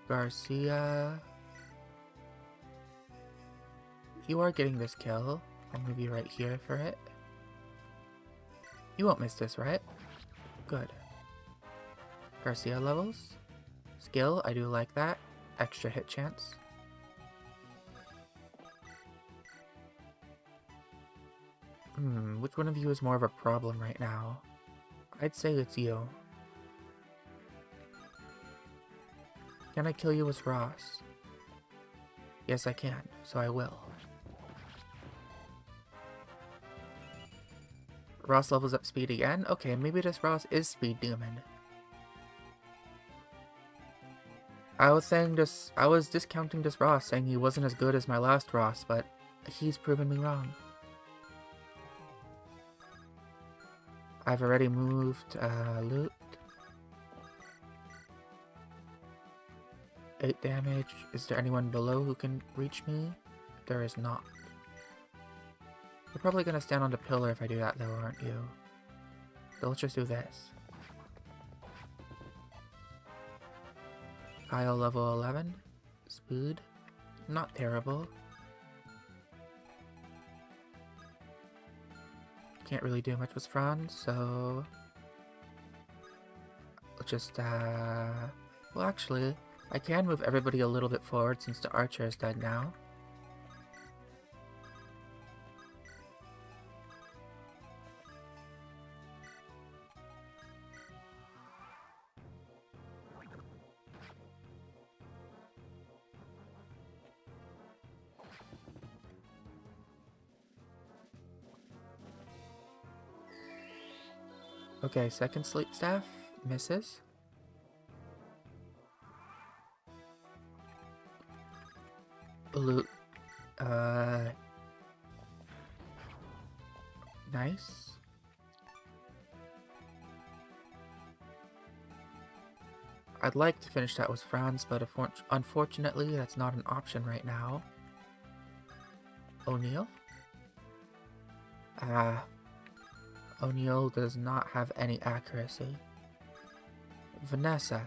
Garcia, you are getting this kill. I'll move you right here for it. You won't miss this, right? Good. Garcia levels. Skill, I do like that. Extra hit chance. Which one of you is more of a problem right now? I'd say it's you. Can I kill you with Ross? Yes, I can, so I will. Ross levels up speed again? Okay, maybe this Ross is Speed Demon. I was discounting this Ross, saying he wasn't as good as my last Ross, but he's proven me wrong. I've already moved loot. 8 damage. Is there anyone below who can reach me? There is not. You're probably gonna stand on the pillar if I do that though, aren't you? So let's just do this. Kyle level 11. Speed. Not terrible. Can't really do much with Franz, so let's just well actually, I can move everybody a little bit forward since the archer is dead now. Okay, second sleep staff misses. Loot. Nice. I'd like to finish that with Franz, but unfortunately that's not an option right now. O'Neill? O'Neill does not have any accuracy. Vanessa.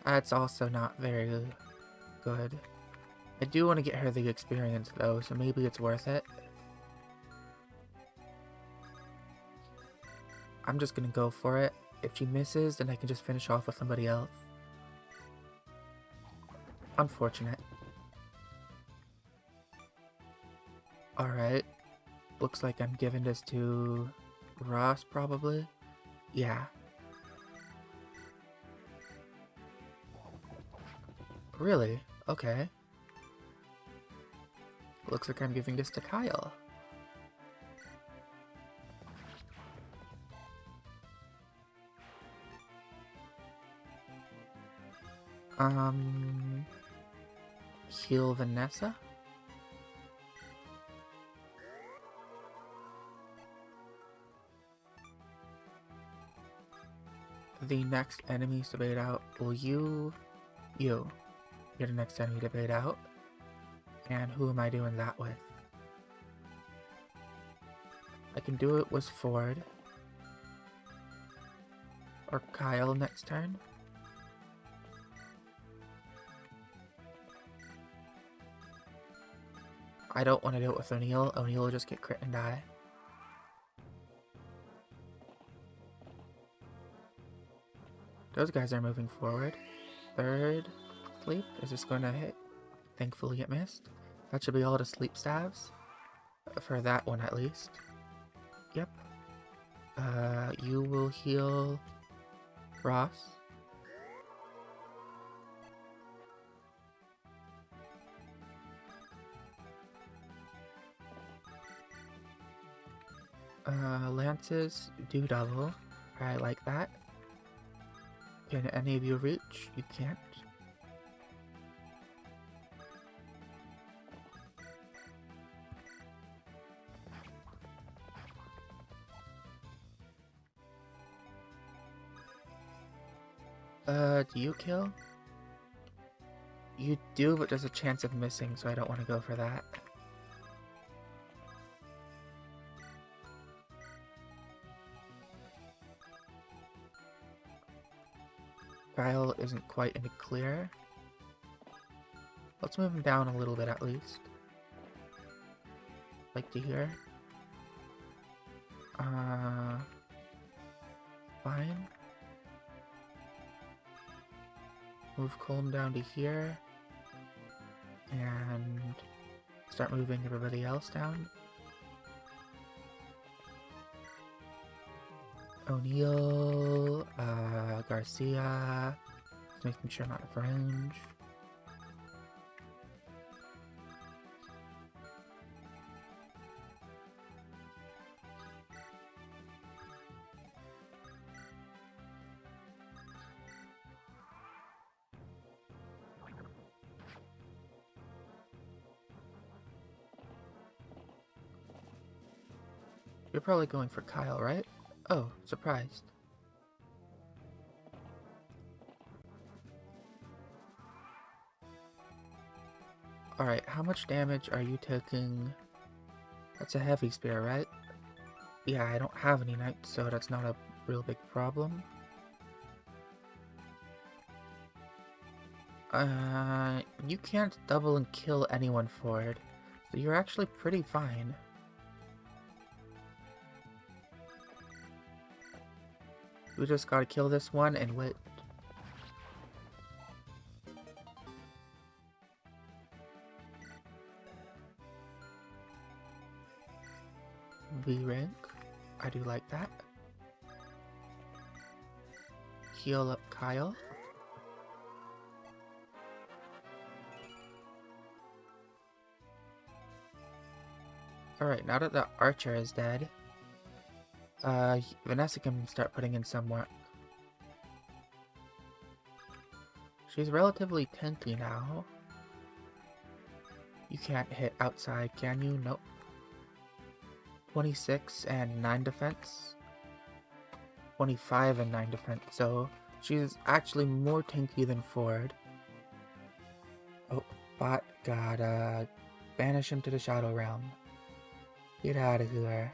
That's also not very good. I do want to get her the experience though, so maybe it's worth it. I'm just gonna go for it. If she misses, then I can just finish off with somebody else. Unfortunate. Alright. Looks like I'm giving this to Ross, probably. Yeah. Really? Okay. Looks like I'm giving this to Kyle. Heal Vanessa? The next enemies to bait out. Will you're the next enemy to bait out. And who am I doing that with? I can do it with Ford. Or Kyle next turn. I don't want to do it with O'Neill. O'Neill will just get crit and die. Those guys are moving forward. Third sleep. Is this going to hit? Thankfully it missed. That should be all the sleep staves. For that one at least. Yep. You will heal Ross. Lances do double. I like that. Can any of you reach? You can't. Do you kill? You do, but there's a chance of missing, so I don't want to go for that. Kyle isn't quite in the clear. Let's move him down a little bit at least. Like to hear. Fine. Move Colm down to here. And start moving everybody else down. O'Neill, Garcia, just making sure I'm out of range. You're probably going for Kyle, right? Oh, surprised. Alright, how much damage are you taking? That's a heavy spear, right? Yeah, I don't have any knights, so that's not a real big problem. You can't double and kill anyone for it, so you're actually pretty fine. We just gotta kill this one and wait. B rank. I do like that. Heal up Kyle. Alright, now that the archer is dead, Vanessa can start putting in some work. She's relatively tanky now. You can't hit outside, can you? Nope. 26 and 9 defense. 25 and 9 defense, so she's actually more tanky than Ford. Oh, bot gotta banish him to the Shadow Realm. Get out of here.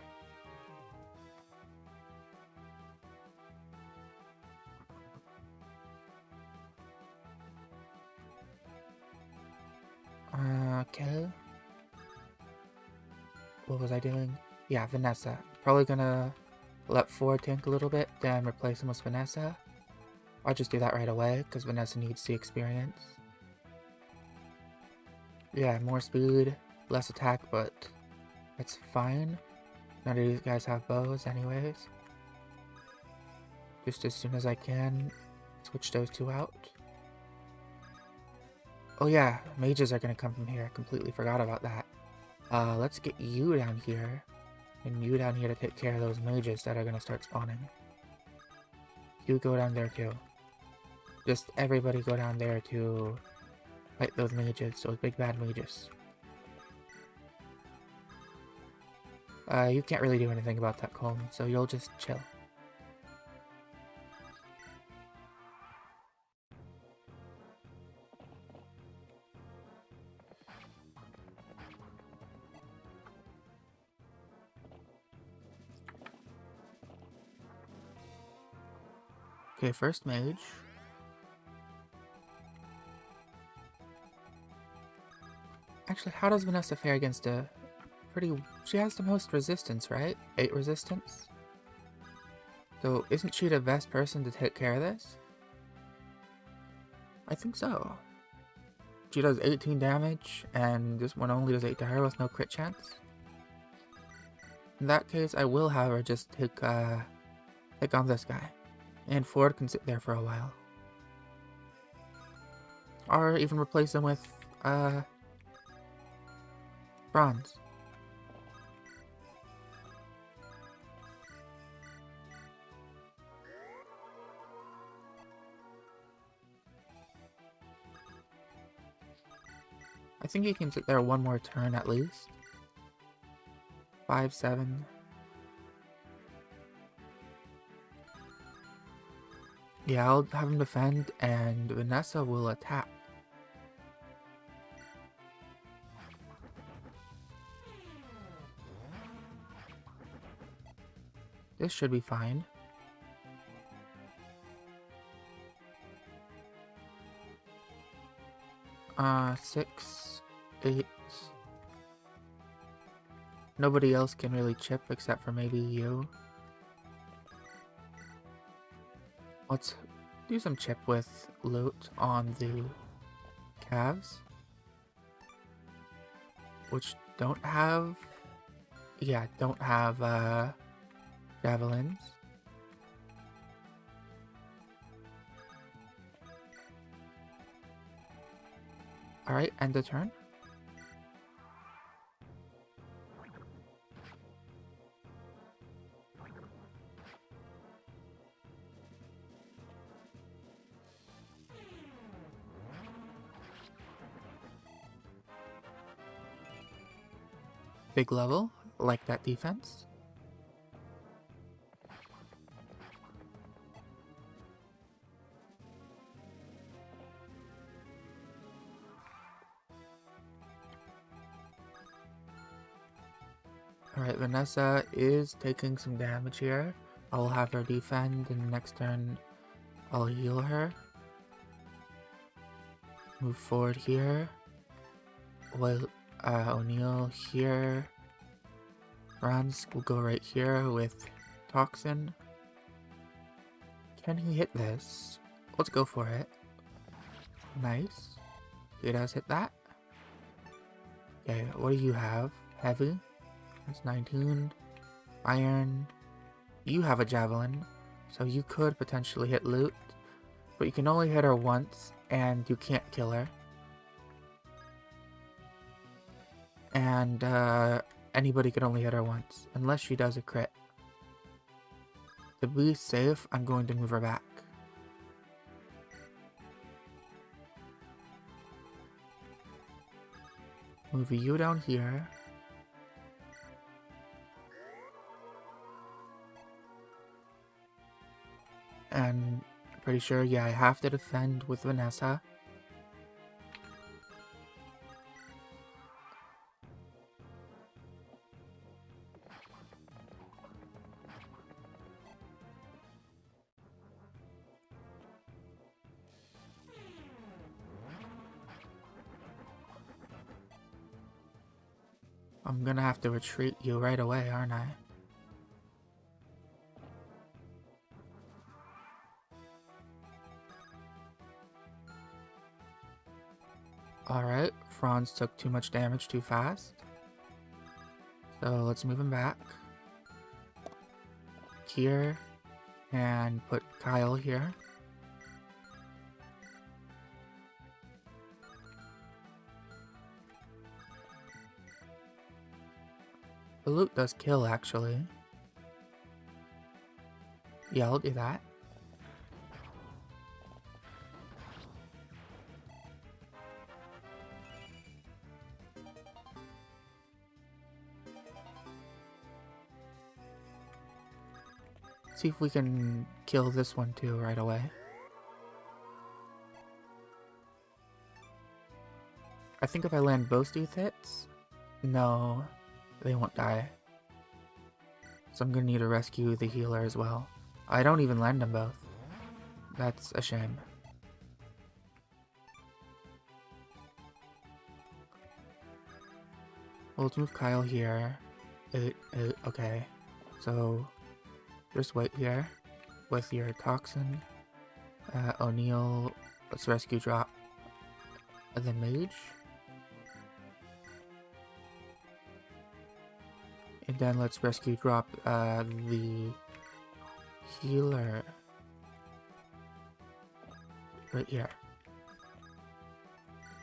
Okay. What was I doing? Yeah, Vanessa. Probably gonna let Ford tank a little bit, then replace him with Vanessa. I'll just do that right away, because Vanessa needs the experience. Yeah, more speed, less attack, but it's fine. None of these guys have bows anyways. Just as soon as I can, switch those two out. Oh yeah, mages are gonna come from here. I completely forgot about that. Let's get you down here. And you down here to take care of those mages that are gonna start spawning. You go down there too. Just everybody go down there to fight those mages, those big bad mages. You can't really do anything about that, Colm, so you'll just chill. Okay, first mage. Actually, how does Vanessa fare against a pretty... She has the most resistance, right? 8 resistance? So, isn't she the best person to take care of this? I think so. She does 18 damage, and this one only does 8 to her with no crit chance. In that case, I will have her just take on this guy. And Ford can sit there for a while. Or even replace him with, Bronze. I think he can sit there one more turn at least. 5, 7. Yeah, I'll have him defend, and Vanessa will attack. This should be fine. Uh, 6, 8. Nobody else can really chip except for maybe you. Let's do some chip with loot on the calves, which don't have, javelins. Alright, end the turn. Big level, like that defense. Alright, Vanessa is taking some damage here. I'll have her defend, and next turn I'll heal her. Move forward here. O'Neill here. Franz will go right here with Toxin. Can he hit this? Let's go for it. Nice. He does hit that. Okay, what do you have? Heavy. That's 19. Iron. You have a javelin, so you could potentially hit Loot, but you can only hit her once, and you can't kill her. And anybody can only hit her once, unless she does a crit. To be safe, I'm going to move her back. Move you down here. And I'm pretty sure, yeah, I have to defend with Vanessa. I'm gonna have to retreat you right away, aren't I? Alright, Franz took too much damage too fast. So let's move him back. Here. And put Kyle here. The loot does kill, actually. Yeah, I'll do that. See if we can kill this one too right away. I think if I land both these hits, no, they won't die. So I'm gonna need to rescue the healer as well. I don't even land them both. That's a shame. Well, let's move Kyle here. Okay. So, just wait here with your Toxin. O'Neill Let's rescue drop the mage. And then let's rescue drop the healer. Right here.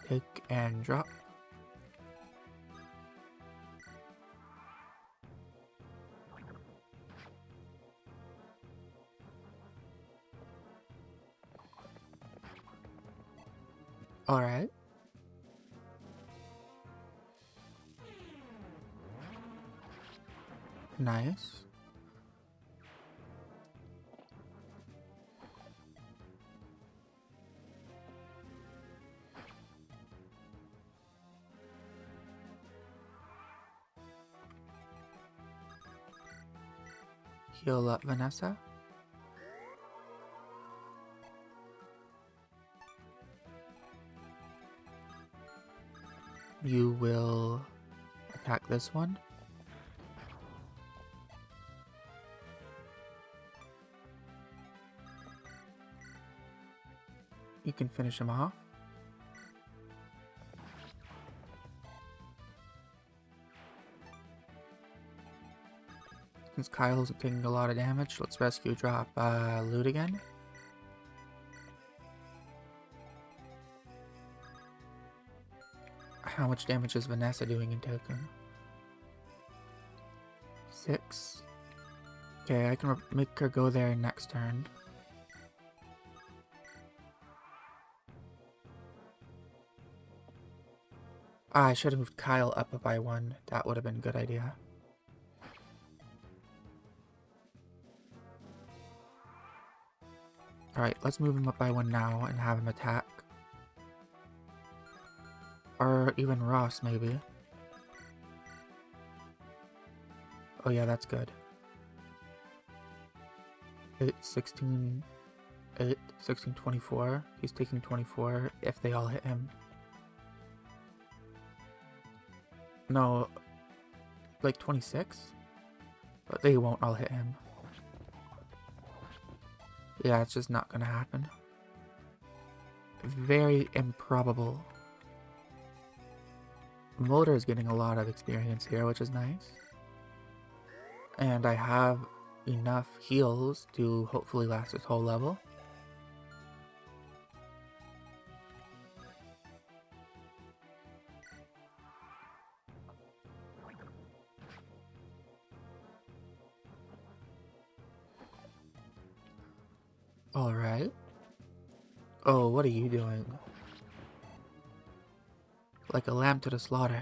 Take and drop. Alright. Nice. Heal up Vanessa. You will attack this one. You can finish him off. Since Kyle's taking a lot of damage, let's rescue drop loot again. How much damage is Vanessa doing in token? 6. Okay, I can make her go there next turn. I should have moved Kyle up by 1. That would have been a good idea. Alright, let's move him up by 1 now and have him attack. Or even Ross, maybe. Oh yeah, that's good. 8, 16, 8, 16, 24. He's taking 24 if they all hit him. No, like 26? But they won't all hit him. Yeah, it's just not gonna happen. Very improbable. Mulder is getting a lot of experience here, which is nice. And I have enough heals to hopefully last this whole level. Alright. Oh, what are you doing? Like a lamb to the slaughter.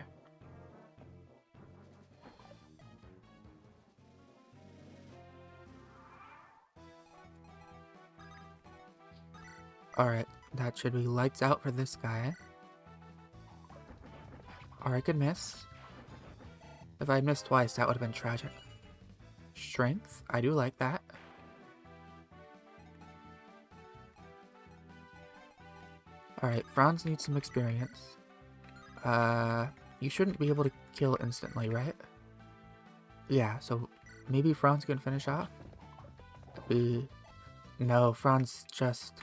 Alright, that should be lights out for this guy. Or I could miss. If I missed twice, that would have been tragic. Strength, I do like that. Alright, Franz needs some experience. You shouldn't be able to kill instantly, right? Yeah, so maybe Franz can finish off? No, Franz just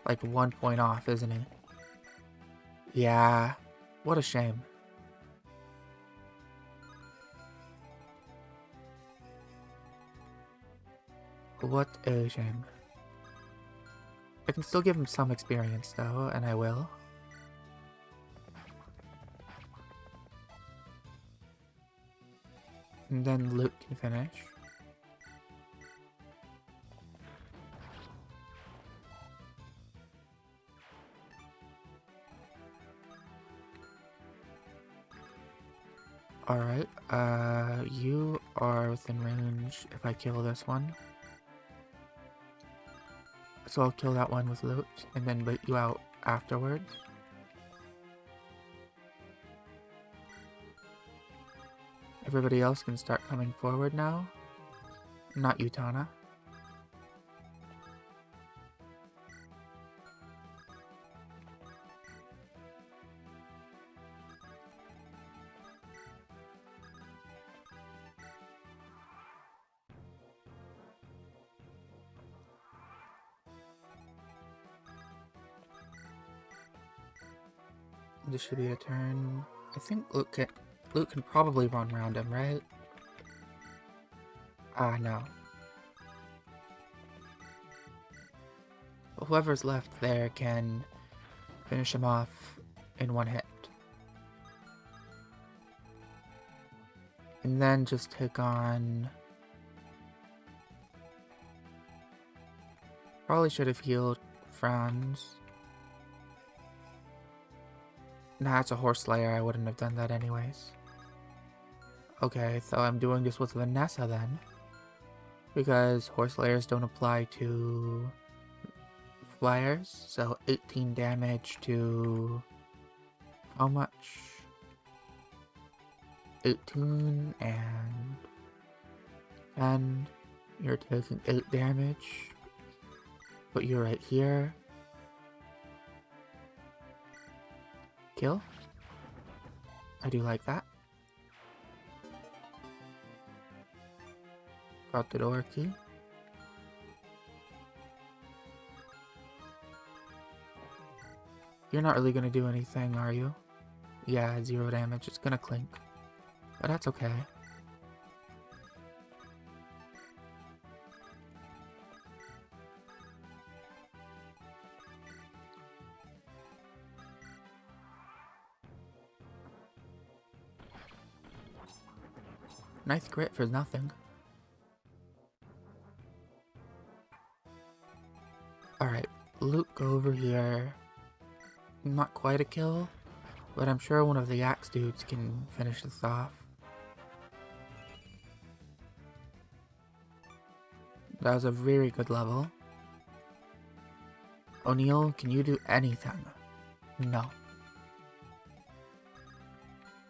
like 1 point off, isn't he? Yeah, what a shame. What a shame. I can still give him some experience though, and I will. And then Luke can finish. Alright, you are within range if I kill this one. So I'll kill that one with loot, and then bait you out afterwards. Everybody else can start coming forward now. Not you, Tana. This should be a turn. I think Luke can probably run around him, right? Ah, no. Whoever's left there can finish him off in one hit. And then just take on... Probably should have healed Franz. Nah, it's a horse slayer. I wouldn't have done that anyways. Okay, so I'm doing this with Vanessa then. Because horse slayers don't apply to flyers. So 18 damage to... How much? 18 and you're taking 8 damage. But you're right here. Kill. I do like that. Got the door key. You're not really gonna do anything, are you? Yeah, 0 damage. It's gonna clink. But that's okay. Nice crit for nothing. Alright, Luke, go over here. Not quite a kill, but I'm sure one of the axe dudes can finish this off. That was a very good level. O'Neill, can you do anything? No.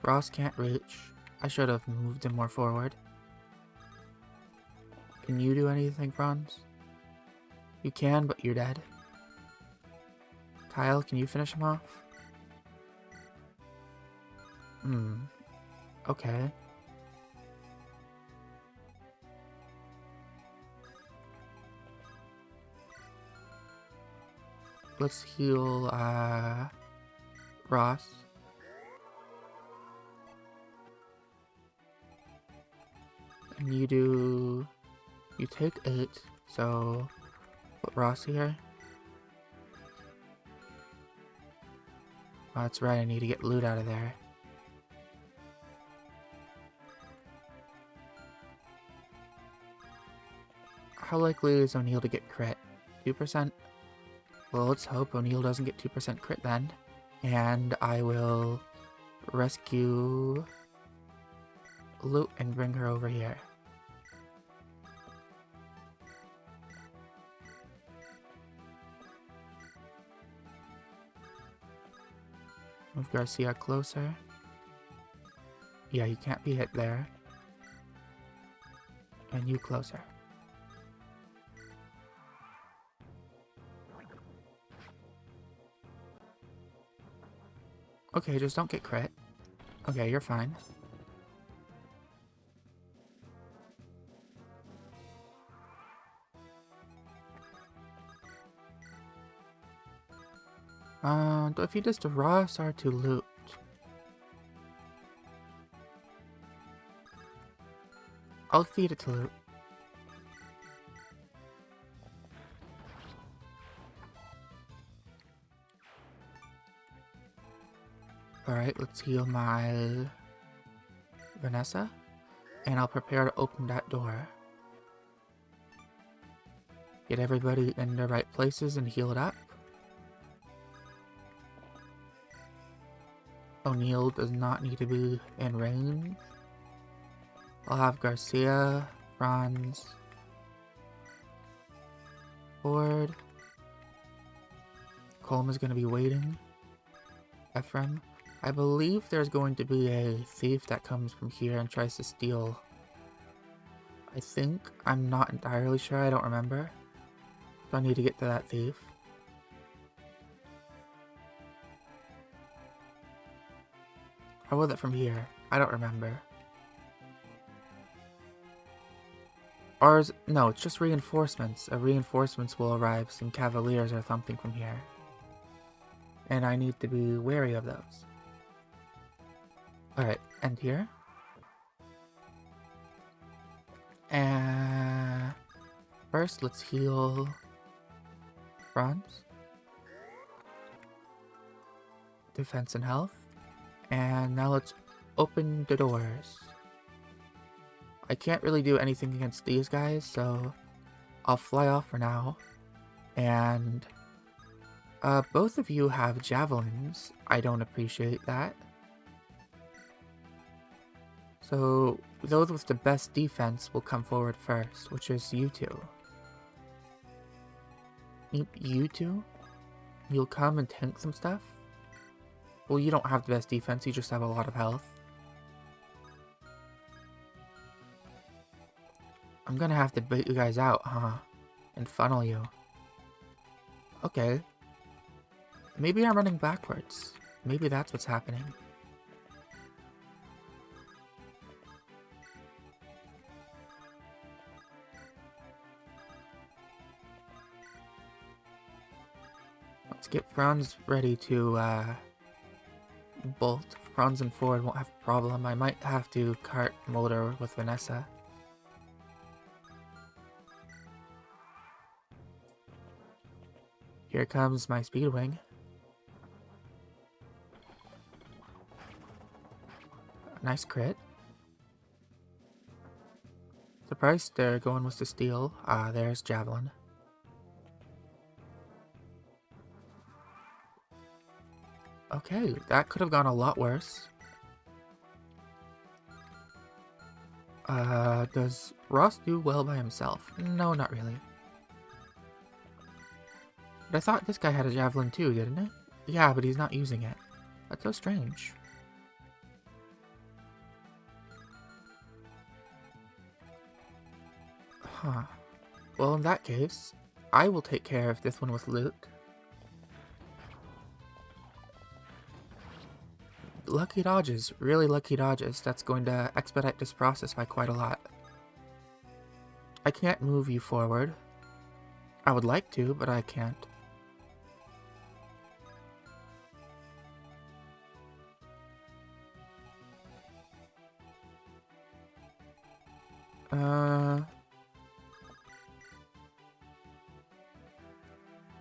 Ross can't reach. I should have moved him more forward. Can you do anything, Franz? You can, but you're dead. Kyle, can you finish him off? Okay. Let's heal, Ross. And you take 8, so put Ross here. Oh, that's right, I need to get loot out of there. How likely is O'Neill to get crit? 2%? Well, let's hope O'Neill doesn't get 2% crit then. And I will rescue Loot and bring her over here. Move Garcia closer. Yeah, you can't be hit there. And you closer. Okay, just don't get crit. Okay, you're fine. Do I feed this to Ross or to Loot? I'll feed it to Loot. Alright, let's heal my Vanessa. And I'll prepare to open that door. Get everybody in the right places and heal it up. O'Neill does not need to be in range. I'll have Garcia, Franz, Ford. Coleman's going to be waiting. Ephraim. I believe there's going to be a thief that comes from here and tries to steal. I think. I'm not entirely sure. I don't remember. So I need to get to that thief. How was it from here? I don't remember. Ours, no, it's just reinforcements. Reinforcements will arrive, some cavaliers or something from here. And I need to be wary of those. Alright, end here. And first, let's heal Franz. Defense and health. And now let's open the doors. I can't really do anything against these guys, so I'll fly off for now. And both of you have javelins. I don't appreciate that. So those with the best defense will come forward first, which is you two. You two? You'll come and tank some stuff? Well, you don't have the best defense, you just have a lot of health. I'm gonna have to bait you guys out, huh? And funnel you. Okay. Maybe I'm running backwards. Maybe that's what's happening. Let's get Franz ready to bolt. Franz and Ford won't have a problem. I might have to cart Mulder with Vanessa. Here comes my Speedwing. Nice crit. Surprised they're going with the steel. There's Javelin. Okay, that could have gone a lot worse. Does Ross do well by himself? No, not really. But I thought this guy had a javelin too, didn't it? Yeah, but he's not using it. That's so strange. Huh. Well, in that case, I will take care of this one with loot. Lucky dodges, really lucky dodges. That's going to expedite this process by quite a lot. I can't move you forward. I would like to, but I can't.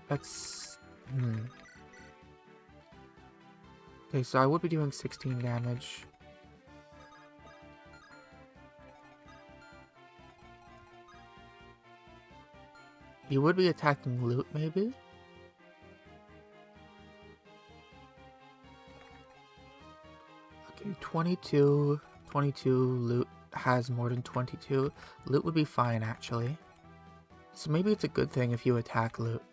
That's... Okay, so I would be doing 16 damage. You would be attacking loot, maybe? Okay, 22 loot has more than 22. Loot would be fine, actually. So maybe it's a good thing if you attack loot.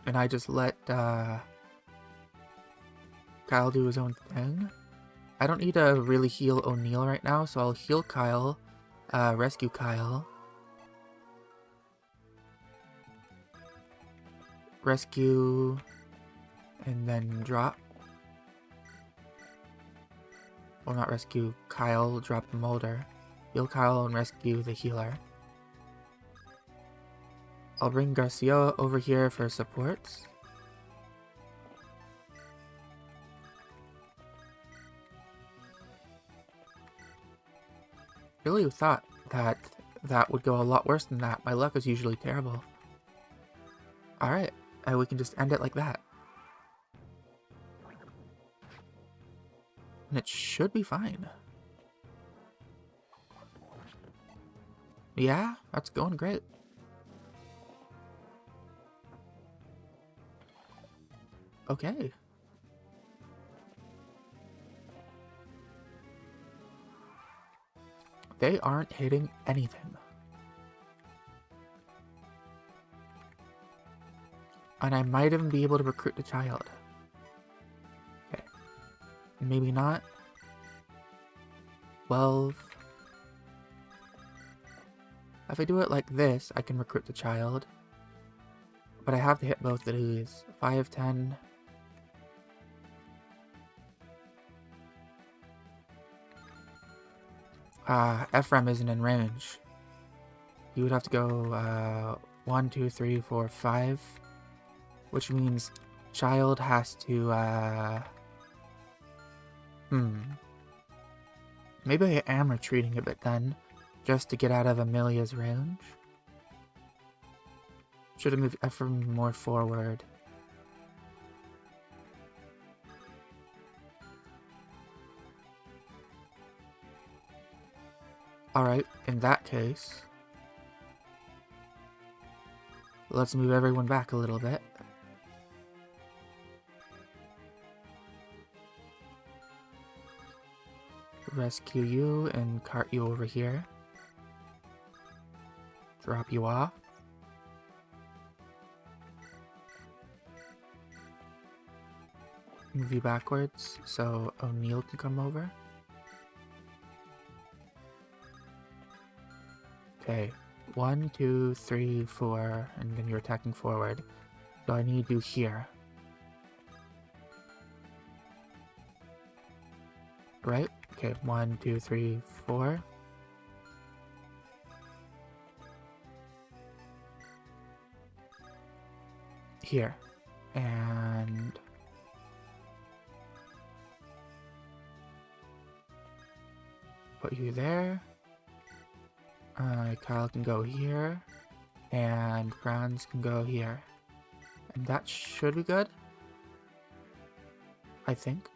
And I just let Kyle do his own thing. I don't need to really heal O'Neill right now, so I'll heal Kyle, rescue Kyle. Rescue, and then drop. Well, not rescue Kyle, drop the Mulder. Heal Kyle and rescue the healer. I'll bring Garcia over here for supports. Really thought that that would go a lot worse than that. My luck is usually terrible. Alright, we can just end it like that. And it should be fine. Yeah, that's going great. Okay. They aren't hitting anything. And I might even be able to recruit the child. Okay. Maybe not. 12. If I do it like this, I can recruit the child. But I have to hit both of these. 5, 10. Ephraim isn't in range. You would have to go 1, 2, 3, 4, 5. Which means child has to Maybe I am retreating a bit then, just to get out of Amelia's range. Should have moved Ephraim more forward. Alright, in that case, let's move everyone back a little bit. Rescue you and cart you over here. Drop you off. Move you backwards so O'Neill can come over. Okay, 1, 2, 3, 4, and then you're attacking forward. So I need you here. Right? Okay, 1, 2, 3, 4. Here. And put you there. Kyle can go here. And Franz can go here. And that should be good. I think.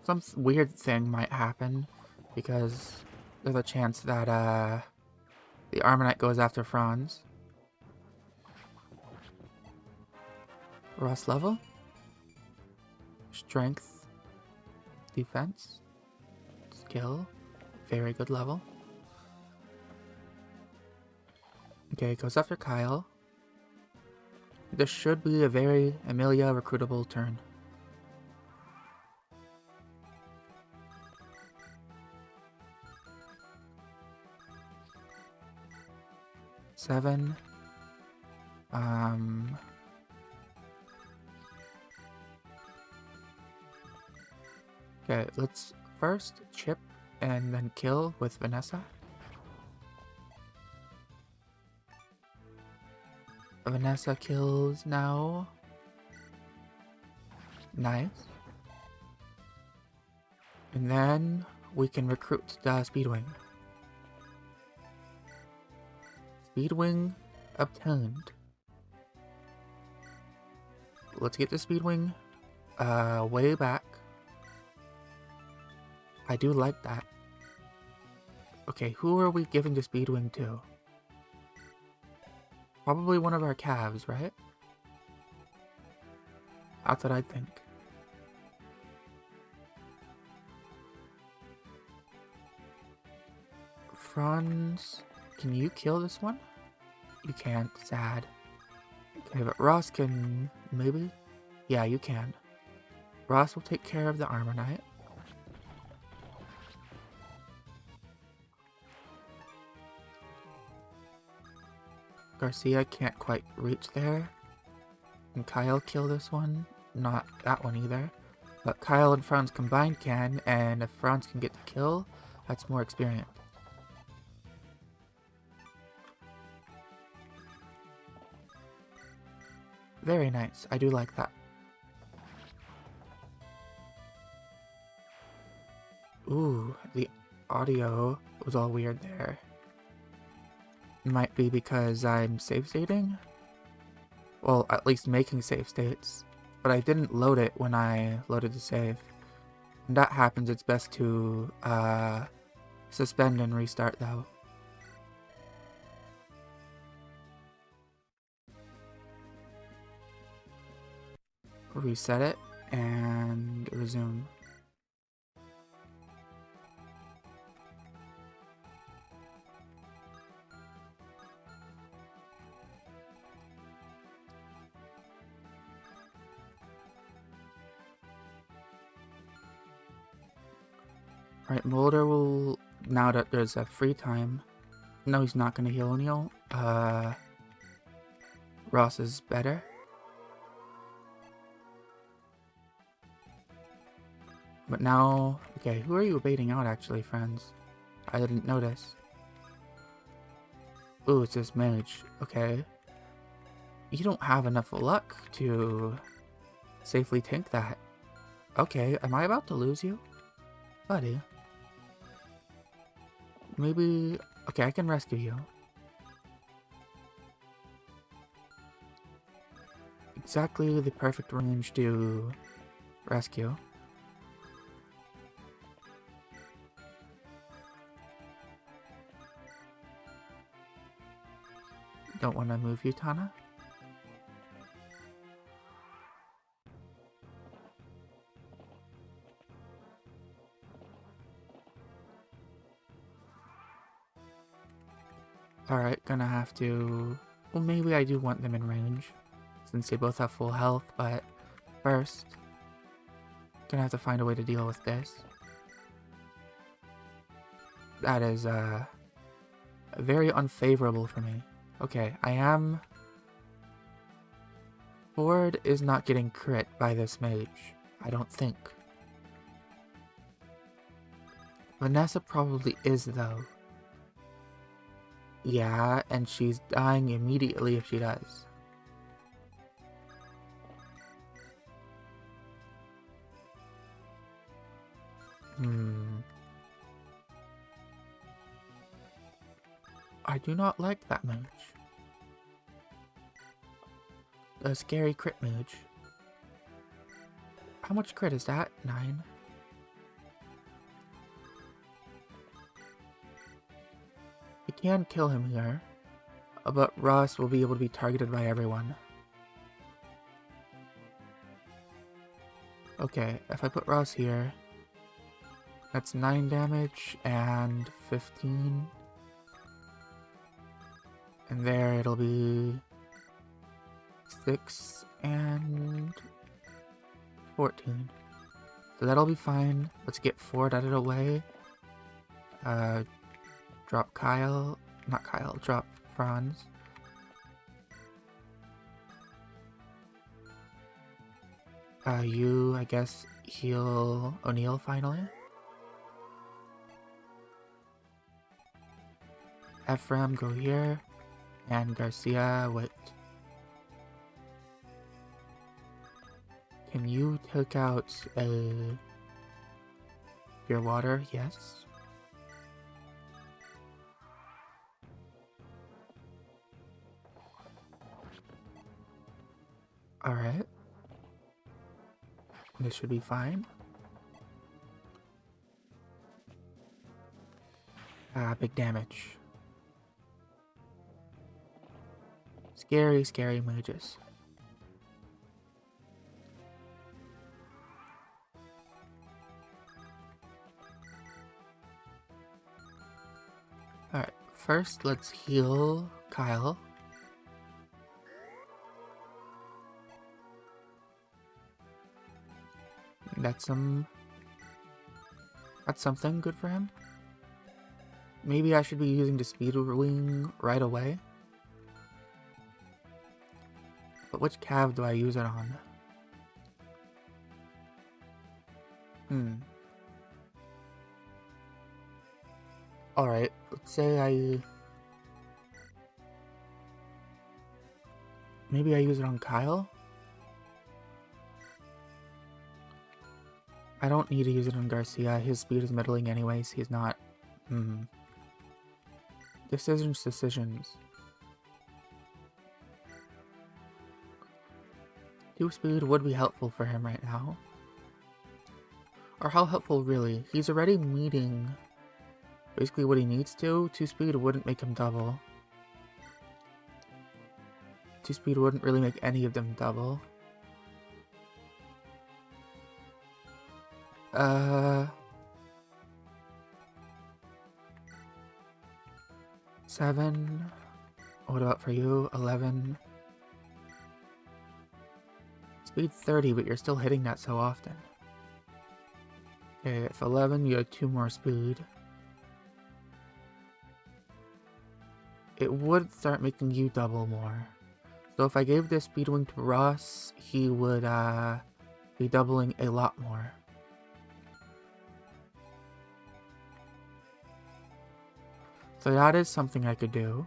Some weird thing might happen because there's a chance that the Armonite goes after Franz. Ross level? Strength. Defense. Skill. Very good level. Okay, goes after Kyle. This should be a very Amelia recruitable turn. Seven. Okay, let's first chip and then kill with Vanessa. Vanessa kills now. Nice. And then we can recruit the Speedwing. Speedwing obtained. Let's get the Speedwing way back. I do like that. Okay, who are we giving the Speedwing to? Probably one of our calves, right? That's what I think. Franz, can you kill this one? You can't, sad. Okay, but Ross can, maybe? Yeah, you can. Ross will take care of the Armonite. Garcia can't quite reach there. Can Kyle kill this one? Not that one either. But Kyle and Franz combined can, and if Franz can get the kill, that's more experience. Very nice. I do like that. Ooh, the audio was all weird there. Might be because I'm save stating? Well, at least making save states. But I didn't load it when I loaded the save. When that happens, it's best to suspend and restart though. Reset it and resume. Alright, Mulder will, now that there's a free time, no, he's not going to heal O'Neill. Ross is better. But now, okay, who are you baiting out actually, friends? I didn't notice. Ooh, it's this mage. Okay. You don't have enough luck to safely tank that. Okay, am I about to lose you? Buddy. Maybe... Okay, I can rescue you. Exactly the perfect range to rescue. Don't want to move you, Tana. Alright, gonna have to... Well, maybe I do want them in range, since they both have full health, but first, gonna have to find a way to deal with this. That is, very unfavorable for me. Okay, I am... Ford is not getting crit by this mage, I don't think. Vanessa probably is, though. Yeah, and she's dying immediately if she does. I do not like that mage. A scary crit mage. How much crit is that? 9? We can kill him here, but Ross will be able to be targeted by everyone. Okay, if I put Ross here, that's 9 damage and 15. And there it'll be 6 and 14. So that'll be fine. Let's get Ford out of the way. Drop Kyle. Not Kyle, drop Franz. You, I guess, heal O'Neil finally. Ephraim, go here. And Garcia, wait. Can you take out your water? Yes. Alright. This should be fine. Big damage. Scary, scary mages. Alright, first let's heal Kyle. That's something good for him. Maybe I should be using the speed wing right away. But which cav do I use it on? Alright, let's say maybe I use it on Kyle? I don't need to use it on Garcia. His speed is middling anyways. He's not... Decisions. 2 speed would be helpful for him right now. Or how helpful really? He's already meeting basically what he needs to. 2 speed wouldn't make him double. 2 speed wouldn't really make any of them double. 7. What about for you? 11. Speed 30, but you're still hitting that so often. Okay, if 11, you have 2 more speed. It would start making you double more. So if I gave this speed wing to Ross, he would be doubling a lot more. So that is something I could do.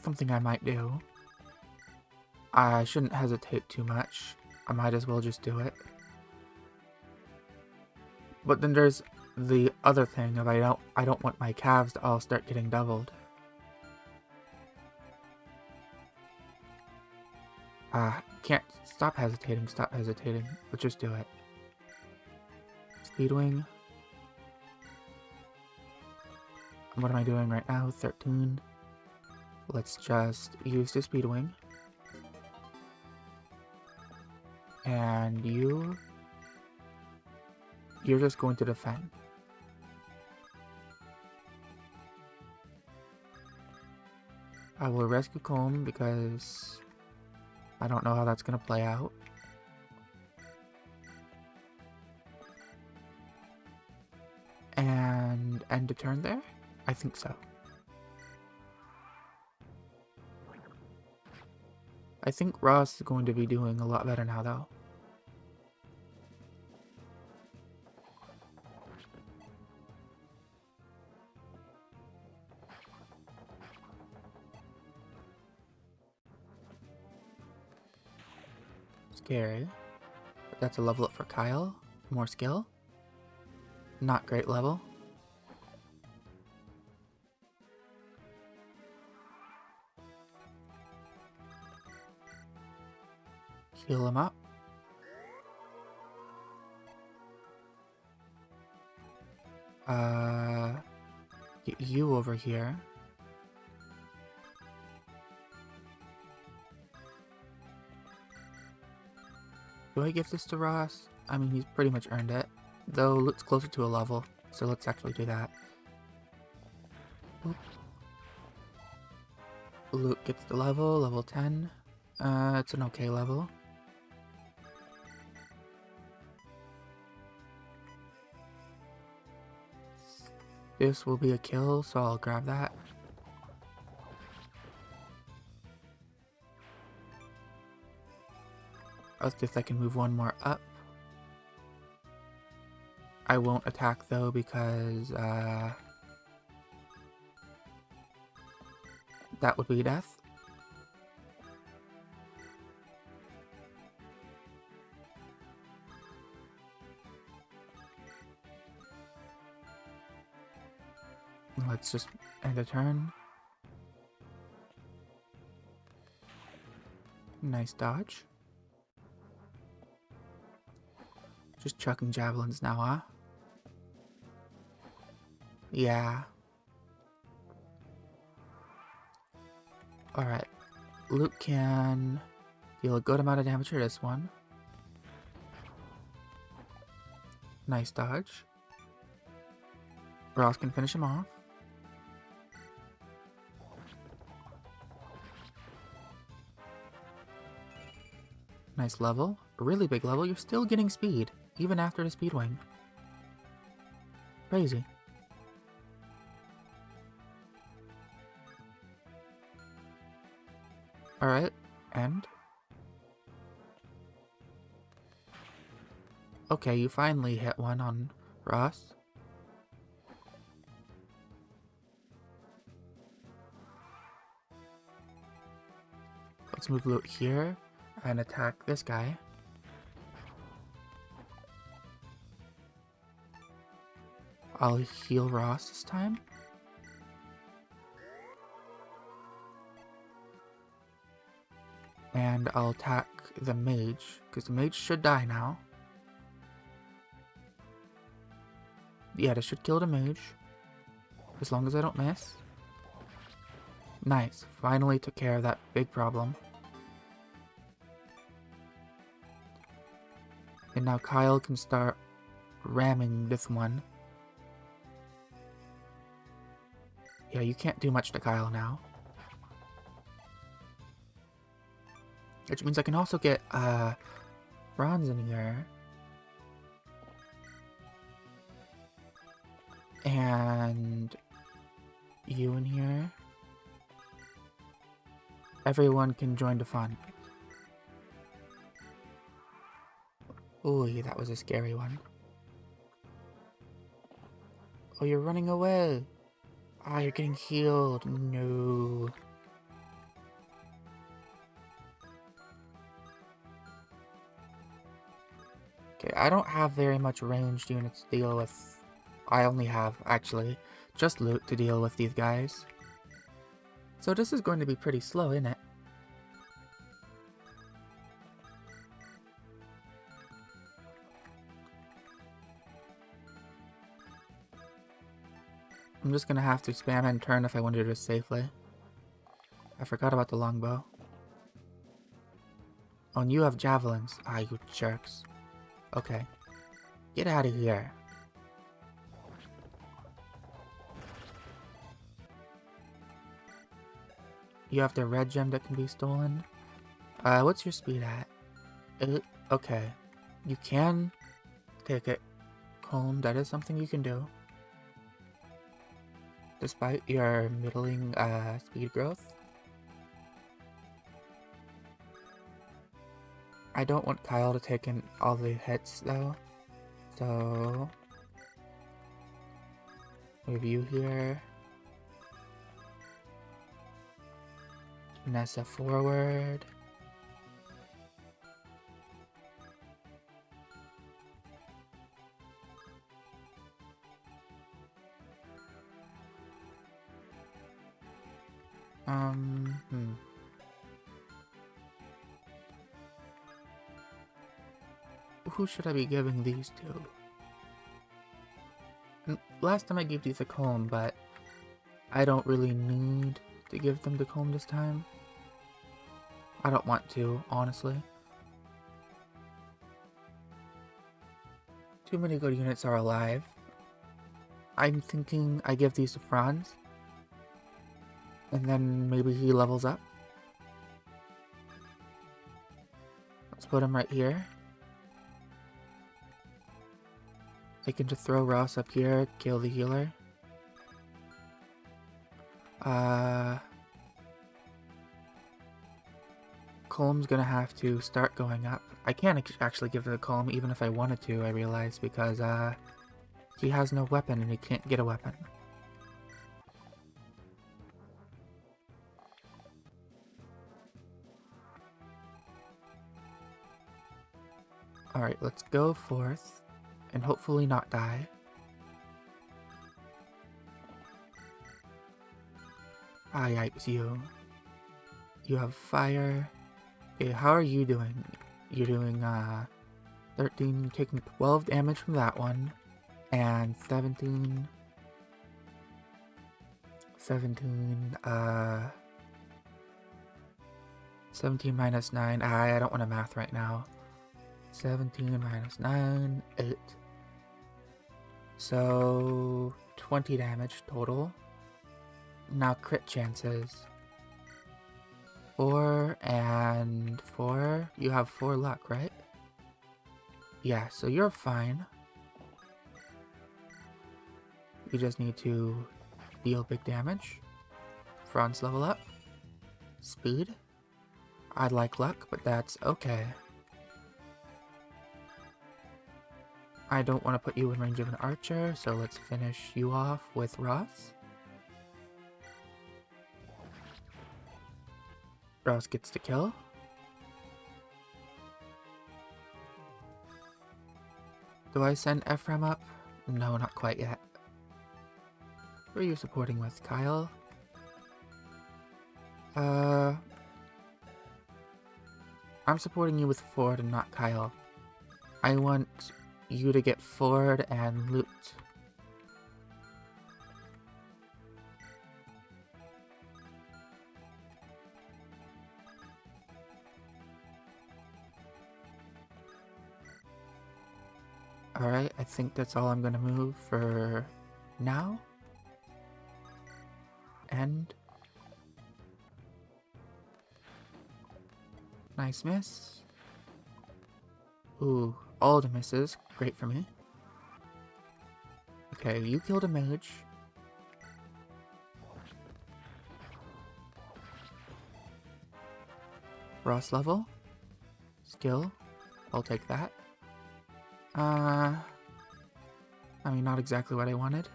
something I might do. I shouldn't hesitate too much. I might as well just do it. But then there's the other thing of I don't want my calves to all start getting doubled. Can't stop hesitating, stop hesitating. Let's just do it. Speedwing. What am I doing right now? 13. Let's just use the speedwing. And you're just going to defend. I will rescue Colm because I don't know how that's going to play out. And end a turn there? I think so. I think Ross is going to be doing a lot better now, though. Scary. But that's a level up for Kyle. More skill. Not great level. Heal him up. Get you over here. Do I give this to Ross? I mean, he's pretty much earned it. Though, Luke's closer to a level, so let's actually do that. Oop. Luke gets the level 10. It's an okay level. This will be a kill, so I'll grab that. I'll see if I can move one more up. I won't attack though because that would be death. Let's just end a turn. Nice dodge. Just chucking javelins now, huh? Yeah. Alright. Luke can deal a good amount of damage to this one. Nice dodge. Ross can finish him off. Nice level. A really big level. You're still getting speed, even after the speed wing. Crazy. Alright, and? Okay, you finally hit one on Ross. Let's move Luke here and attack this guy. I'll heal Ross this time. And I'll attack the mage, because the mage should die now. Yeah, this should kill the mage. As long as I don't miss. Nice. Finally took care of that big problem. And now Kyle can start ramming this one. Yeah, you can't do much to Kyle now. Which means I can also get bronze in here. And you in here. Everyone can join the fun. Ooh, that was a scary one. Oh, you're running away. Ah, you're getting healed. No. Okay, I don't have very much ranged units to deal with. I only have, actually, just loot to deal with these guys. So this is going to be pretty slow, isn't it? I'm just gonna have to spam and turn if I want to do this safely. I forgot about the longbow. Oh, and you have javelins. Ah, you jerks. Okay. Get out of here. You have the red gem that can be stolen. What's your speed at? Okay. You can take it home. That is something you can do. Despite your middling, speed growth. I don't want Kyle to take in all the hits, though. So... move you here. Nessa forward. Who should I be giving these to? Last time I gave these to Colm, but I don't really need to give them to Colm this time. I don't want to, honestly. Too many good units are alive. I'm thinking I give these to Franz. And then maybe he levels up. Let's put him right here. I can just throw Ross up here, kill the healer. Colm's gonna have to start going up. I can't actually give it to Colm even if I wanted to, I realize, because he has no weapon and he can't get a weapon. Alright, let's go forth and hopefully not die. Ah, yikes, you. You have fire. Okay, how are you doing? You're doing, 13, taking 12 damage from that one. And 17 minus 9. I don't want to math right now. 17 minus 9, 8. So, 20 damage total. Now crit chances. 4 and 4. You have 4 luck, right? Yeah, so you're fine. You just need to deal big damage. Franz level up. Speed. I'd like luck, but that's okay. I don't want to put you in range of an archer, so let's finish you off with Ross. Ross gets to kill. Do I send Ephraim up? No, not quite yet. Who are you supporting with, Kyle? I'm supporting you with Ford and not Kyle. I want you to get Ford and loot. Alright, I think that's all I'm gonna move for now. And nice miss. Ooh, all the misses. Great for me. Okay, you killed a mage. Ross level. Skill. I'll take that. I mean, not exactly what I wanted.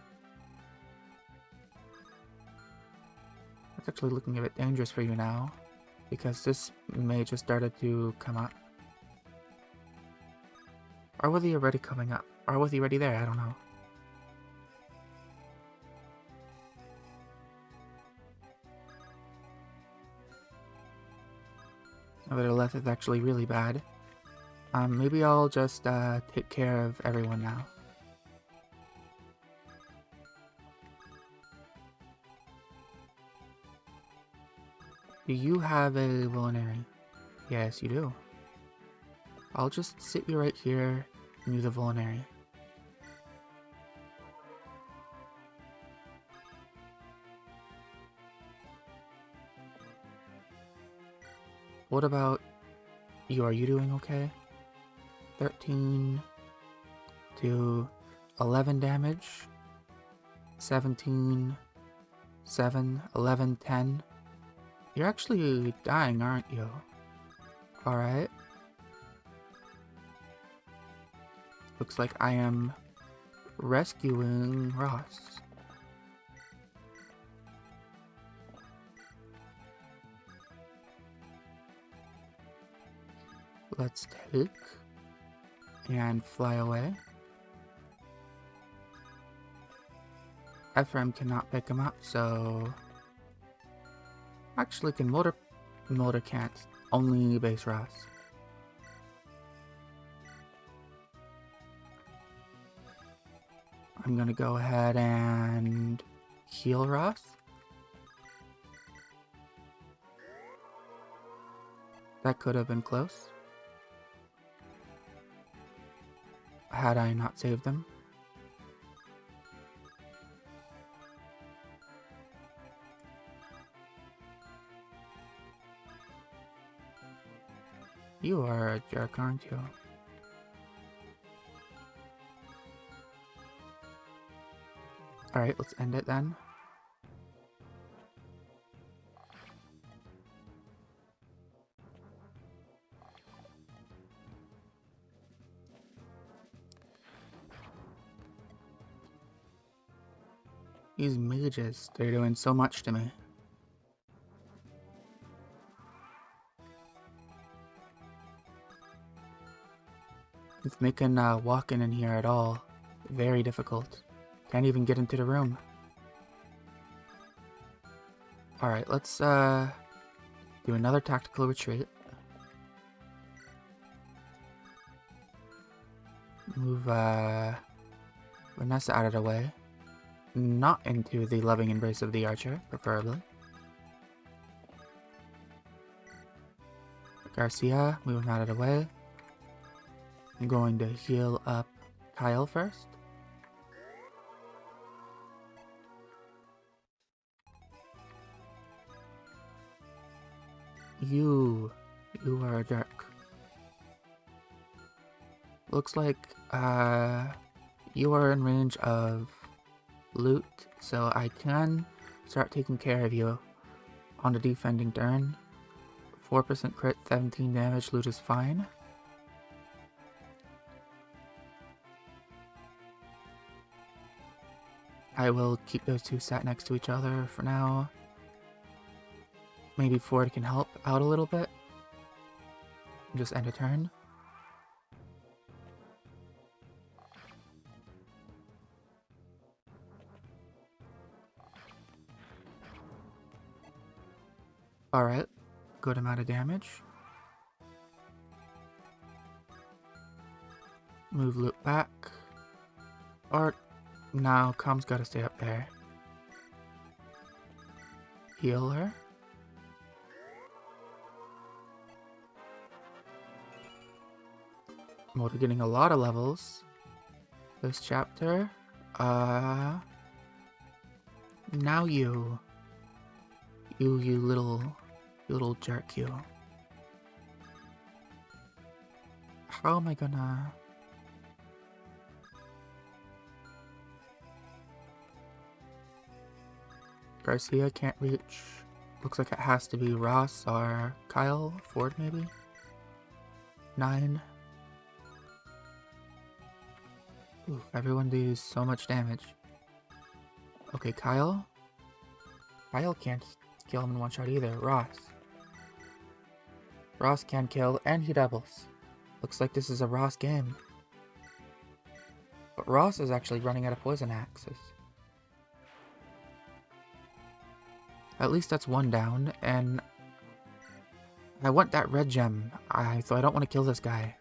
It's actually looking a bit dangerous for you now, because this mage just started to come up. Or was he already coming up? Or was he already there? I don't know. Nevertheless, it's actually really bad. Maybe I'll just take care of everyone now. Do you have a vulnerary? Yes, you do. I'll just sit you right here and use a vulnerary. What about you? Are you doing okay? 13 to 11 damage. 17, 7, 11, 10. You're actually dying, aren't you? Alright. Looks like I am rescuing Ross. Let's take and fly away. Ephraim cannot pick him up, so actually can Motor can't. Only base Ross. I'm gonna go ahead and heal Ross. That could have been close. Had I not saved them. You are a jerk, aren't you? Alright, let's end it then. These mages, they're doing so much to me. It's making walking in here at all very difficult. Can't even get into the room. Alright, let's do another tactical retreat. Move Vanessa out of the way. Not into the loving embrace of the archer, preferably. Garcia, move him out of the way. I'm going to heal up Kyle first. You are a jerk. Looks like you are in range of loot, so I can start taking care of you on the defending turn. 4% crit, 17 damage, loot is fine. I will keep those two sat next to each other for now. Maybe Ford can help out a little bit. Just end a turn. Alright, good amount of damage. Move loot back. Or, now Com's gotta stay up there. Heal her. We're getting a lot of levels this chapter. Now you little jerk, you. How am I gonna... Garcia can't reach. Looks like it has to be Ross or Kyle. Ford, maybe? 9. Ooh, everyone does so much damage. Okay, Kyle. Kyle can't kill him in one shot either. Ross. Ross can kill, and he doubles. Looks like this is a Ross game. But Ross is actually running out of poison axes. At least that's one down, and I want that red gem, so I don't want to kill this guy.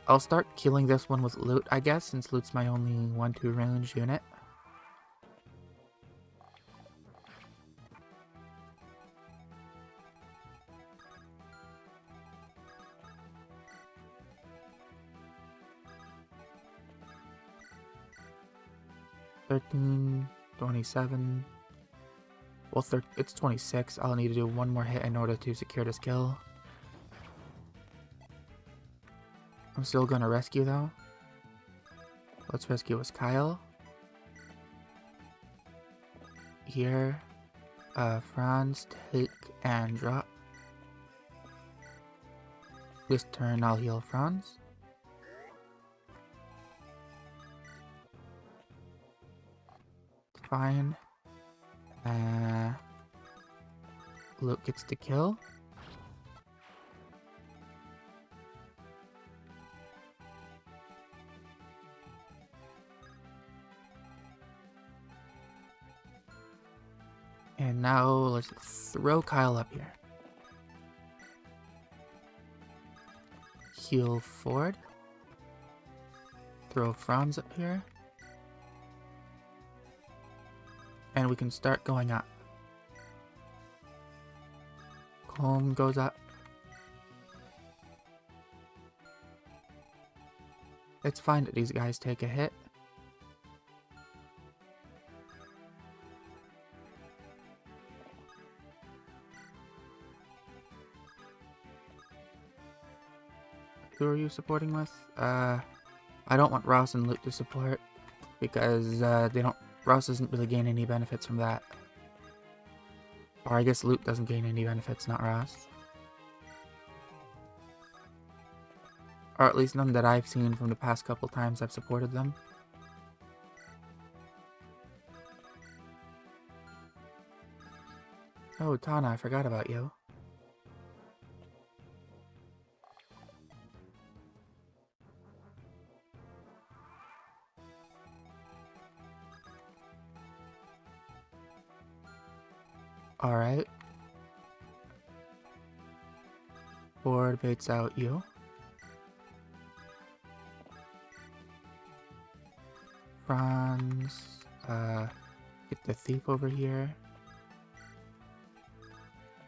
I'll start killing this one with loot, I guess, since loot's my only 1-2 range unit. $13, $27. Well, it's 26. I'll need to do one more hit in order to secure this kill. I'm still gonna rescue though. Let's rescue as Kyle. Here. Franz, take and drop. This turn I'll heal Franz. Fine. Luke gets to kill. And now let's throw Kyle up here. Heal Ford. Throw Franz up here. And we can start going up. Colm goes up. It's fine that these guys take a hit. Who are you supporting with? I don't want Ross and Luke to support because they don't. Ross doesn't really gain any benefits from that. Or I guess Luke doesn't gain any benefits, not Ross. Or at least none that I've seen from the past couple times I've supported them. Oh, Tana, I forgot about you. Alright. Board baits out you. Franz, get the thief over here.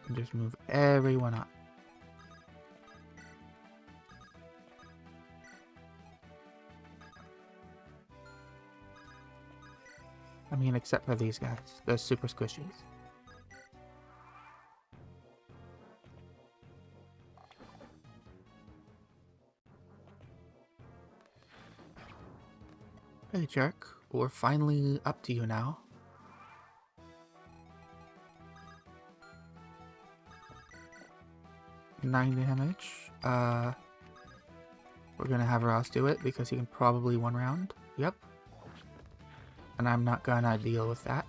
And just move everyone up. I mean, except for these guys, the super squishies. Hey Jerk, we're finally up to you now. $9 damage. We're gonna have Ross do it because he can probably one round. Yep. And I'm not gonna deal with that.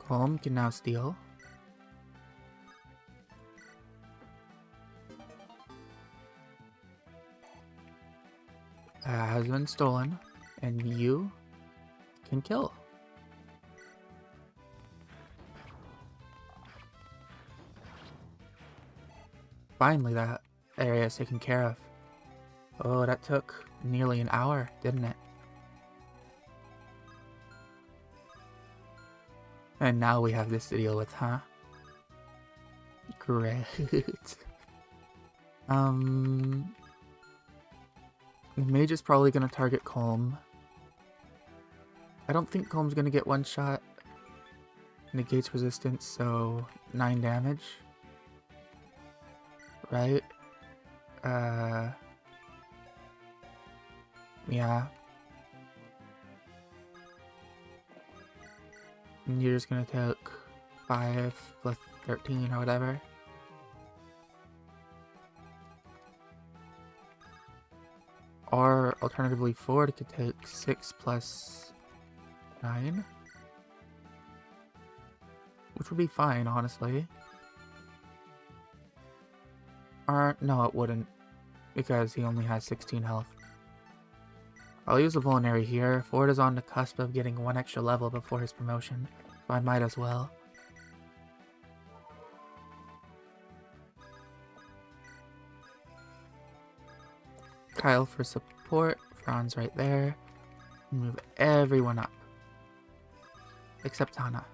Colm can now steal. Has been stolen, and you can kill. Finally, that area is taken care of. Oh, that took nearly an hour, didn't it? And now we have this to deal with, huh? Great. The mage is probably going to target Colm. I don't think Colm's going to get one shot. Negates resistance, so 9 damage. Right? Yeah. And you're just going to take 5 plus 13 or whatever. Or alternatively, Ford could take 6 plus 9. Which would be fine, honestly. No, it wouldn't, because he only has 16 health. I'll use a Vulnerary here. Ford is on the cusp of getting 1 extra level before his promotion, so I might as well. Kyle for support. Franz right there. Move everyone up. Except Hana.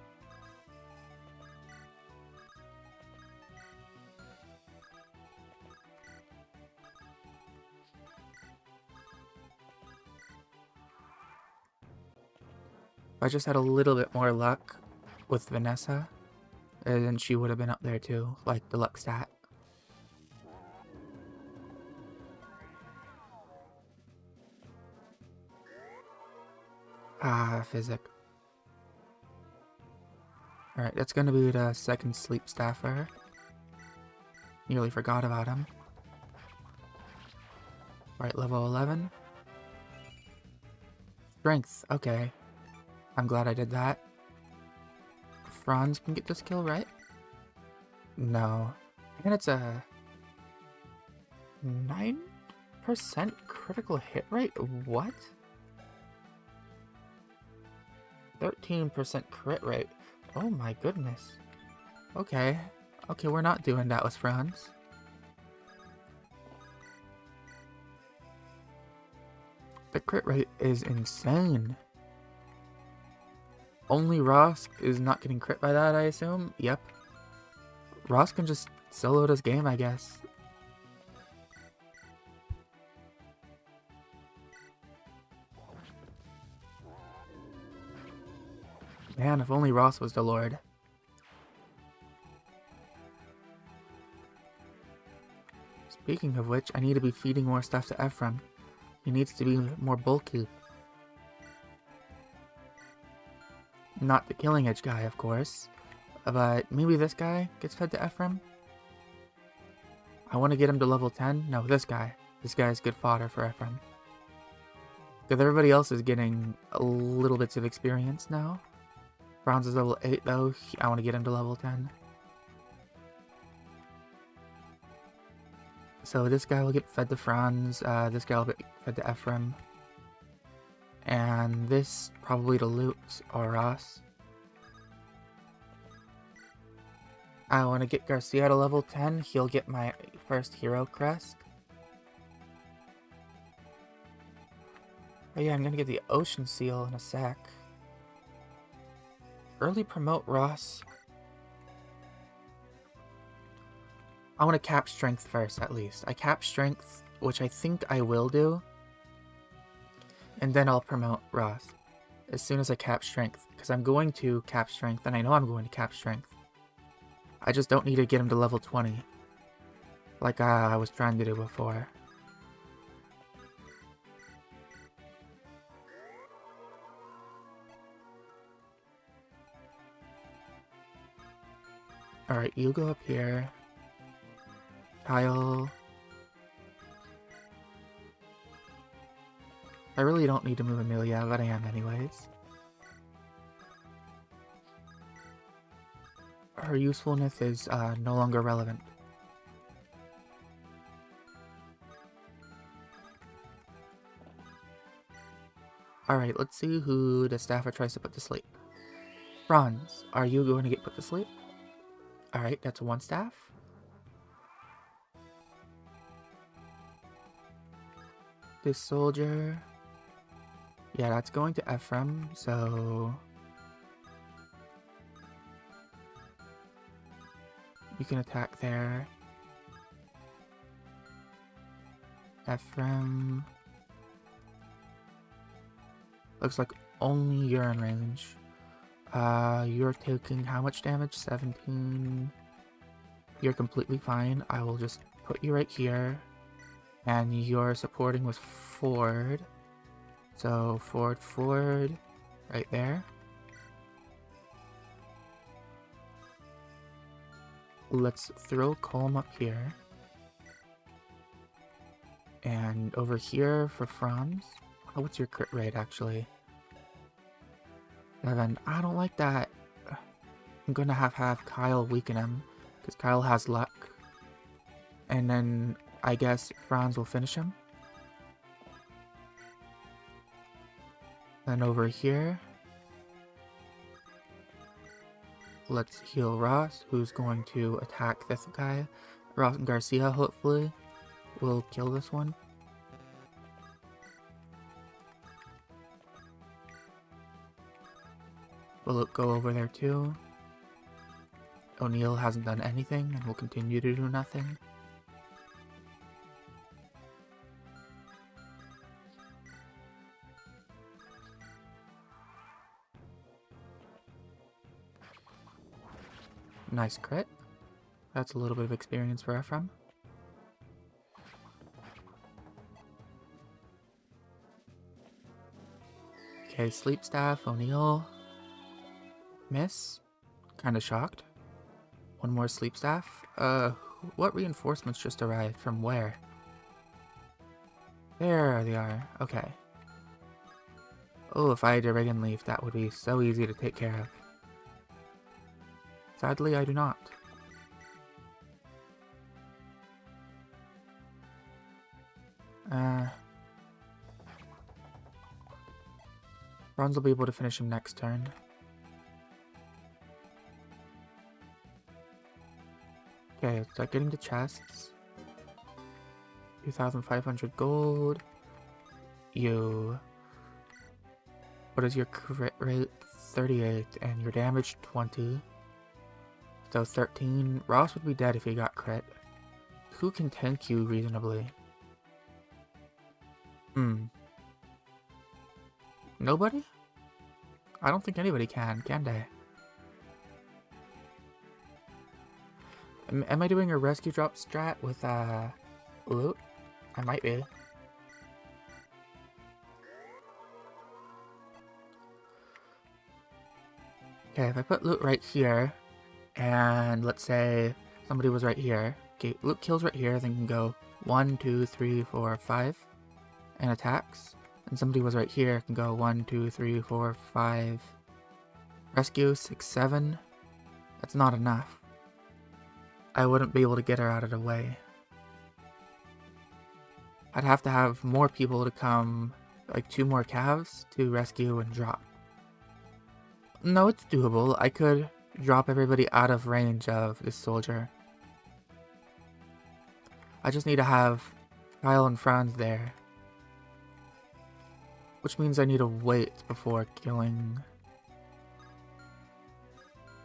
If I just had a little bit more luck with Vanessa, then she would have been up there too, like the luck stat. Ah, physic. Alright, that's gonna be the second sleep staffer. Nearly forgot about him. Alright, level 11. Strength, okay. I'm glad I did that. Franz can get this kill, right? No. And it's a 9% critical hit rate? What? 13% crit rate. Oh my goodness. Okay. Okay, we're not doing that with Franz. The crit rate is insane. Only Ross is not getting crit by that, I assume? Yep. Ross can just solo this game, I guess. Man, if only Ross was the Lord. Speaking of which, I need to be feeding more stuff to Ephraim. He needs to be more bulky. Not the Killing Edge guy, of course. But maybe this guy gets fed to Ephraim? I want to get him to level 10? No, this guy. This guy is good fodder for Ephraim. Because everybody else is getting a little bits of experience now. Franz is level 8 though. I want to get him to level 10. So this guy will get fed to Franz. This guy will get fed to Ephraim. And this probably to Loot or Ross. I want to get Garcia to level 10. He'll get my first hero crest. Oh yeah, I'm gonna get the Ocean Seal in a sec. Early promote Ross. I want to cap strength first, at least. I cap strength, which I think I will do. And then I'll promote Ross. As soon as I cap strength. Because I'm going to cap strength, and I know I'm going to cap strength. I just don't need to get him to level 20. Like I was trying to do before. Alright, you go up here. Kyle. I really don't need to move Amelia, but I am anyways. Her usefulness is no longer relevant. Alright, let's see who the staffer tries to put to sleep. Franz, are you going to get put to sleep? Alright, that's one staff. This soldier... Yeah, that's going to Ephraim, so... You can attack there. Ephraim... Looks like only you're in range. You're taking how much damage? 17. You're completely fine. I will just put you right here. And you're supporting with Ford. So, Ford, right there. Let's throw Colm up here. And over here for Franz. Oh, what's your crit rate, actually? 7. I don't like that. I'm gonna have Kyle weaken him. Because Kyle has luck. And And then I guess Franz will finish him. Then over here, let's heal Ross, who's going to attack this guy. Ross and Garcia, hopefully, will kill this one. We'll go over there too. O'Neill hasn't done anything and will continue to do nothing. Nice crit. That's a little bit of experience for Ephraim. Okay, Sleep Staff, O'Neill. Miss. Kinda shocked. One more Sleep Staff. What reinforcements just arrived? From where? There they are. Okay. Oh, if I had a Reagan Leaf, that would be so easy to take care of. Sadly, I do not. Bronze will be able to finish him next turn. Okay, start getting the chests. 2,500 gold. What is your crit rate? 38, and your damage 20. So 13. Ross would be dead if he got crit. Who can tank you reasonably? Nobody? I don't think anybody can they? Am I doing a rescue drop strat with loot? I might be. Okay, if I put loot right here, and let's say somebody was right here. Okay, loot kills right here, then can go 1, 2, 3, 4, 5, and attacks. And somebody was right here, can go 1, 2, 3, 4, 5. Rescue, 6, 7. That's not enough. I wouldn't be able to get her out of the way. I'd have to have more people to come, like 2 more calves to rescue and drop. No, it's doable. I could drop everybody out of range of this soldier. I just need to have Kyle and Franz there. Which means I need to wait before killing...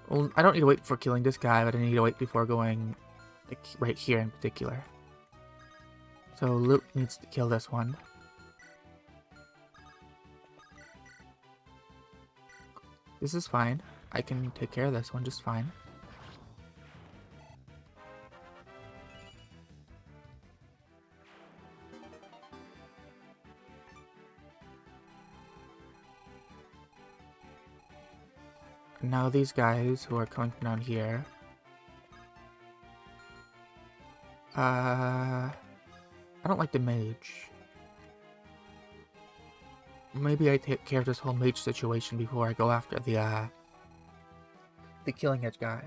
Well, I don't need to wait before killing this guy, but I need to wait before going like, right here in particular. So Luke needs to kill this one. This is fine. I can take care of this one just fine. Now these guys who are coming from down here. I don't like the mage. Maybe I take care of this whole mage situation before I go after the killing edge guy.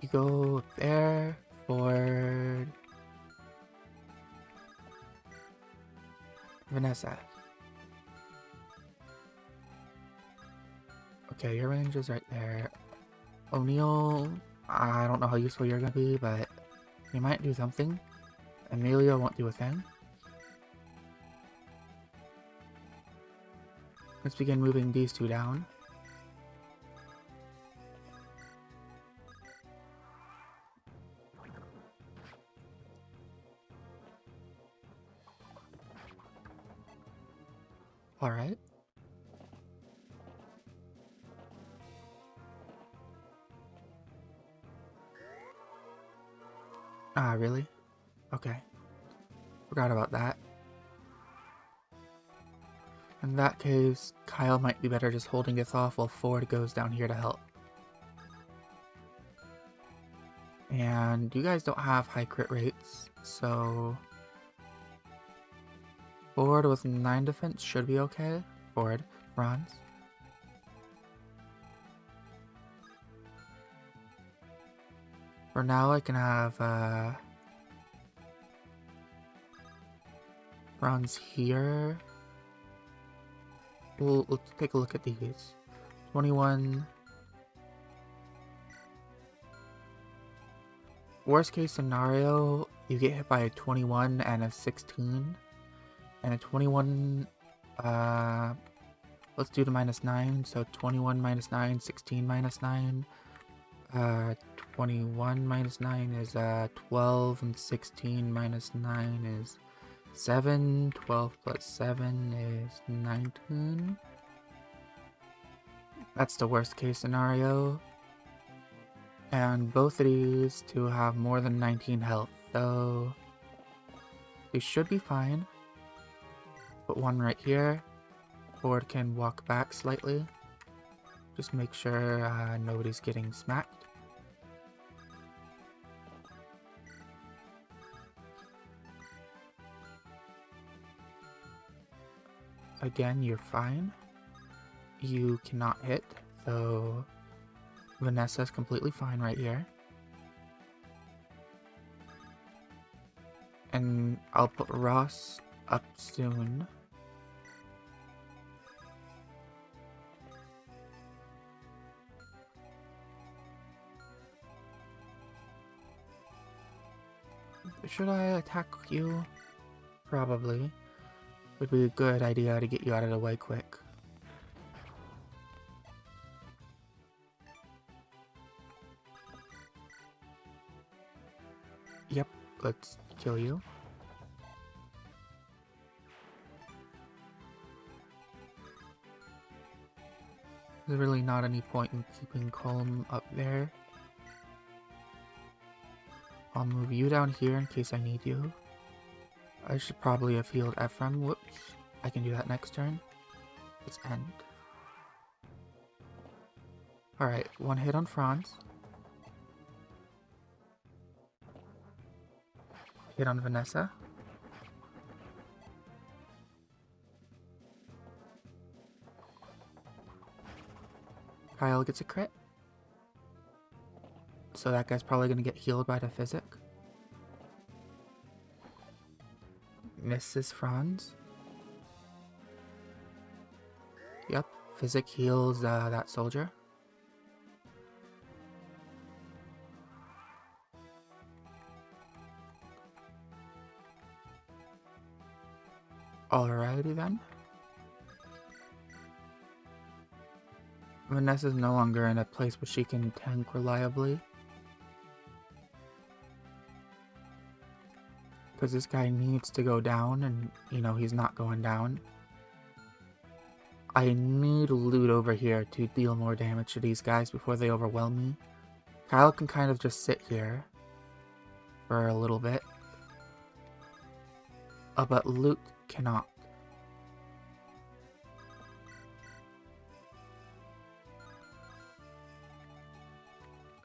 You go there, forward. Vanessa. Okay, your range is right there. O'Neill, I don't know how useful you're gonna be, but you might do something. Amelia won't do a thing. Let's begin moving these 2 down. Alright. Ah, really? Okay. Forgot about that. In that case, Kyle might be better just holding this off while Ford goes down here to help. And you guys don't have high crit rates, so... Ford with 9 defense should be okay. Ford, Franz. For now, I can have Franz here. Well, let's take a look at these. 21. Worst case scenario, you get hit by a 21 and a 16. And a 21, let's do the -9. So 21 minus 9, 16 minus 9. 21 minus 9 is 12, and 16 minus 9 is 7. 12 plus 7 is 19. That's the worst case scenario. And both of these to have more than 19 health, so they should be fine. Put one right here. Ford can walk back slightly. Just make sure nobody's getting smacked. Again, you're fine. You cannot hit, so Vanessa's completely fine right here. And I'll put Ross up soon. Should I attack you? Probably. Would be a good idea to get you out of the way quick. Yep, let's kill you. There's really not any point in keeping calm up there. I'll move you down here in case I need you. I should probably have healed Ephraim. Whoops. I can do that next turn. Let's end. Alright, one hit on Franz. Hit on Vanessa. Kyle gets a crit. So that guy's probably going to get healed by the physic. Misses Franz. Yep, physic heals that soldier. Alrighty then. Vanessa's no longer in a place where she can tank reliably. Because this guy needs to go down, and, you know, he's not going down. I need loot over here to deal more damage to these guys before they overwhelm me. Kyle can kind of just sit here for a little bit. But loot cannot.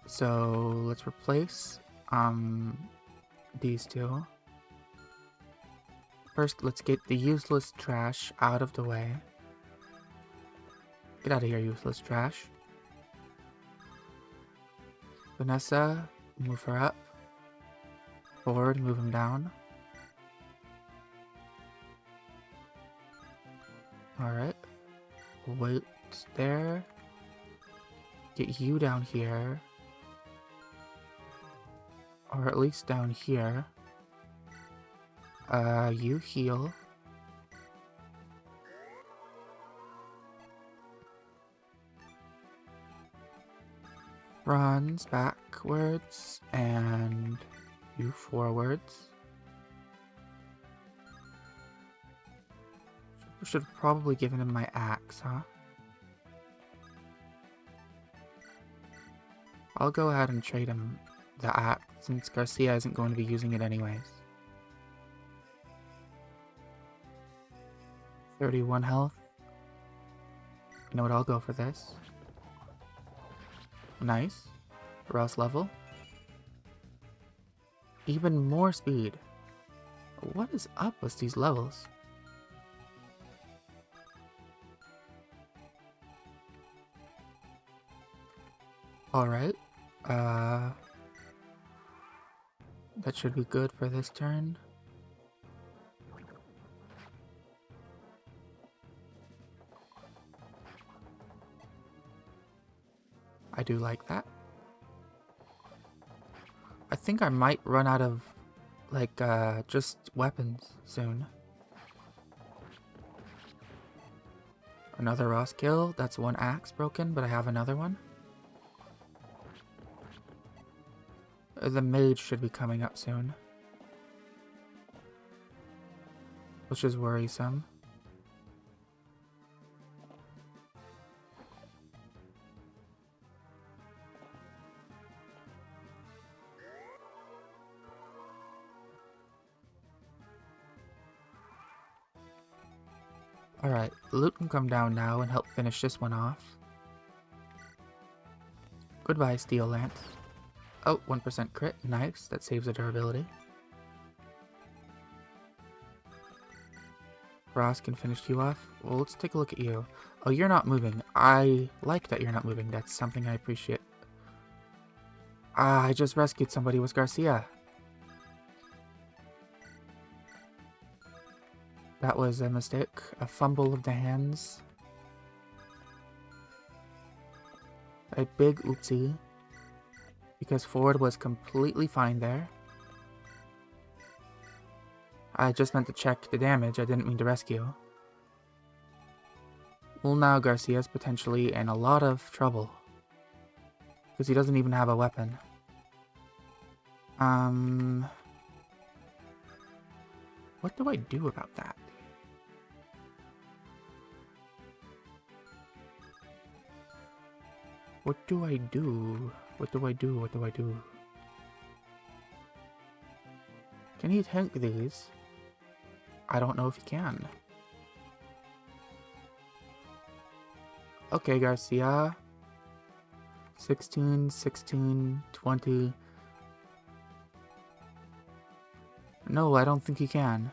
So let's replace these two. First, let's get the useless trash out of the way. Get out of here, useless trash. Vanessa, move her up. Forward, move him down. Alright. Wait there. Get you down here. Or at least down here. You heal. Runs backwards, and you forwards. Should have probably given him my axe, huh? I'll go ahead and trade him the axe, since Garcia isn't going to be using it anyways. 31 health. You know what, I'll go for this. Nice. Rouse level. Even more speed. What is up with these levels? Alright. That should be good for this turn. I do like that. I think I might run out of, like, just weapons soon. Another Ross kill. That's one axe broken, but I have another one. The mage should be coming up soon, which is worrisome. Alright, loot can come down now and help finish this one off. Goodbye, Steel Lance. Oh, 1% crit. Nice. That saves the durability. Ross can finish you off. Well, let's take a look at you. Oh, you're not moving. I like that you're not moving. That's something I appreciate. Ah, I just rescued somebody with Garcia. That was a mistake. A fumble of the hands. A big oopsie. Because Ford was completely fine there. I just meant to check the damage. I didn't mean to rescue. Well, now Garcia's potentially in a lot of trouble. Because he doesn't even have a weapon. What do I do about that? What do I do? What do I do? What do I do? Can he tank these? I don't know if he can. Okay, Garcia. 16, 16, 20. No, I don't think he can.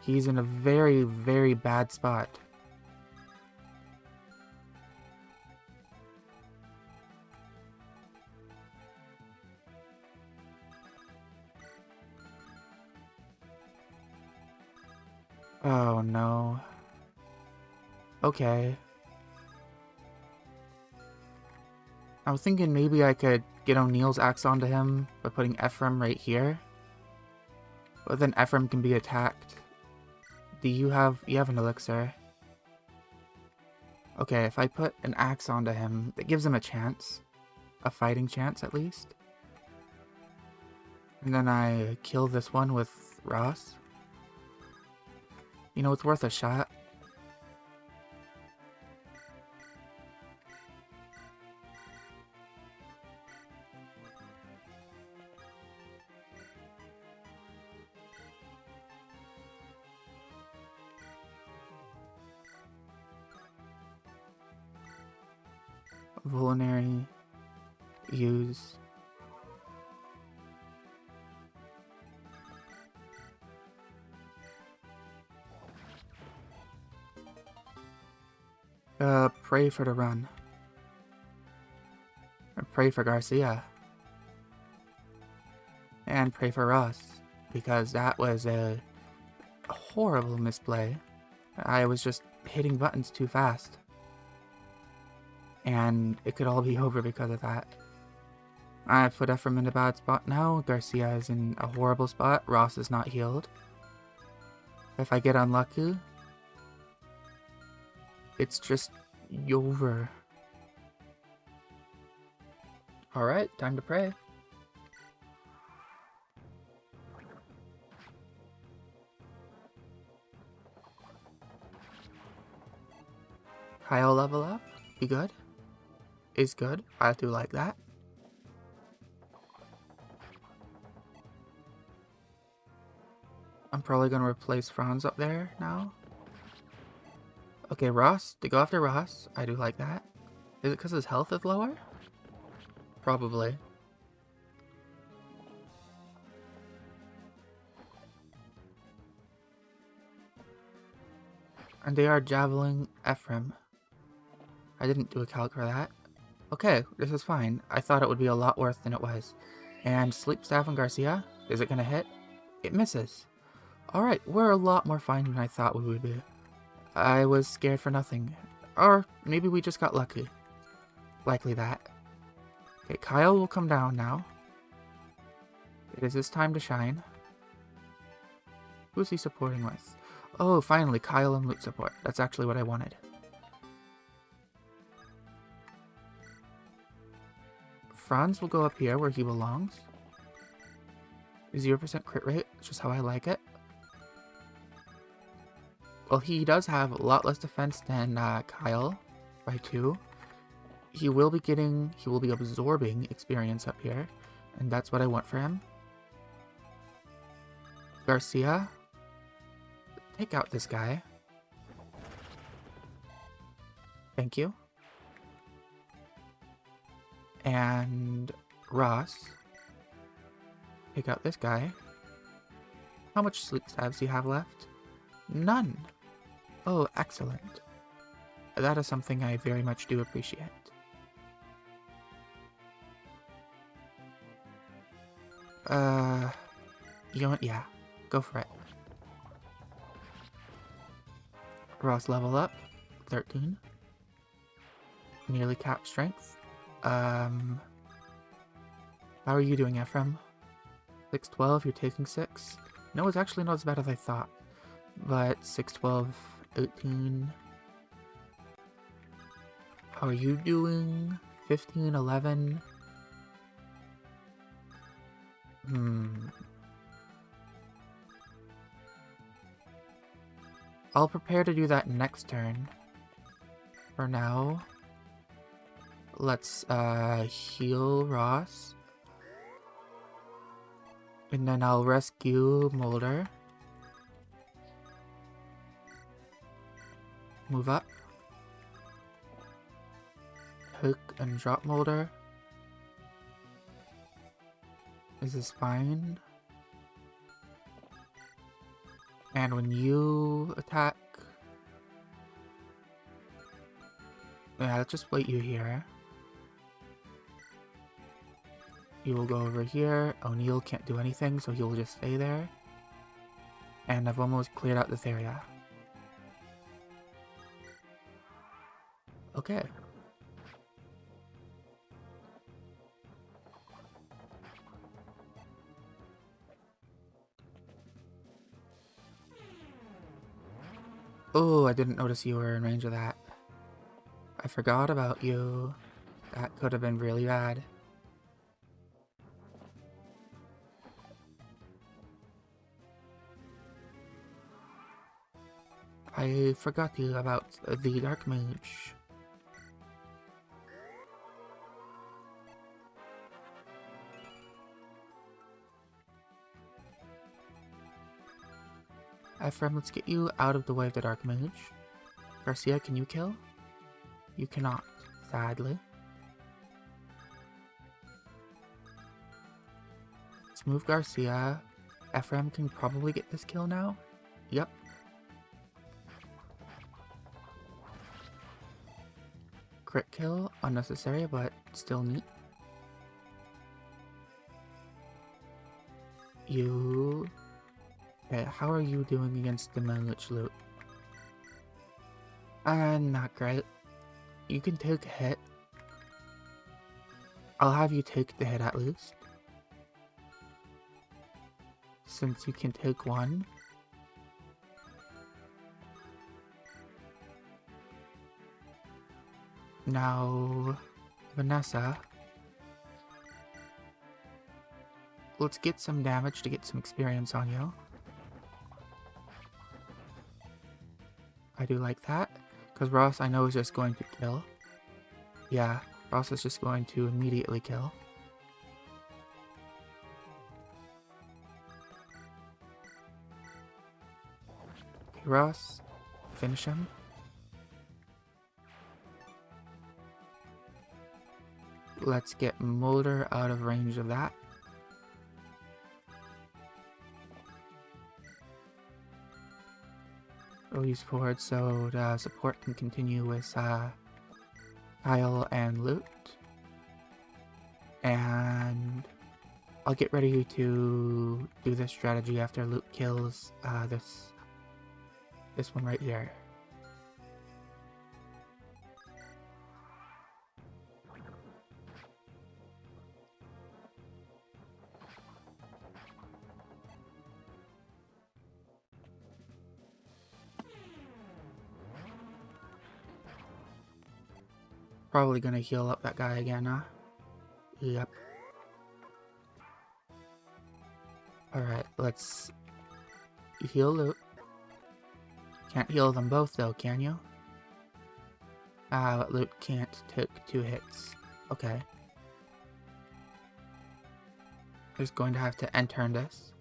He's in a very, very bad spot. Oh no. Okay. I was thinking maybe I could get O'Neill's axe onto him by putting Ephraim right here. But then Ephraim can be attacked. You have an elixir. Okay, if I put an axe onto him, that gives him a chance. A fighting chance, at least. And then I kill this one with Ross. You know, it's worth a shot. Vulnerary. Use. Pray for the run. Or pray for Garcia. And pray for Ross. Because that was a horrible misplay. I was just hitting buttons too fast. And it could all be over because of that. I put Ephraim in a bad spot now. Garcia is in a horrible spot. Ross is not healed. If I get unlucky, it's just over. Alright, time to pray. Kyle level up. Be good. Is good. I do like that. I'm probably going to replace Franz up there now. Okay, Ross. To go after Ross. I do like that. Is it because his health is lower? Probably. And they are javeling Ephraim. I didn't do a calc for that. Okay, this is fine. I thought it would be a lot worse than it was. And Sleep Staff and Garcia, is it gonna hit? It misses. Alright, we're a lot more fine than I thought we would be. I was scared for nothing. Or maybe we just got lucky. Likely that. Okay, Kyle will come down now. It is his time to shine. Who's he supporting with? Oh, finally, Kyle and loot support. That's actually what I wanted. Franz will go up here where he belongs. 0% crit rate, it's just how I like it. Well, he does have a lot less defense than Kyle by 2. He will be absorbing experience up here, and that's what I want for him. Garcia, take out this guy. Thank you. And Ross, take out this guy. How much sleep stabs do you have left? None. Oh, excellent. That is something I very much do appreciate. You know what? Yeah, go for it. Ross level up, 13. Nearly cap strength. How are you doing, Ephraim? 612, you're taking 6. No, it's actually not as bad as I thought. But 612, 18. How are you doing? 15, 11. I'll prepare to do that next turn. For now, let's heal Ross. And then I'll rescue Mulder. Move up. Hook and drop Mulder. Is this fine? And when you attack... Yeah, let's just wait you here. You will go over here. O'Neill can't do anything, so he will just stay there. And I've almost cleared out this area. Okay. Oh, I didn't notice you were in range of that. I forgot about you. That could have been really bad. I forgot you about the Dark Mage. Ephraim, let's get you out of the way of the Dark Mage. Garcia, can you kill? You cannot, sadly. Let's move Garcia. Ephraim can probably get this kill now. Yep. Crit kill, unnecessary, but still neat. You... Okay, how are you doing against the Manlich loot? Not great. You can take a hit. I'll have you take the hit at least. Since you can take one. Now, Vanessa. Let's get some damage to get some experience on you. I do like that. Because Ross, I know, is just going to kill. Yeah, Ross is just going to immediately kill. Okay, Ross, finish him. Let's get Mulder out of range of that. Release forward so the support can continue with Kyle and loot. And I'll get ready to do this strategy after Luke kills this one right here. Probably gonna heal up that guy again, huh? Yep. Alright, let's heal Luke. Can't heal them both though, can you? But Luke can't take 2 hits. Okay. Just going to have to end turn this.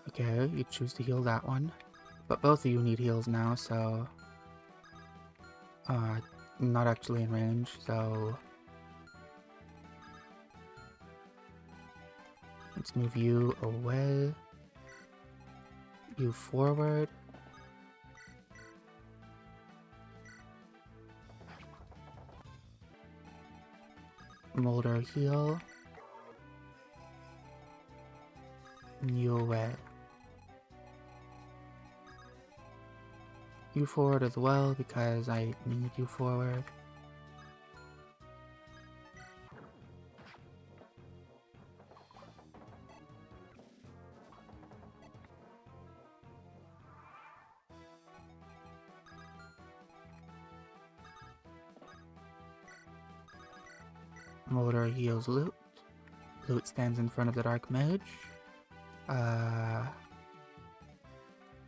Okay, you choose to heal that one. But both of you need heals now, so... not actually in range, so... Let's move you away. You forward. Molder heal. And you away. You forward as well, because I need you forward. Molder heals Loot. Loot stands in front of the Dark Mage.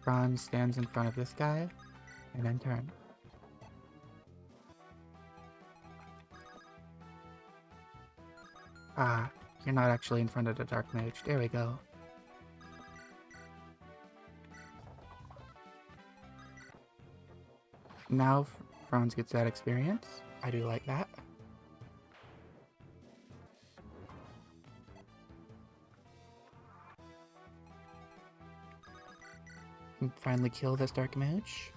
Bronze stands in front of this guy. And then turn. You're not actually in front of the Dark Mage. There we go. Now Franz gets that experience. I do like that. And finally kill this Dark Mage.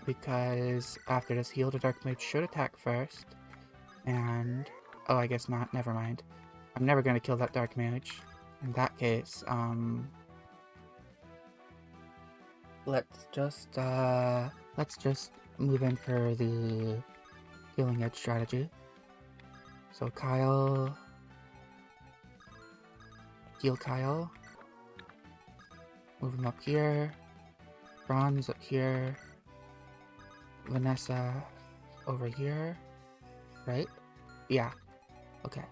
Because after this heal, the Dark Mage should attack first. And... oh, I guess not. Never mind. I'm never gonna kill that Dark Mage. In that case, let's just move in for the healing edge strategy. So Kyle... heal Kyle. Move him up here. Bronze up here. Vanessa over here. Right? Yeah. Okay.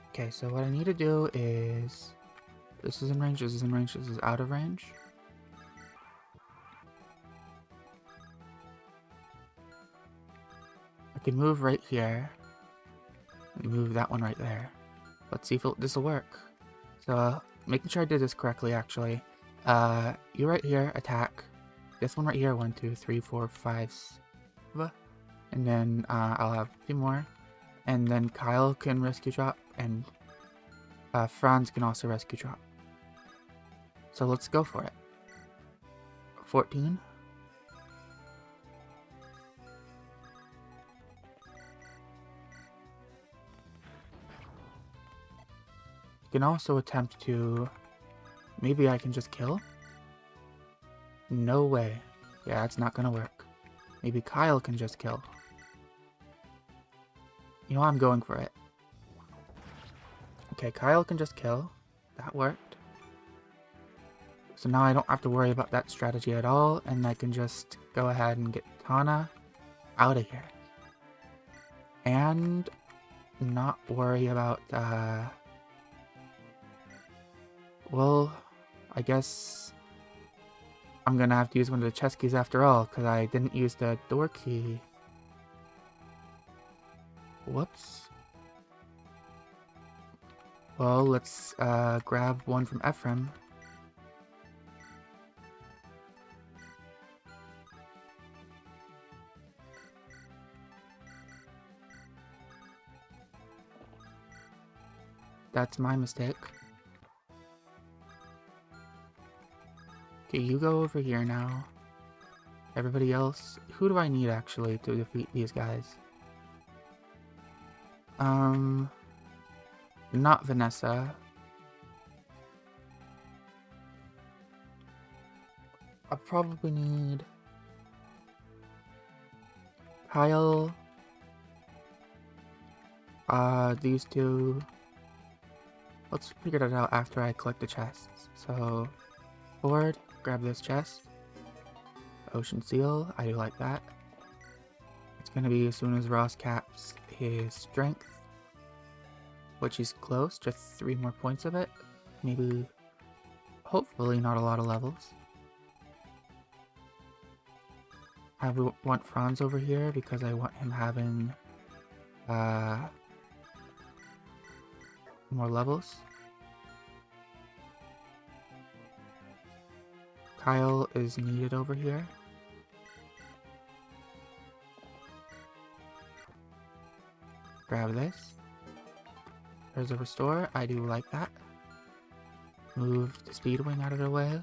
Okay, so what I need to do is... this is in range, this is in range, this is out of range. I can move right here. And move that one right there. Let's see if this will work. So, making sure I did this correctly, actually. You right here, attack. This one right here, 1, 2, 3, 4, 5, 6. And then, I'll have 2 more. And then Kyle can rescue drop, and Franz can also rescue drop. So let's go for it. 14. You can also attempt to... maybe I can just kill? No way. Yeah, that's not gonna work. Maybe Kyle can just kill. You know, I'm going for it. Okay, Kyle can just kill. That worked. So now I don't have to worry about that strategy at all, and I can just go ahead and get Tana out of here. And not worry about, well, I guess I'm gonna have to use one of the chest keys after all, because I didn't use the door key. Whoops. Well, let's grab one from Ephraim. That's my mistake. Okay, you go over here now. Everybody else, who do I need actually to defeat these guys? Not Vanessa. I probably need Kyle. These two. Let's figure that out after I collect the chests. So, Ford, grab this chest. Ocean Seal, I do like that. It's gonna be as soon as Ross caps his strength, which he's close, just 3 more points of it. Maybe, hopefully not a lot of levels. I want Franz over here because I want him having more levels. Kyle is needed over here. Grab this. There's a restore. I do like that. Move the speed wing out of the way.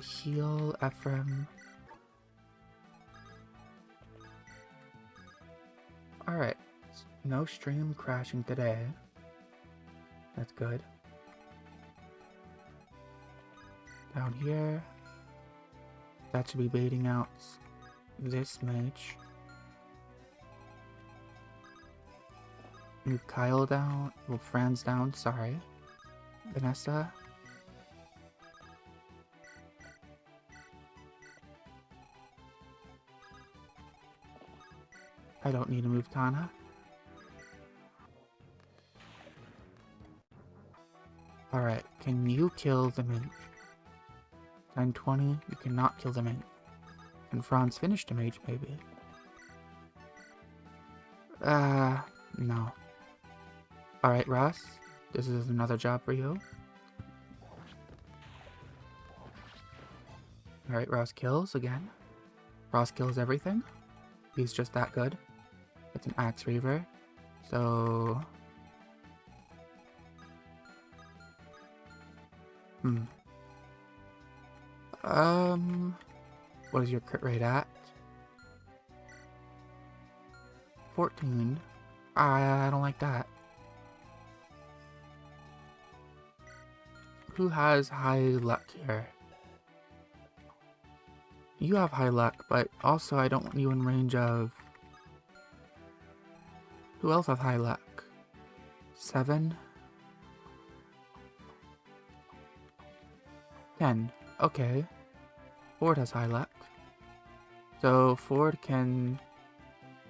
Heal Ephraim. Alright. No stream crashing today. That's good. Down here. That should be baiting out this mage. Move Kyle down. Well, Franz down, sorry. Vanessa. I don't need to move Tana. Alright, can you kill the mage? 1020, you cannot kill the mage. Can Franz finish the mage, maybe? No. Alright, Ross, this is another job for you. Alright, Ross kills again. Ross kills everything. He's just that good. It's an Axe Reaver. So... What is your crit rate at? 14. I don't like that. Who has high luck here? You have high luck, but also I don't want you in range of... Who else has high luck? 7? 10. Okay. Ford has high luck. So Ford can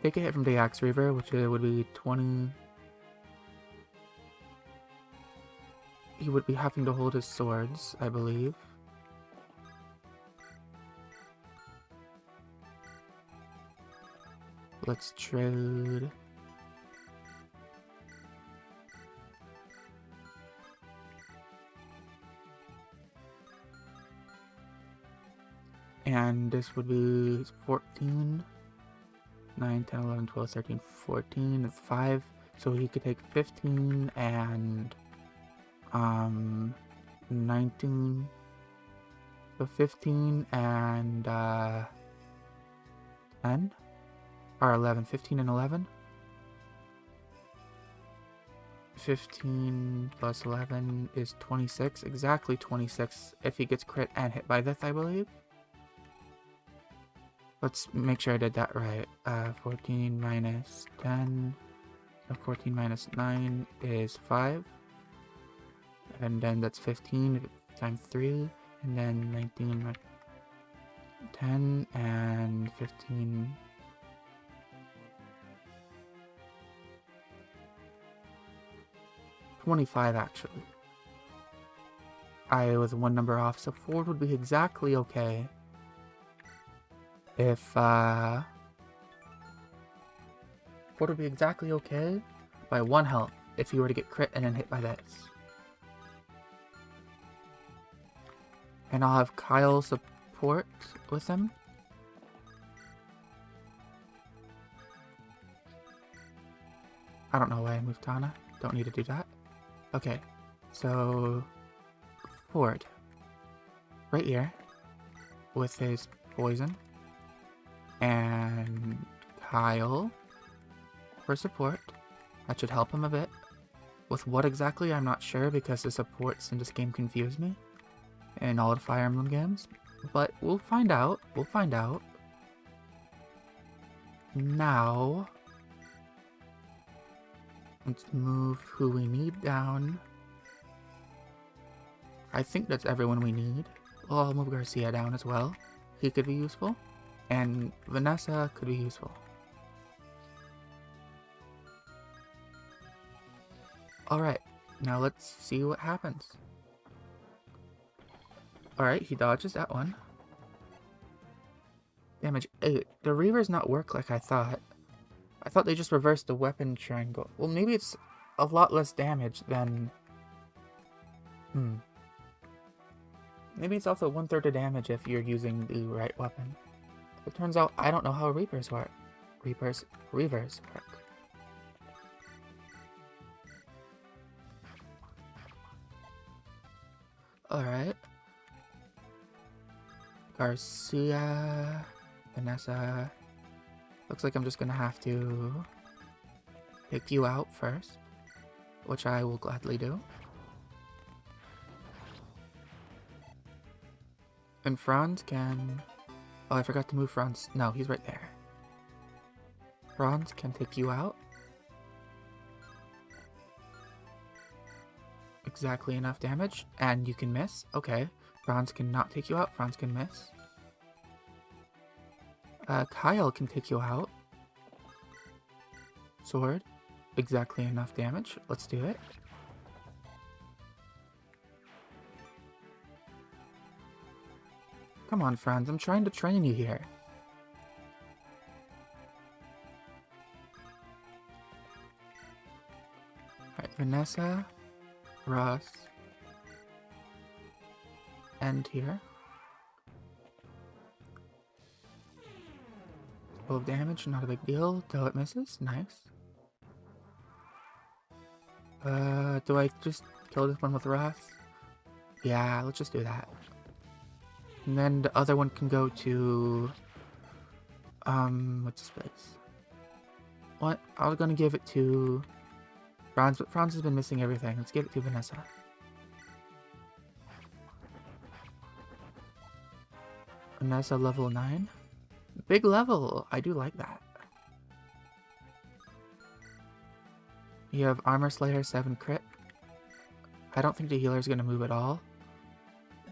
take a hit from the Axe Reaver, which would be 20. He would be having to hold his swords, I believe. Let's trade. And this would be 14, 9, 10, 11, 12, 13, 14, 5. So he could take 15 and 19. So 15 and 10 or 11. 15 and 11. 15 plus 11 is 26. Exactly 26 if he gets crit and hit by this, I believe. Let's make sure I did that right. 14 minus 10. So 14 minus 9 is 5. And then that's 15 times 3. And then 19, 10, and 15. 25 actually. I was 1 number off, so 4 would be exactly okay. If, 4 would be exactly okay by 1 health if he were to get crit and then hit by this. And I'll have Kyle support with him. I don't know why I moved Tana. Don't need to do that. Okay, so Ford, right here, with his poison, and Kyle for support. That should help him a bit. With what exactly, I'm not sure, because the supports in this game confuse me, in all the Fire Emblem games. But we'll find out. We'll find out. Now, let's move who we need down. I think that's everyone we need. Well, I'll move Garcia down as well. He could be useful. And Vanessa could be useful. Alright, now let's see what happens. Alright, he dodges that one. Damage 8. The Reavers not work like I thought. I thought they just reversed the weapon triangle. Well, maybe it's a lot less damage than... Maybe it's also 1/3 of damage if you're using the right weapon. It turns out I don't know how Reavers work. Reavers work. Alright. Garcia, Vanessa. Looks like I'm just gonna have to pick you out first, which I will gladly do. And Franz can... Oh, I forgot to move Franz. No, he's right there. Franz can take you out. Exactly enough damage, and you can miss. Okay, Franz cannot take you out. Franz can miss. Kyle can take you out. Sword. Exactly enough damage. Let's do it. Come on, Franz. I'm trying to train you here. Alright, Vanessa, Ross, end here. 12 damage, not a big deal, though it misses. Nice. Do I just kill this one with Ross? Yeah, let's just do that. And then the other one can go to... what's his place? What? I was gonna give it to... Franz, but Franz has been missing everything. Let's give it to Vanessa. Vanessa level 9. Big level! I do like that. You have Armor Slayer 7 crit. I don't think the healer is gonna move at all.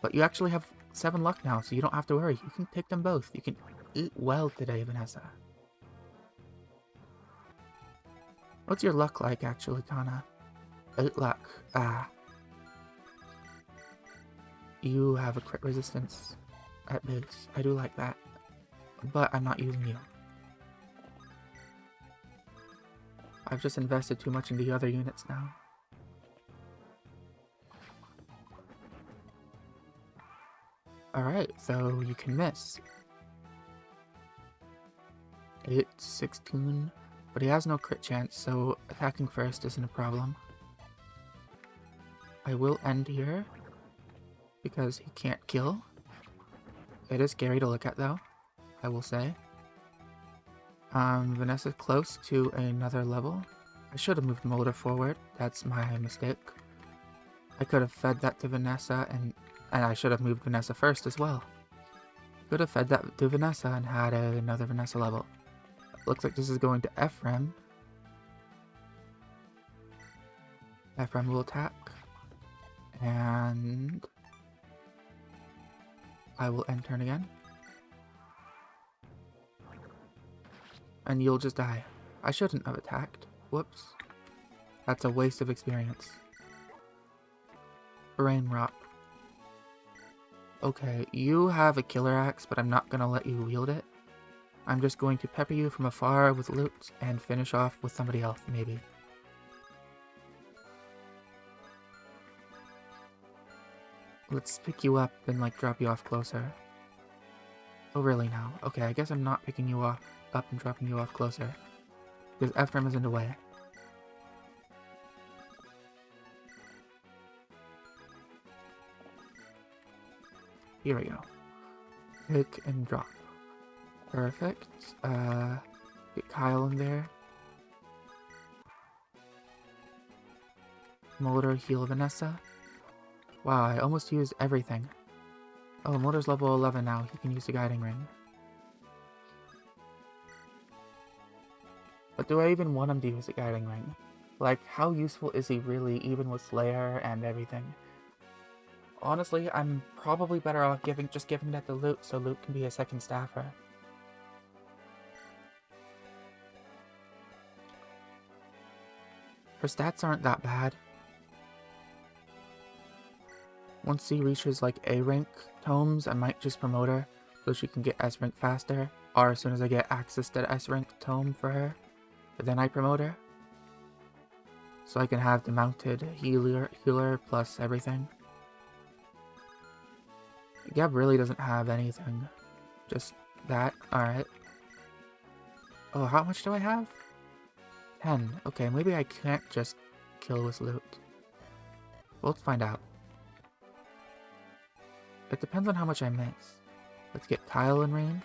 But you actually have 7 luck now, so you don't have to worry. You can take them both. You can eat well today, Vanessa. What's your luck like, actually, Tana? 8 luck. Ah. You have a crit resistance at base. I do like that. But I'm not using you. I've just invested too much in the other units now. Alright, so you can miss. 8, 16, but he has no crit chance, so attacking first isn't a problem. I will end here, because he can't kill. It is scary to look at though, I will say. Vanessa's close to another level. I should have moved Mulder forward, that's my mistake. I could have fed that to Vanessa, and I should have moved Vanessa first as well. Could have fed that to Vanessa and had another Vanessa level. Looks like this is going to Ephraim. Ephraim will attack. And I will end turn again. And you'll just die. I shouldn't have attacked. Whoops. That's a waste of experience. Brain rot. Okay, you have a killer axe, but I'm not gonna let you wield it. I'm just going to pepper you from afar with loot and finish off with somebody else, maybe. Let's pick you up and like drop you off closer. Oh really now? Okay, I guess I'm not picking you up and dropping you off closer. Because Ephraim is in the way. Here we go. Pick and drop. Perfect. Get Kyle in there. Motor, heal Vanessa. Wow, I almost used everything. Oh, Motor's level 11 now. He can use the guiding ring. But do I even want him to use the guiding ring? Like, how useful is he really, even with Slayer and everything? Honestly, I'm probably better off just giving that to Luke, so Luke can be a second staffer. Her stats aren't that bad. Once she reaches like A rank tomes, I might just promote her so she can get S rank faster. Or as soon as I get access to the S rank tome for her, then I promote her. So I can have the mounted healer plus everything. Gab really doesn't have anything. Just that. Alright. Oh, how much do I have? 10. Okay, maybe I can't just kill with loot. We'll find out. It depends on how much I miss. Let's get Kyle in range.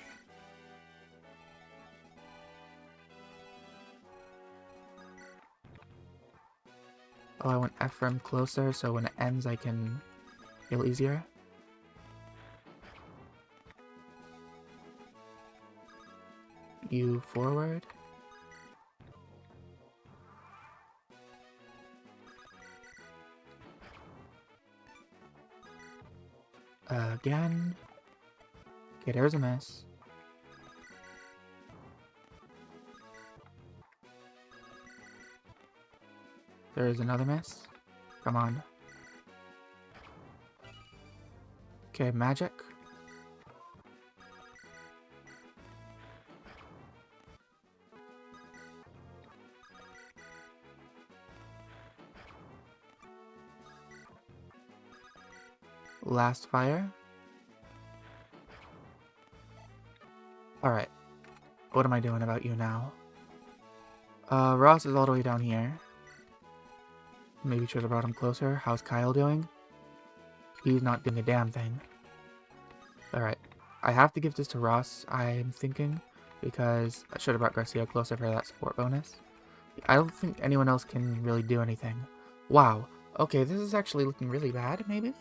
Oh, I want Ephraim closer so when it ends I can heal easier. You forward. Again. Okay, there's a miss. There's another miss. Come on. Okay, magic. Last fire. Alright. What am I doing about you now? Ross is all the way down here. Maybe should have brought him closer. How's Kyle doing? He's not doing a damn thing. Alright. I have to give this to Ross, I'm thinking, because I should have brought Garcia closer for that support bonus. I don't think anyone else can really do anything. Wow. Okay, this is actually looking really bad, maybe?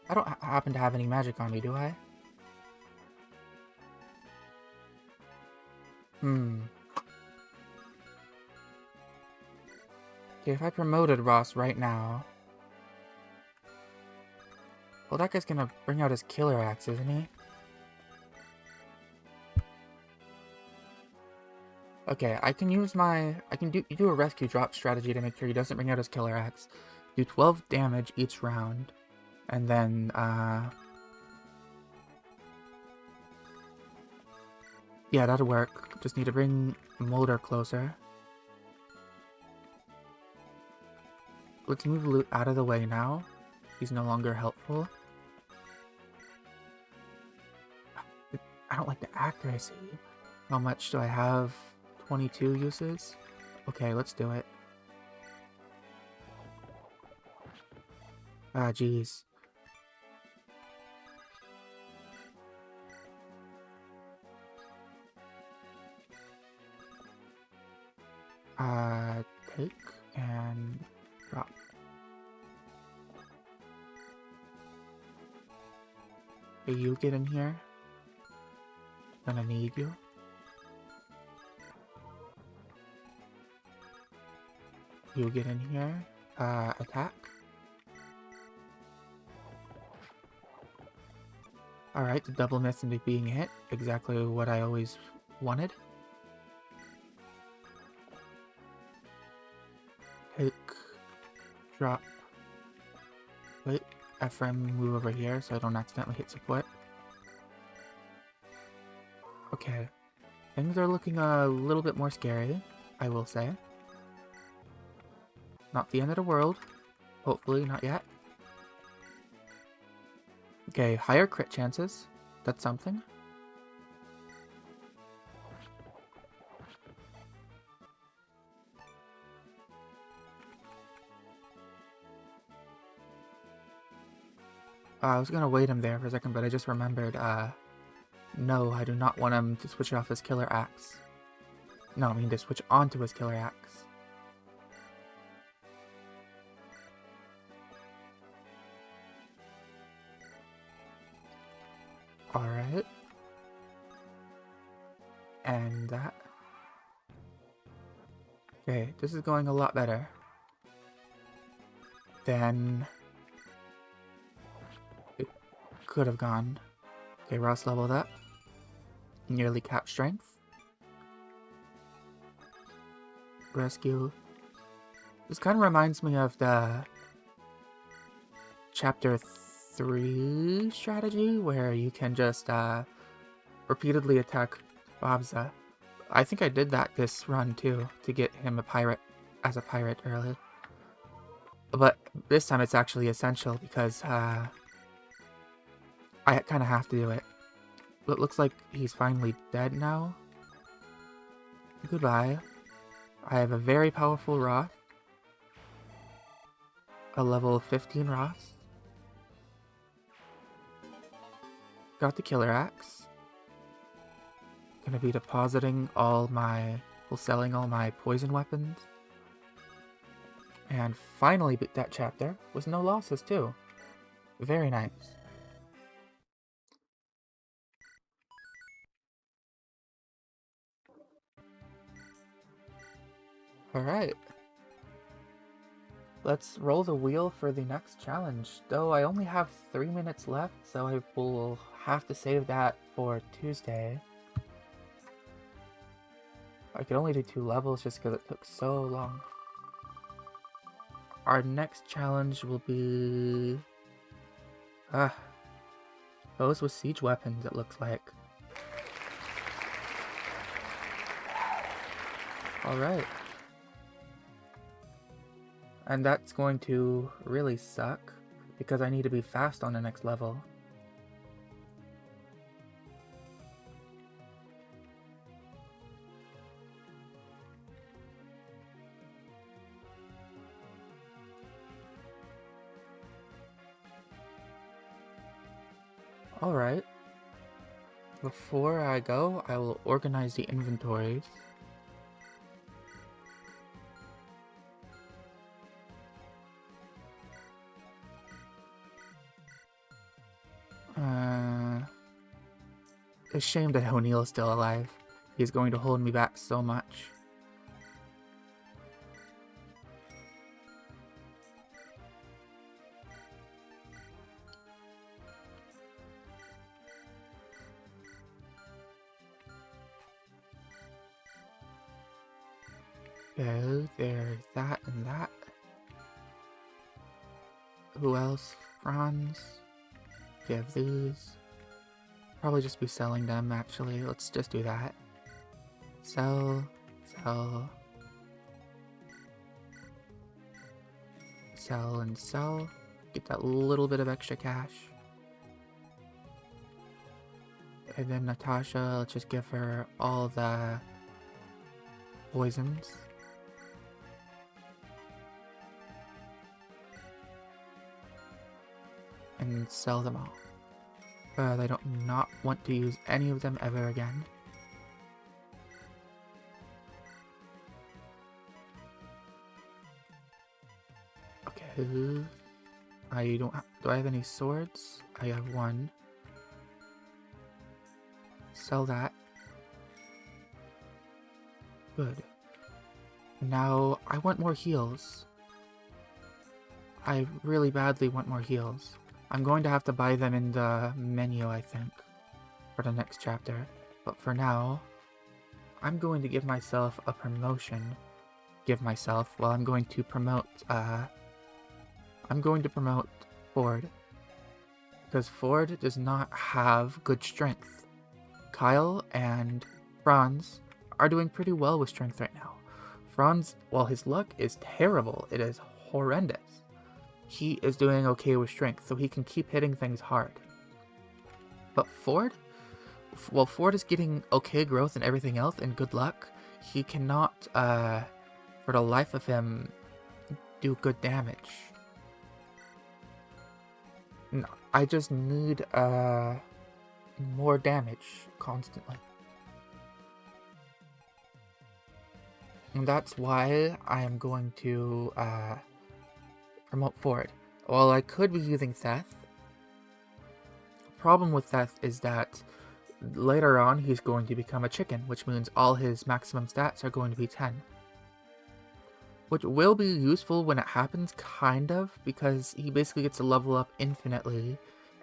I don't happen to have any magic on me, do I? Okay, if I promoted Ross right now... Well, that guy's gonna bring out his killer axe, isn't he? Okay, I can use my... do a rescue drop strategy to make sure he doesn't bring out his killer axe. Do 12 damage each round. And then, yeah, that'll work. Just need to bring Mulder closer. Let's move Loot out of the way now. He's no longer helpful. I don't like the accuracy. How much do I have? 22 uses? Okay, let's do it. Ah, jeez. Take and drop. Hey, you get in here. Gonna need you. You get in here. Attack. Alright, the double miss into being hit. Exactly what I always wanted. Take. Drop. Wait, Ephraim, move over here so I don't accidentally hit support. Okay. Things are looking a little bit more scary, I will say. Not the end of the world. Hopefully, not yet. Okay, higher crit chances. That's something. I was gonna wait him there for a second, but I just remembered, no, I do not want him to switch off his killer axe. No, I mean to switch onto his killer axe. Alright. And that. Okay, this is going a lot better than it could have gone. Okay, Ross leveled up. Nearly cap strength. Rescue. This kind of reminds me of the Chapter 3 strategy, where you can just repeatedly attack Babza. I think I did that this run too, to get him as a pirate early. But this time it's actually essential because I kind of have to do it. It looks like he's finally dead now. Goodbye. I have a very powerful Roth. A level 15 Roth. Got the killer axe. Gonna be depositing selling all my poison weapons. And finally beat that chapter with no losses too. Very nice. Alright. Let's roll the wheel for the next challenge. Though I only have 3 minutes left, so I will have to save that for Tuesday. I could only do 2 levels just because it took so long. Our next challenge will be... those with siege weapons, it looks like. Alright. And that's going to really suck, because I need to be fast on the next level. Alright. Before I go, I will organize the inventories. It's a shame that O'Neill's still alive. He's going to hold me back so much. Okay, there's that and that. Who else? Franz. Give these. Probably just be selling them, actually. Let's just do that. Sell. Sell. Sell and sell. Get that little bit of extra cash. And then Natasha, let's just give her all the poisons. And sell them all. I don't not want to use any of them ever again. Okay. I don't do I have any swords? I have one. Sell that. Good. Now, I want more heals. I really badly want more heals. I'm going to have to buy them in the menu, I think, for the next chapter. But for now, I'm going to give myself a promotion. I'm going to promote, I'm going to promote Ford. Because Ford does not have good strength. Kyle and Franz are doing pretty well with strength right now. Franz, while his luck is terrible, it is horrendous. He is doing okay with strength, so he can keep hitting things hard. But Ford? While Ford is getting okay growth and everything else and good luck, he cannot, for the life of him, do good damage. No, I just need more damage constantly. And that's why I am going to promote Ford. Well, I could be using Seth. The problem with Seth is that later on he's going to become a chicken, which means all his maximum stats are going to be 10. Which will be useful when it happens, kind of, because he basically gets to level up infinitely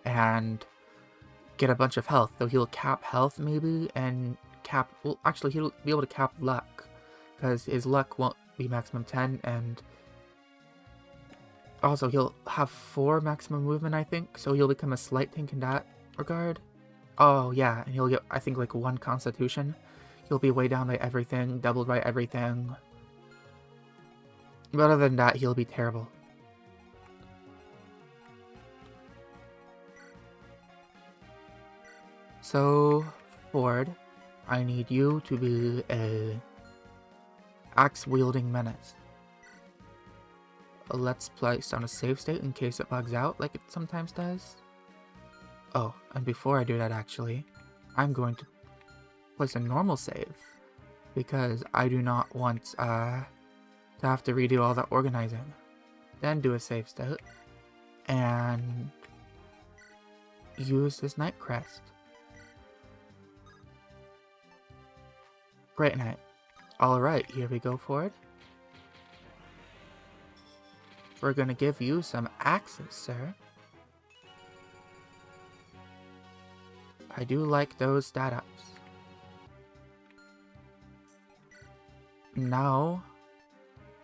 and get a bunch of health. Though he'll cap health maybe, and cap, well actually he'll be able to cap luck, because his luck won't be maximum 10, and also he'll have 4 maximum movement, I think, so he'll become a slight tank in that regard. Oh yeah, and he'll get, I think, like 1 constitution. He'll be way down by everything, doubled by everything. But other than that, he'll be terrible. So, Ford, I need you to be a axe-wielding menace. Let's place on a save state in case it bugs out like it sometimes does. Oh, and before I do that actually, I'm going to place a normal save, because I do not want to have to redo all that organizing. Then do a save state, and use this Night Crest. Great night. Alright, here we go for it. We're gonna give you some axes, sir. I do like those stat ups. Now,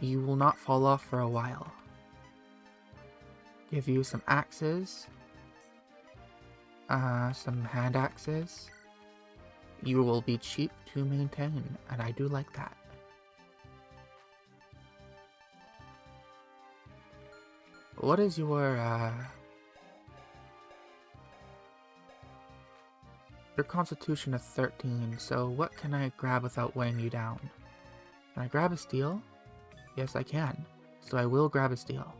you will not fall off for a while. Give you some axes. Some hand axes. You will be cheap to maintain, and I do like that. What is your constitution of 13, so what can I grab without weighing you down? Can I grab a steel? Yes, I can. So I will grab a steel.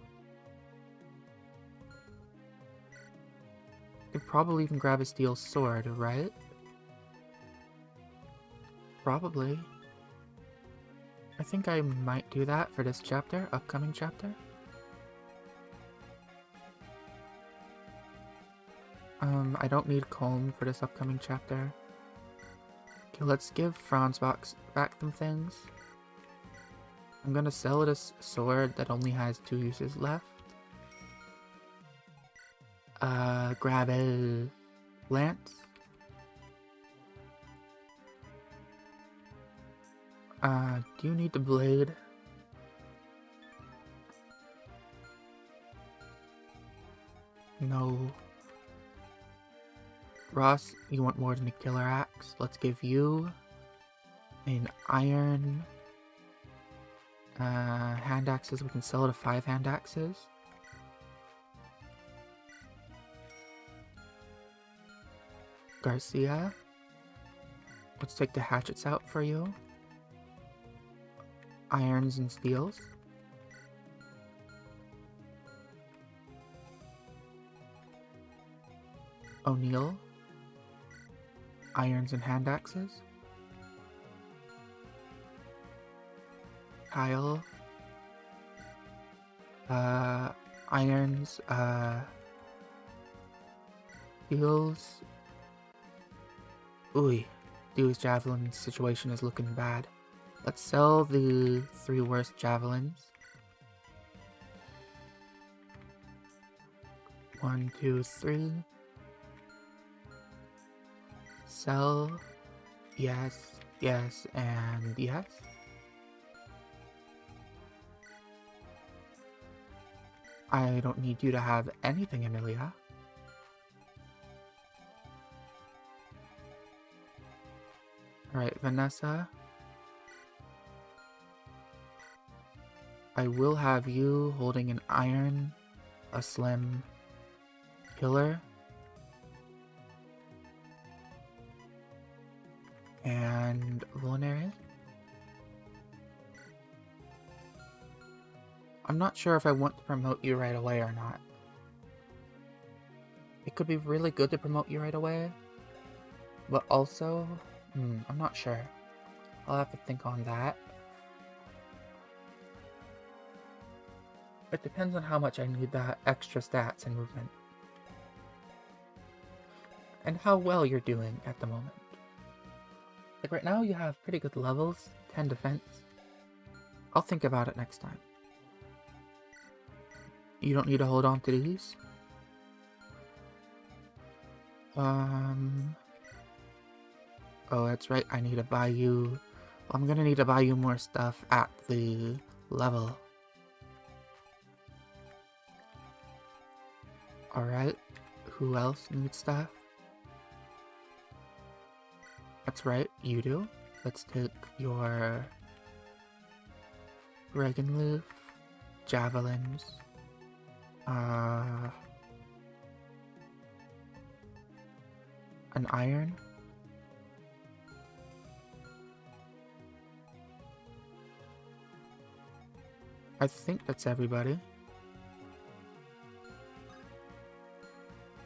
I could probably even grab a steel sword, right? Probably. I think I might do that for this chapter, upcoming chapter. I don't need comb for this upcoming chapter. Okay, let's give Franz back some things. I'm gonna sell this sword that only has 2 uses left. Grab a lance. Do you need the blade? No. Ross, you want more than a killer axe? Let's give you an iron hand axes. We can sell it to 5 hand axes. Garcia, let's take the hatchets out for you. Irons and steels. O'Neill, irons and hand axes. Kyle, irons, steels. Ooh, Dewey's javelin situation is looking bad. Let's sell the 3 worst javelins. 1, 2, 3. Sell. Yes, yes, and yes. I don't need you to have anything, Amelia. Alright, Vanessa. I will have you holding an iron, a slim pillar, and vulnerary. I'm not sure if I want to promote you right away or not, it could be really good to promote you right away, but also, I'm not sure. I'll have to think on that. It depends on how much I need that extra stats and movement. And how well you're doing at the moment. Like right now you have pretty good levels, 10 defense. I'll think about it next time. You don't need to hold on to these. Oh, that's right, I need to buy you... Well, I'm gonna need to buy you more stuff at the level. Alright, who else needs stuff? That's right, you do. Let's take your Regan Leaf, Javelins, an Iron. I think that's everybody.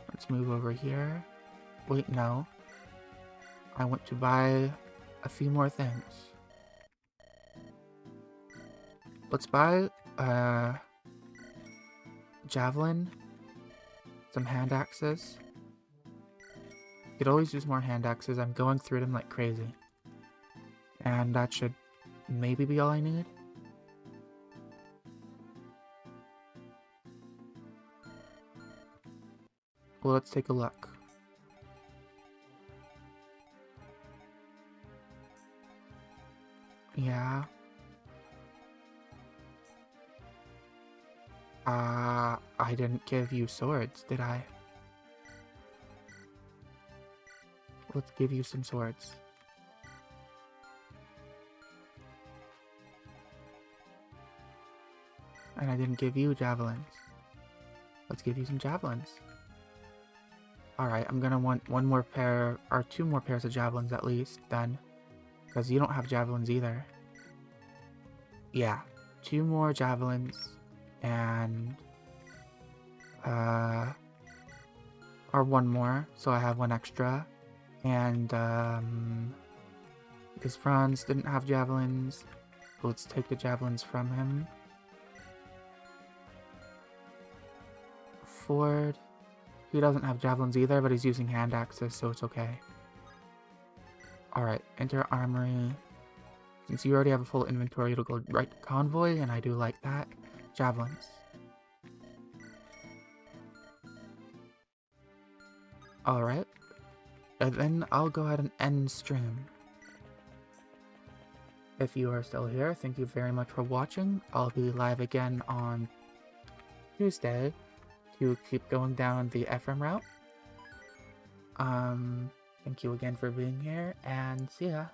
Let's move over here. Wait, no. I want to buy a few more things. Let's buy Javelin, some hand axes. Could always use more hand axes. I'm going through them like crazy. And that should maybe be all I need. Well, let's take a look. Yeah. I didn't give you swords, did I? Let's give you some swords. And I didn't give you javelins. Let's give you some javelins. Alright, I'm gonna want one more pair, or 2 more pairs of javelins at least, then. Because you don't have javelins either. Yeah, 2 more javelins, and... or 1 more, so I have 1 extra. And, because Franz didn't have javelins, let's take the javelins from him. Ford, he doesn't have javelins either, but he's using hand axes, so it's okay. Alright, enter armory. Since you already have a full inventory, it'll go right to convoy, and I do like that. Javelins. Alright. And then I'll go ahead and end stream. If you are still here, thank you very much for watching. I'll be live again on Tuesday to keep going down the FM route. Thank you again for being here, and see ya.